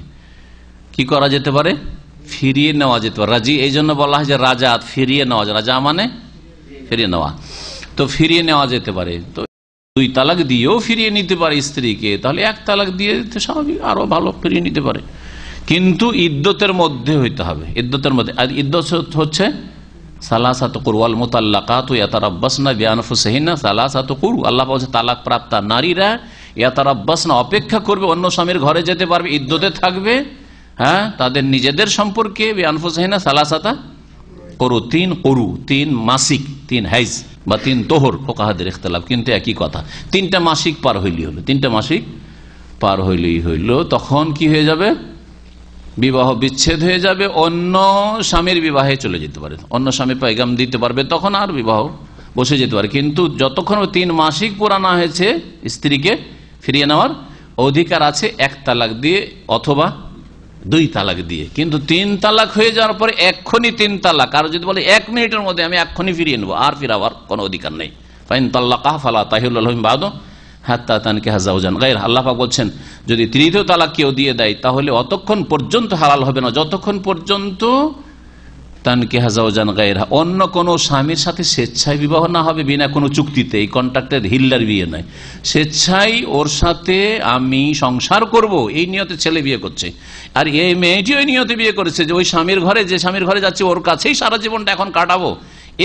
কি করা যেতে পারে, ফিরিয়ে নেওয়া যেতে পারে। রাজি এই জন্য বলা হয় যে রাজাত, ফিরিয়ে নেওয়া, রাজা মানে ফিরিয়ে নেওয়া, তো ফিরিয়ে নেওয়া যেতে পারে। তো 2 তালাক দিয়েও ফিরিয়ে নিতে পারে স্ত্রীকে, তাহলে 1 তালাক দিয়ে স্বাভাবিক আরো ভালো ফিরিয়ে নিতে পারে, কিন্তু ইদ্যতের মধ্যে হইতে হবে। ইদ্যতের মধ্যে, আর ইদ্যত হচ্ছে সালাসাতু কুরু ওয়াল মুতাল্লাকাতু ইয়াতারাব্বাসনা বিআনফুসিহিন্না সালাসাতু কুরু। আল্লাহ বলেছে তালাক প্রাপ্তা নারীরা ইয়াতারাব্বাসনা অপেক্ষা করবে, অন্য স্বামীর ঘরে যেতে পারবে, ইদ্যতে থাকবে, হ্যাঁ তাদের নিজেদের সম্পর্কে বিআনফুসিহিন্না সালাসাতা কুরু, 3 কুরু, 3 মাসিক, 3 হাইজ বা 3 তোহর, ফুকাহাদের ইখতিলাফ, কিন্তু একই কথা। 3টা মাসিক পার হইলেই হলো, 3টা মাসিক পার হইলেই হইল, তখন কি হয়ে যাবে, বিবাহ বিচ্ছেদ হয়ে যাবে, অন্য স্বামীর বিবাহে চলে যেতে পারে, অন্য স্বামী পয়গাম দিতে পারবে, তখন আর বিবাহ বসে যেতে পারে। কিন্তু যতক্ষণ 3 মাসিক পুরানো হয়েছে স্ত্রীকে ফিরিয়ে নেওয়ার অধিকার আছে 1 তালাক দিয়ে অথবা 2 তালাক দিয়ে। কিন্তু 3 তালাক হয়ে যাওয়ার পরে এক্ষুনি 3 তালাক, আর যদি বলে 1 মিনিটের মধ্যে আমি এক্ষুনি ফিরিয়ে নেবো, আর ফিরাবার কোনো অধিকার নেই। ফাইন তাল্লাকাহা ফালা তাহিল্লু লাহুম বাদু হাত্তা তানকিহা যাওজান গায়রা। আল্লাহ পাক বলছেন যদি 3য় তালাক কেউ দিয়ে দেয় তাহলে অতক্ষণ পর্যন্ত হালাল হবে না যতক্ষণ পর্যন্ত তানকিহা যাওজান গায়রা, অন্য কোনো স্বামীর সাথে স্বেচ্ছায় বিবাহ না হবে, বিনা কোনো চুক্তিতে, এই কন্ট্রাক্টের হিল্লার বিয়ে নয়, স্বেচ্ছায় ওর সাথে আমি সংসার করব এই নিয়তে ছেলে বিয়ে করছে, আর এই মেয়েটি ওই নিয়তে বিয়ে করেছে যে ওই স্বামীর ঘরে, যে স্বামীর ঘরে যাচ্ছে ওর কাছেই সারা জীবনটা এখন কাটাবো,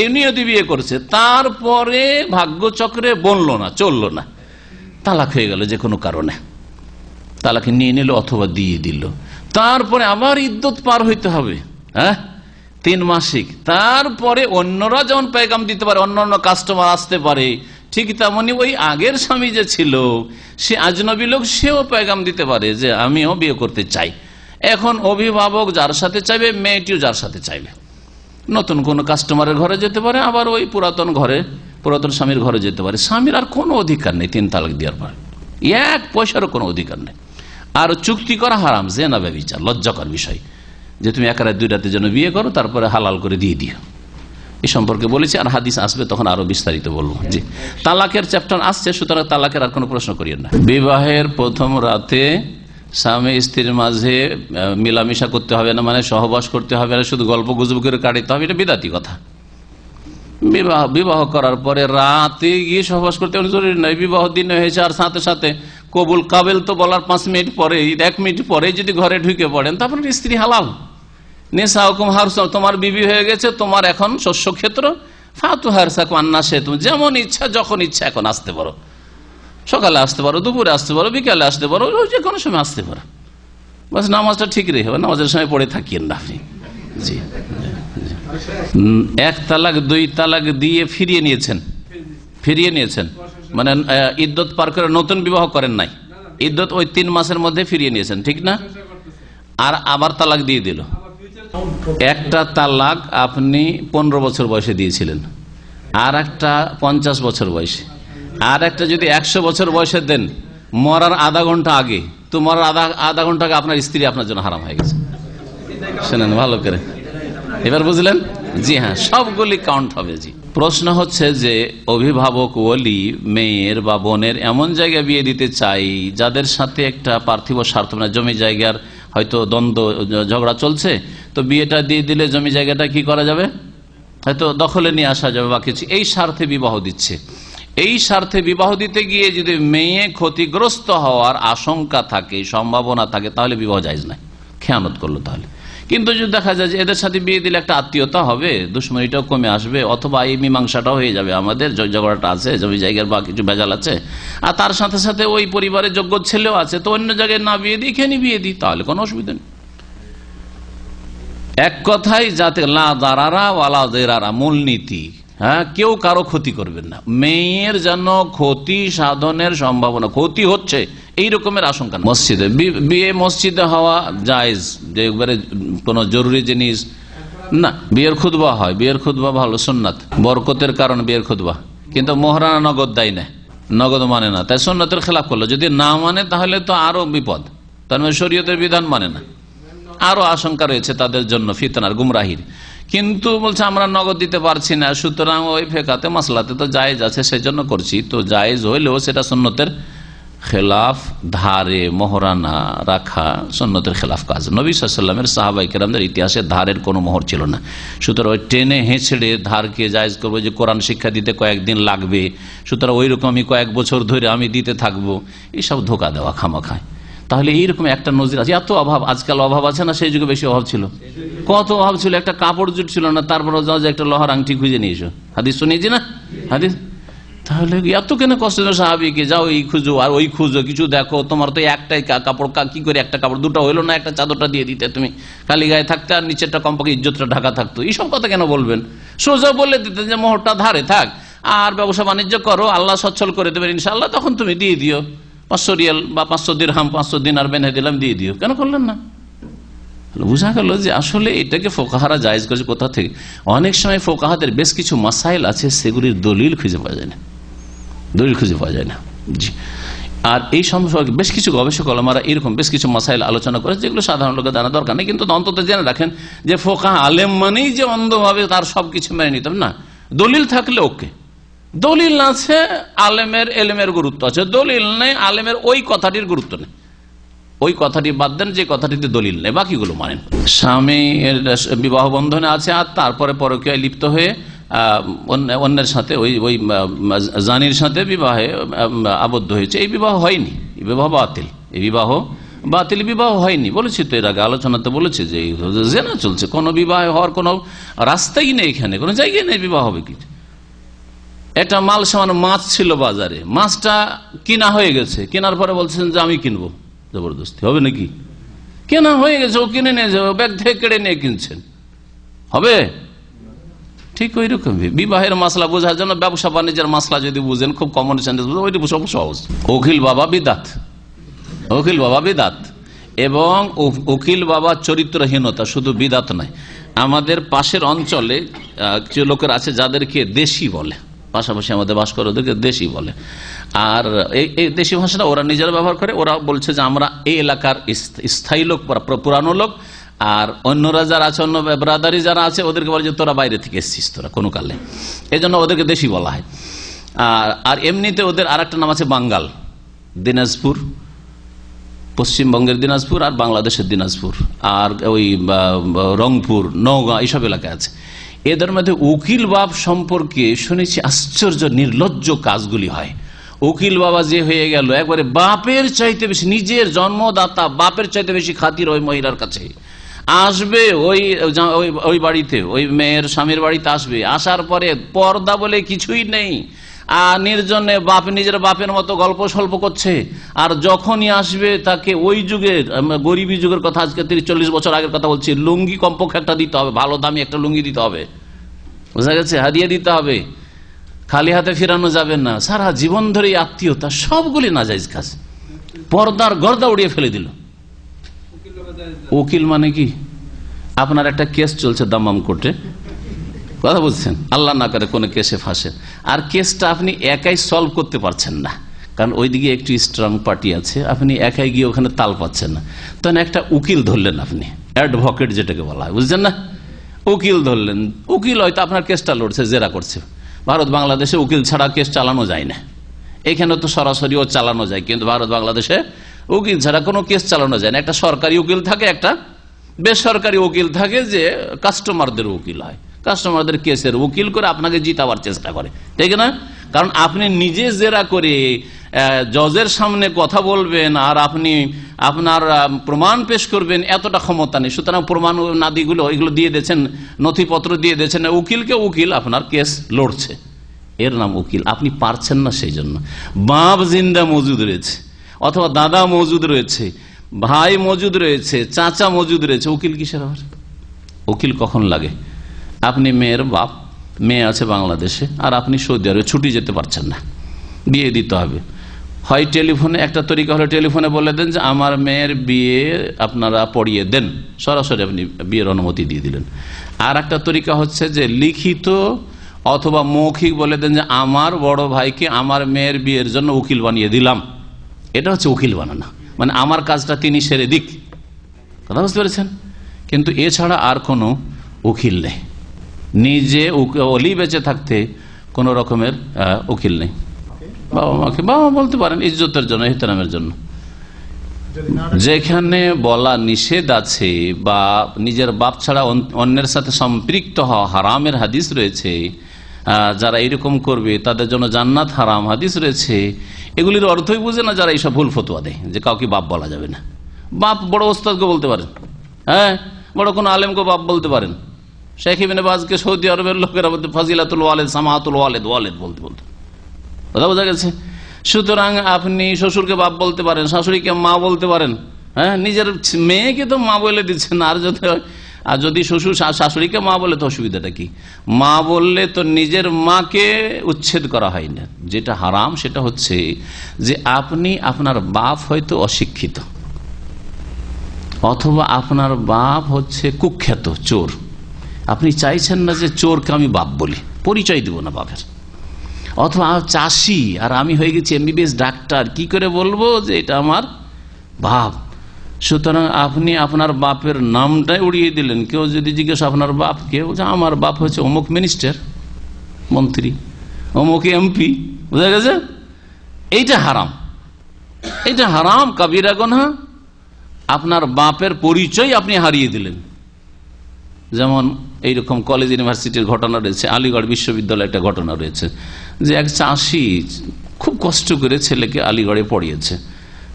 এই নিয়তে বিয়ে করেছে। তারপরে ভাগ্যচক্রে বললো না, চললো না, তালাক হয়ে গেল, যে কোনো কারণে তালাক নিয়ে নিল অথবা দিয়ে দিল, তারপরে আবার ইদ্যত পার হইতে হবে, হ্যাঁ 3 মাসিক। তারপরে অন্যরা যেমন পেগাম দিতে পারে, অন্য কাস্টমার আসতে পারে, ঠিক তেমনি ওই আগের স্বামী যে ছিল সে আজনবী লোক, সেও পেগাম দিতে পারে যে আমিও বিয়ে করতে চাই। এখন অভিভাবক যার সাথে চাইবে, মেয়েটিও যার সাথে চাইবে, নতুন কোন কাস্টমারের ঘরে যেতে পারে, আবার ওই পুরাতন স্বামীর ঘরে যেতে পারে। স্বামীর আর কোনো অধিকার নেই 3 তালাক দেওয়ার পর, 1 পয়সারও কোনো অধিকার নেই। আর চুক্তি করা হারাম, জেনা ব্যভিচার, লজ্জাকর বিষয় যে তুমি 1 রাত 2 রাতের জন্য বিয়ে করো তারপরে হালাল করে দিয়ে দিও, এই সম্পর্কে বলেছি। আর হাদিস আসবে তখন আরো বিস্তারিত বলবো। জি, তালাকের চ্যাপ্টার আসছে, সুতরাং তালাকের আর কোনো প্রশ্ন করিয়েন না। বিবাহের প্রথম রাতে স্বামী স্ত্রীর মাঝে মিলামিশা করতে হবে না, মানে সহবাস করতে হবে না, শুধু গল্প গুজব করে কাটাতে হবে, এটা বিদাতি কথা। বিবাহ করার পরে রাতে গিয়ে সহবাস করতে জরুরি নয়, বিবাহ দিনে হয়েছে আর সাথে সাথে কবুল কাবেল তো বলার 5 মিনিট পরে, 1 মিনিট পরে যদি ঘরে ঢুকে পড়েন তারপরে স্ত্রী হালাল। নেশা হুকুম হারস, তোমার বিবি হয়ে গেছে, তোমার এখন শস্য ক্ষেত্র, ফাতু হারসাক আন্না সে, তুমি যেমন ইচ্ছা যখন ইচ্ছা এখন আসতে পারো, সকালে আসতে পারো, দুপুরে আসতে পারো, বিকালে আসতে পারো, যে কোনো সময় আসতে পারো, বাস নামাজটা ঠিক রেখে হবে, নামাজের সময় পড়ে থাকিয়েন না আপনি। জি, 1 তালাক 2 তালাক দিয়ে ফিরিয়ে নিয়েছেন, মানে ইদ্যত পার করে নতুন বিবাহ করেন নাই, ইদ্যত ওই 3 মাসের মধ্যে ফিরিয়ে নিয়েছেন, ঠিক না? আর আবার তালাক দিয়ে দিল। একটা তালাক আপনি 15 বছর বয়সে দিয়েছিলেন, আর একটা 50 বছর বয়সে, আর একটা যদি 100 বছর বয়সে দেন, মরার আধা ঘন্টা আগে, তো মরার আধা ঘন্টা আগে আপনার স্ত্রী আপনার জন্য হারাম হয়ে গেছে। শোনেন ভালো করে, এবার বুঝলেন? জি হ্যাঁ, সবগুলি কাউন্ট হবে। জি, প্রশ্ন হচ্ছে যে অভিভাবক ওলি মেয়ের বা বোনের এমন জায়গায় বিয়ে দিতে চাই যাদের সাথে একটা পার্থিব স্বার্থ, মানে জমি জায়গার হয়তো দ্বন্দ্ব ঝগড়া চলছে, তো বিয়েটা দিয়ে দিলে জমি জায়গাটা কি করা যাবে, হয়তো দখলে নিয়ে আসা যাবে বা কিছু, এই স্বার্থে বিবাহ দিচ্ছে। এই স্বার্থে বিবাহ দিতে গিয়ে যদি মেয়ে ক্ষতিগ্রস্ত হওয়ার আশঙ্কা থাকে, সম্ভাবনা থাকে, তাহলে বিবাহ জায়েজ নাই, খেয়ানত করলো তাহলে। কিন্তু যদি দেখা যায় যে এদের সাথে বিয়ে দিলে একটা আত্মীয়তা হবে, দুশ্মনীটাও কমে আসবে, অথবা এই মীমাংসাটাও হয়ে যাবে, আমাদের ঝগড়াটা আছে জমি জায়গার বা কিছু ভেজাল আছে, আর তার সাথে সাথে ওই পরিবারের যোগ্য ছেলেও আছে, তো অন্য জায়গায় না বিয়ে দিই এখানে বিয়ে দিই, তাহলে কোনো অসুবিধা নেই। এক কথায় যাতে লা দারারা ওয়ালা দিরারা, মূলনীতি, হ্যাঁ, কেউ কারো ক্ষতি করবেন না, মেয়ের যেন ক্ষতি সাধনের সম্ভাবনা, ক্ষতি হচ্ছে এই রকমের আশঙ্কা। মসজিদে বিয়ে মসজিদে হওয়া জায়েজ, যে একবারে কোনো জরুরি জিনিস না। বিয়ের খুতবা হয়, বিয়ের খুতবা ভালো সুন্নাত, বরকতের কারণ বিয়ের খুতবা, কিন্তু মোহরানা নগদ দেয় না, নগদ মানে না, তাই সুন্নাতের খেলাফ করলো। যদি না মানে তাহলে তো আরো বিপদ, তার মানে শরীয়তের বিধান মানে না, আরো আশঙ্কা রয়েছে তাদের জন্য ফিতনার, গুমরাহির। কিন্তু বলছে আমরা নগদ দিতে পারছি না, সুতরাং ওই ফেকাতে মাসলাতে তো জায়েজ আছে, সেই জন্য করছি। তো জায়েজ হইলেও সেটা সুন্নতের খেলাফ, ধারে মোহরানা রাখা সুন্নতের খেলাফ কাজ। নবী সাল্লাল্লাহু আলাইহি ওয়াসাল্লামের সাহাবায়ে কেরামদের ইতিহাসে ধারের কোনো মোহর ছিল না, সুতরাং ওই টেনে হেঁচড়ে ধারকে জায়েজ করবো, যে কোরআন শিক্ষা দিতে কয়েকদিন লাগবে, সুতরাং ওই রকমই কয়েক বছর ধরে আমি দিতে থাকবো, এইসব ধোকা দেওয়া খামাখায়। তাহলে এইরকম একটা নজির আছে। এত অভাব, আজকাল অভাব আছে না, সেই যুগে বেশি অভাব ছিল। কত অভাব ছিল, একটা কাপড় জুট ছিল না, তারপরে যাও যে একটা লোহার আংটি খুঁজে নিয়ে এসো, হাদিস শুনিয়েছি না হাদিস। তাহলে এত কেন কষ্ট সাহাবীকে, যাও এই খুঁজো আর ওই খুঁজো, কিছু দেখো, তোমার তো একটাই কাপড়, কি করে একটা কাপড়, দুটো হইলো না, একটা চাদরটা দিয়ে দিতে তুমি, খালি গায়ে থাকতে, আর নিচেরটা কমপক্ষে ইজ্জতটা ঢাকা থাকতো। এইসব কথা কেন বলবেন? সোজা বলে দিতে যে মোহরটা ধারে থাক, আর ব্যবসা বাণিজ্য করো, আল্লাহ সচ্ছল করে দেবেন ইনশাআল্লাহ, তখন তুমি দিয়ে দিও 500 রিয়াল বা 500 দিরহাম, 500 দিনার বেঁধে দিলাম, দিয়ে দিও। কেন করলেন না? বুঝা গেল যে আসলে এটাকে ফোকাহারা জায়েজ করেছে কোথা থেকে। অনেক সময় ফোকাহাদের বেশ কিছু মাসাইল আছে, সেগুলির দলিল খুঁজে পাওয়া যায় না, দলিল খুঁজে পাওয়া যায় না। জি, আর এই সম্পর্কে বেশ কিছু গবেষক ওলামারা এরকম বেশ কিছু মাসাইল আলোচনা করে, যেগুলো সাধারণ লোকের জানা দরকার নেই, কিন্তু অন্তত জেনে রাখেন যে ফোকাহা আলেম মানেই যে অন্ধভাবে তার সবকিছু মেনে নিতাম না, দলিল থাকলে ওকে। দলিল আছে, আলেমের এলেমের গুরুত্ব আছে, দলিল নেই, আলেমের ওই কথাটির গুরুত্ব নেই, ওই কথাটি বাদ দেন যে কথাটিতে দলিল নেই, বাকিগুলো মানেন। স্বামী বিবাহ বন্ধনে আছে আর তারপরে পরকীয়ায় লিপ্ত হয়ে অন্যের সাথে ওই জানির সাথে বিবাহে আবদ্ধ হয়েছে, এই বিবাহ হয়নি, এই বিবাহ বাতিল, এই বিবাহ বাতিল, বিবাহ হয়নি। বলেছি তো এর আগে আলোচনাতে বলেছে যে জেনা চলছে, কোনো বিবাহ হওয়ার কোনো রাস্তাই নেই, এখানে কোনো জায়গায় নেই বিবাহ হবে কি। একটা মাল সামান্য মাছ ছিল বাজারে, মাছটা কিনা হয়ে গেছে, কেনার পরে বলছেন যে আমি কিনবো, জবরদস্তি হবে নাকি? কেনা হয়ে গেছে, ও কিনে নিয়ে যাবে, ব্যাগ থেকে কেড়ে নিয়ে কিনছেন, হবে? ঠিক ওই রকম বিবাহের মাসলা বোঝার জন্য ব্যবসা বাণিজ্যের মাসলা যদি বুঝেন, খুব কমন সেন্স, ওইটা সব সহজ। উকিল বাবা বিদাত, উকিল বাবা বিদাত, এবং উকিল বাবা চরিত্রহীনতা, শুধু বিদাত নয়। আমাদের পাশের অঞ্চলে কিছু লোকের আছে যাদেরকে দেশি বলে, পাশাপাশি আমাদের বাস করে, ওদেরকে দেশি বলে। আর এই দেশি ভাষাটা ওরা নিজেরা ব্যবহার করে, ওরা বলছে যে আমরা এই এলাকার স্থায়ী লোক, পুরানো লোক, আর অন্যরা যারা আছে, অন্য ব্রাদারি যারা আছে, ওদেরকে বলে যে তোরা বাইরে থেকে এসছিস, তোরা কোনো কালে, এই জন্য ওদেরকে দেশি বলা হয়। আর এমনিতে ওদের আর একটা নাম আছে বাঙ্গাল, দিনাজপুর, পশ্চিমবঙ্গের দিনাজপুর আর বাংলাদেশের দিনাজপুর, আর ওই রংপুর, নওগাঁ, এইসব এলাকায় আছে। এদের মধ্যে উকিল বাপ সম্পর্কে শুনেছি আশ্চর্য নির্লজ্জ কাজগুলি হয়। উকিল বাবা যে হয়ে গেল, একবারে বাপের চাইতে বেশি, নিজের জন্মদাতা বাপের চাইতে বেশি খাতির ওই মহিলার কাছে। আসবে ওই বাড়িতে, ওই মেয়ের স্বামীর বাড়িতে আসবে, আসার পরে পর্দা বলে কিছুই নেই, আর নির্জনে বাপ নিজের বাপের মতো গল্প স্বল্প করছে। আর যখনই আসবে তাকে ওই যুগের, গরিবী যুগের কথা, আজকে 30-40 বছর আগের কথা বলছি, লুঙ্গি কমপক্ষে একটা দিতে হবে, ভালো দামি একটা লুঙ্গি দিতে হবে, বোঝা গেছে, হাদিয়া দিতে হবে, খালি হাতে ফেরানো যাবে না। সারা জীবন ধরে আত্মীয়তা, সবগুলি নাজায়েজ কাজ, পর্দার গর্দা উড়িয়ে ফেলে দিল। উকিল মানে কি? আপনার একটা কেস চলছে দামাম কোর্টে, কথা বলছেন, আল্লাহ না করে কোনো কেসে ফাঁসেন, আর কেসটা আপনি একাই সলভ করতে পারছেন না, কারণ ওইদিকে একটু স্ট্রং পার্টি আছে, আপনি একাই গিয়ে ওখানে তাল পাচ্ছেন না, তখন একটা উকিল ধরলেন, আপনি অ্যাডভোকেট যেটাকে বলা হয়, বুঝছেন না, উকিল ধরলেন। উকিল হয়তো আপনার কেসটা লড়ছে, জেরা করছে। ভারত বাংলাদেশে উকিল ছাড়া কেস চালানো যায় না, এখানে তো সরাসরিও চালানো যায়, কিন্তু ভারত বাংলাদেশে উকিল ছাড়া কোনো কেস চালানো যায় না। একটা সরকারি উকিল থাকে, একটা বেসরকারি উকিল থাকে, যে কাস্টমারদের উকিল হয়, কাস্টমারদের কেসের উকিল করে আপনাকে জিতাবার চেষ্টা করে, ঠিক না? কারণ আপনি নিজে জেরা করে জজের সামনে কথা বলবেন আর আপনি আপনার প্রমাণ পেশ করবেন, এতটা ক্ষমতা নেই। সুতরাং প্রমাণ নাদিগুলো এগুলো দিয়ে দিয়েছেন, নথিপত্র দিয়ে দিয়েছেন উকিলকে, উকিল আপনার কেস লড়ছে, এর নাম উকিল। আপনি পারছেন না, সেই জন্য বাপ জিন্দা মজুদ রয়েছে, অথবা দাদা মজুদ রয়েছে, ভাই মজুদ রয়েছে, চাচা মজুদ রয়েছে, উকিল কিসের আবার? উকিল কখন লাগে? আপনি মেয়ের বাপ, মেয়ে আছে বাংলাদেশে, আর আপনি সৌদি আরবে ছুটি যেতে পারছেন না, বিয়ে দিতে হবে। হয় টেলিফোনে, একটা তরিকা হলো টেলিফোনে বলে দেন যে আমার মেয়ের বিয়ে আপনারা পড়িয়ে দেন, সরাসরি আপনি বিয়ের অনুমতি দিয়ে দিলেন। আর একটা তরিকা হচ্ছে যে লিখিত অথবা মৌখিক বলে দেন যে আমার বড় ভাইকে আমার মেয়ের বিয়ের জন্য উকিল বানিয়ে দিলাম। এটা হচ্ছে উকিল বানানো, মানে আমার কাজটা তিনি সেরে দিক। কথা বুঝতে পেরেছেন? কিন্তু এছাড়া আর কোনো উকিল নেই, নিজে অলি বেঁচে থাকতে কোনো রকমের উকিল নেই। বাবা মাকে বাবা বলতে পারেন, ইজ্জতের জন্য, ইহতেরামের জন্য। যেখানে বলা নিষেধ আছে বা নিজের বাপ ছাড়া অন্যের সাথে সম্পৃক্ত হওয়া হারামের হাদিস রয়েছে, যারা এরকম করবে তাদের জন্য জান্নাত হারাম হাদিস রয়েছে, এগুলির অর্থই বুঝে না যারা এইসব ভুল ফতোয়া দেয় যে কাউকে বাপ বলা যাবে না। বাপ বড় ওস্তাদকে বলতে পারেন, হ্যাঁ, বড় কোন আলেমকে বাপ বলতে পারেন। শেখ ইবনে বাজকে সৌদি আরবের লোকেরা বলতে ফাজিলাতুল ওয়ালেদ, সামাহাতুল ওয়ালেদ, ওয়ালেদ বলতে বলতে, কথা বোঝা গেছে? সুতরাং আপনি শ্বশুরকে বাপ বলতে পারেন, শাশুড়িকে মা বলতে পারেন, হ্যাঁ, নিজের মেয়েকে তো মা বলে দিচ্ছেন। আর যদি শ্বশুর শাশুড়িকে মা বলে তো অসুবিধাটা কি? মা বললে তো নিজের মাকে উচ্ছেদ করা হয় না। যেটা হারাম সেটা হচ্ছে যে আপনি আপনার বাপ হয়তো অশিক্ষিত, অথবা আপনার বাপ হচ্ছে কুখ্যাত চোর, আপনি চাইছেন না যে চোরকে আমি বাপ বলি, পরিচয় দিব না বাপের। অথবা চাষি আর আমি হয়ে গেছি এমবিবিএস ডাক্তার, কি করে বলবো যে এটা আমার বাপ? সুতরাং আপনি আপনার বাপের নামটাই উড়িয়ে দিলেন। কেউ যদি জিজ্ঞেস আপনার বাপ কে, আমার বাপ হচ্ছে অমুক মিনিস্টার, মন্ত্রী, অমুক এমপি, বুঝা গেছে? এইটা হারাম, এইটা হারাম, কাবিরা গুনাহ। আপনার বাপের পরিচয় আপনি হারিয়ে দিলেন। যেমন এইরকম কলেজ ইউনিভার্সিটির ঘটনা রয়েছে, আলিগড় বিশ্ববিদ্যালয়ে একটা ঘটনা রয়েছে যে এক চাষি খুব কষ্ট করে ছেলেকে আলিগড়ে পড়িয়েছে,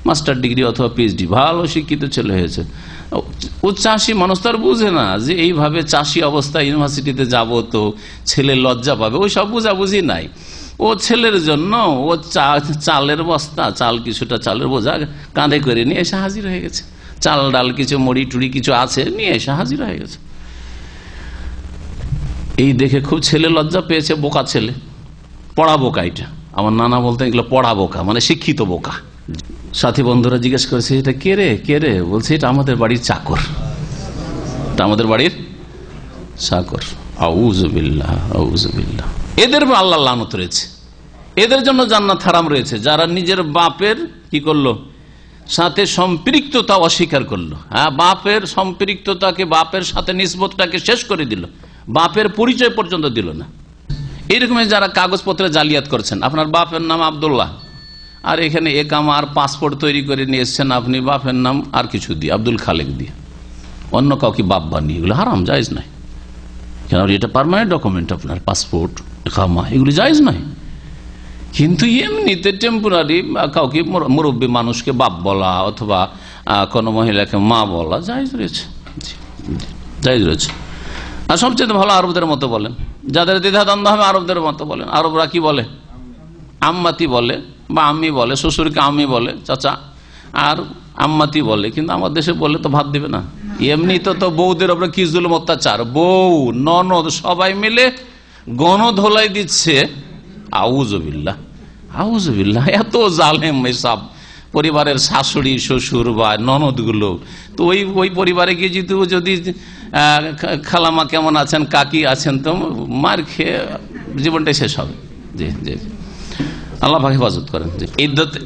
মাস্টার ডিগ্রি অথবা পিএইচডি, ভালো শিক্ষিত ছেলে হয়েছে। ও চাষি মানুষ তার বুঝে না যে এইভাবে চাষি অবস্থায় ইউনিভার্সিটিতে যাব তো ছেলে লজ্জা পাবে, ওই সব বুঝাবুঝি নাই। ও ছেলের জন্য ও চালের বস্তা, চাল কিছুটা চালের বোঝা কাঁধে করে নিয়ে এসে হাজির হয়ে গেছে, চাল ডাল কিছু মুড়ি টুড়ি কিছু আছে নিয়ে এসে হাজির হয়ে গেছে। এই দেখে খুব ছেলে লজ্জা পেয়েছে, বোকা ছেলে, পড়া বোকা। এটা আমার নানা বলতেন এগুলো পড়া বোকা, মানে শিক্ষিত বোকা। সাথী বন্ধুরা জিজ্ঞেস করেছে এটা কে রে, কে রে? বলছে এটা আমাদের বাড়ির চাকর, এটা আমাদের বাড়ির চাকর। আউযুবিল্লাহ, আউযুবিল্লাহ। এদের আল্লাহ লানত রয়েছে, এদের জন্য জান্নাত হারাম রয়েছে, যারা নিজের বাপের কি করলো, সাথে সম্পৃক্ততা অস্বীকার করলো। হ্যাঁ, বাপের সম্পৃক্ততাকে, বাপের সাথে নিসবতটাকে শেষ করে দিল, বাপের পরিচয় পর্যন্ত দিল না। এইরকম যারা কাগজপত্রে জালিয়াত করছেন, আপনার বাপের নাম আব্দুল্লাহ, আর এখানে একামা আর পাসপোর্ট তৈরি করে নিয়ে এসছেন আপনি বাপের নাম আর কিছু দিয়ে, আব্দুল খালেক দিয়ে, অন্য কাউকে বাপ বানিয়ে, এগুলো হারাম, জায়েজ নাই। কেন? এটা পার্মানেন্ট ডকুমেন্ট, আপনার পাসপোর্ট, একামা, এগুলি জায়েজ নাই। কিন্তু এমনিতে টেম্পোরারি কাউকে, মুরব্বী মানুষকে বাপ বলা অথবা কোনো মহিলাকে মা বলা জায়েজ রয়েছে, জায়েজ রয়েছে। আর সবচেয়ে ভালো আরবদের মতো বলেন, যাদের দ্বিধাদ্বন্দ্ব হবে আরবদের মতো বলেন। আরবরা কি বলে? আম্মাতি বলে বা আম্মি বলে, শ্বশুরকে আম্মি বলে, চাচা, আর আম্মাতি বলে। কিন্তু আমার দেশে বললে তো ভাত দিবে না। এমনি তো বউদের ওপরে কি জুলুম অত্যাচার, বউ ননদ সবাই মিলে গণধোলাই দিচ্ছে। আউযুবিল্লাহ, আউযুবিল্লাহ, এত জালেম এসব পরিবারের শাশুড়ি শ্বশুর বা ননদ গুলো। তো ওই পরিবারে গিয়ে যদি খালামা কেমন আছেন, কাকি আছেন, তো মার খেয়ে জীবনটাই শেষ হবে। জি জি। আল্লাহ পাক হেফাজত করেন।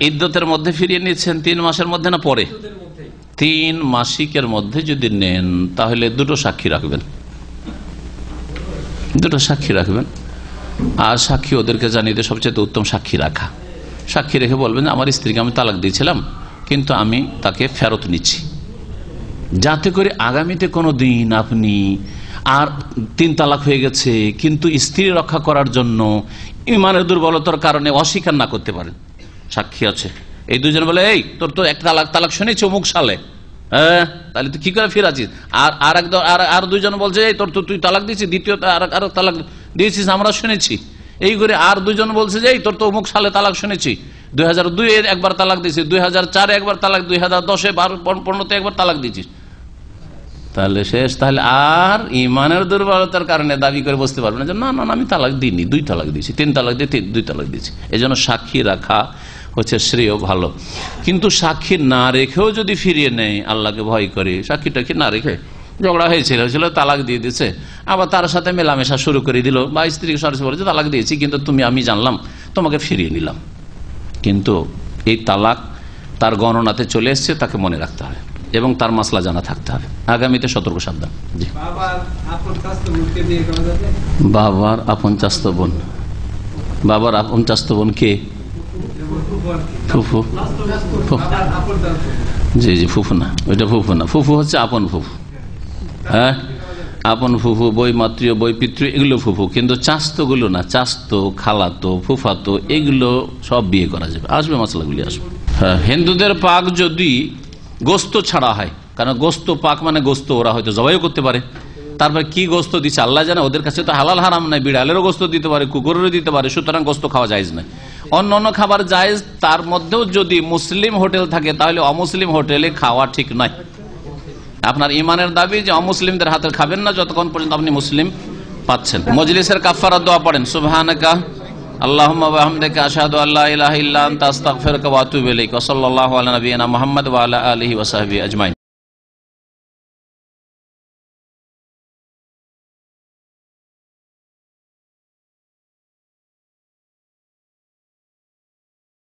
ইদ্যতের মধ্যে ফিরিয়ে নিচ্ছেন 3 মাসের মধ্যে না পরে? 3 মাসিকের মধ্যে যদি নেন তাহলে 2 সাক্ষী রাখবেন, 2 সাক্ষী রাখবেন। আর সাক্ষী ওদেরকে জানিয়ে দিয়ে সবচেয়ে উত্তম সাক্ষী রাখা। সাক্ষী রেখে বলবেন আমার স্ত্রীকে আমি তালাক দিয়েছিলাম, কিন্তু আমি তাকে ফেরত নিচ্ছি, যাতে করে আগামীতে কোনো দিন আপনি আর 3 তালাক হয়ে গেছে কিন্তু স্ত্রী রক্ষা করার জন্য ইমানের দুর্বলতার কারণে অস্বীকার না করতে পারেন। সাক্ষী আছে, এই 2 জন বলে এই তোর তো একটা তালাক শুনেছি অমুক সালে, হ্যাঁ তাহলে তুই কি করে ফিরাছিস? আর 2 জন বলছে এই তোর তো তুই তালাক দিয়েছিস, দ্বিতীয় আর তালাক দিয়েছিস আমরা শুনেছি। এই করে আর 2 জন বলছে যে এই তোর তো অমুক সালে তালাক শুনেছি, 2002 একবার তালাক দিয়েছিস, 2004 একবার তালাক, 2010 12-15 একবার তালাক দিয়েছিস, তাহলে শেষ। তাহলে আর ইমানের দুর্বলতার কারণে দাবি করে বসতে পারবে না যে না না আমি তালাক দিইনি, 2 তালাক দিয়েছি, 3 তালাক দিয়ে 2 তালাক দিয়েছি। এই জন্য সাক্ষী রাখা হচ্ছে শ্রেয়, ভালো। কিন্তু সাক্ষী না রেখেও যদি ফিরিয়ে নেয় আল্লাহকে ভয় করে, সাক্ষীটাকে না রেখে ঝগড়া হয়েছিল তালাক দিয়ে দিচ্ছে, আবার তার সাথে মেলামেশা শুরু করে দিল, বা স্ত্রীকে সরাসরি বলেছে তালাক দিয়েছি কিন্তু আমি জানলাম তোমাকে ফিরিয়ে নিলাম, কিন্তু এই তালাক তার গণনাতে চলে এসছে, তাকে মনে রাখতে হবে এবং তার মাসলা জানা থাকতে হবে, আগামীতে সতর্ক সাবধান। জি, বাবার আপন চাস্তো বোন, বাবার আপন চাস্তো বোন কে? ফুফু। জি জি, ফুফু না, ওইটা ফুফু না, ফুফু হচ্ছে আপন ফুফু। হ্যাঁ, আপন ফুফু, বই মাতৃ, বই পিতৃ, এগুলো ফুফু, কিন্তু চাস্তো গুলো না, চাস্তো, খালাতো, ফুফাতো এগুলো সব বিয়ে করা যাবে, আসবে মশলাগুলি আসবে। হ্যাঁ, হিন্দুদের পাক যদি গোস্ত ছাড়া হয়, কারণ গোস্ত পাক মানে গোস্ত ওরা হয়তো জবাইও করতে পারে, তারপরে কি গোস্ত দিচ্ছে আল্লাহ জানে, ওদের কাছে তো হালাল হারাম নাই, বিড়ালেরও গোস্ত দিতে পারে, কুকুরেরও দিতে পারে, সুতরাং গোস্ত খাওয়া জায়েজ নাই। অন্য অন্য খাবার জায়েজ, তার মধ্যেও যদি মুসলিম হোটেল থাকে তাহলে অমুসলিম হোটেলে খাওয়া ঠিক নয়। আপনার ইমানের দাবি যে অমুসলিমদের হাতে খাবেন না যতক্ষণ পর্যন্ত আপনি মুসলিম পাচ্ছেন। মজলিসের কাফারাত দোয়া পড়েন, সুবহানাকা আল্লাহুম্মা ওয়া বিহামদিকা আশহাদু আল্লা ইলাহা ইল্লা আনতা আস্তাগফিরুকা ওয়া আতুবু ইলাইক। ওয়া সাল্লাল্লাহু আলা নবিয়িনা মুহাম্মদ ওয়া আলা আলিহি ওয়া সাহবিহি আজমাইন।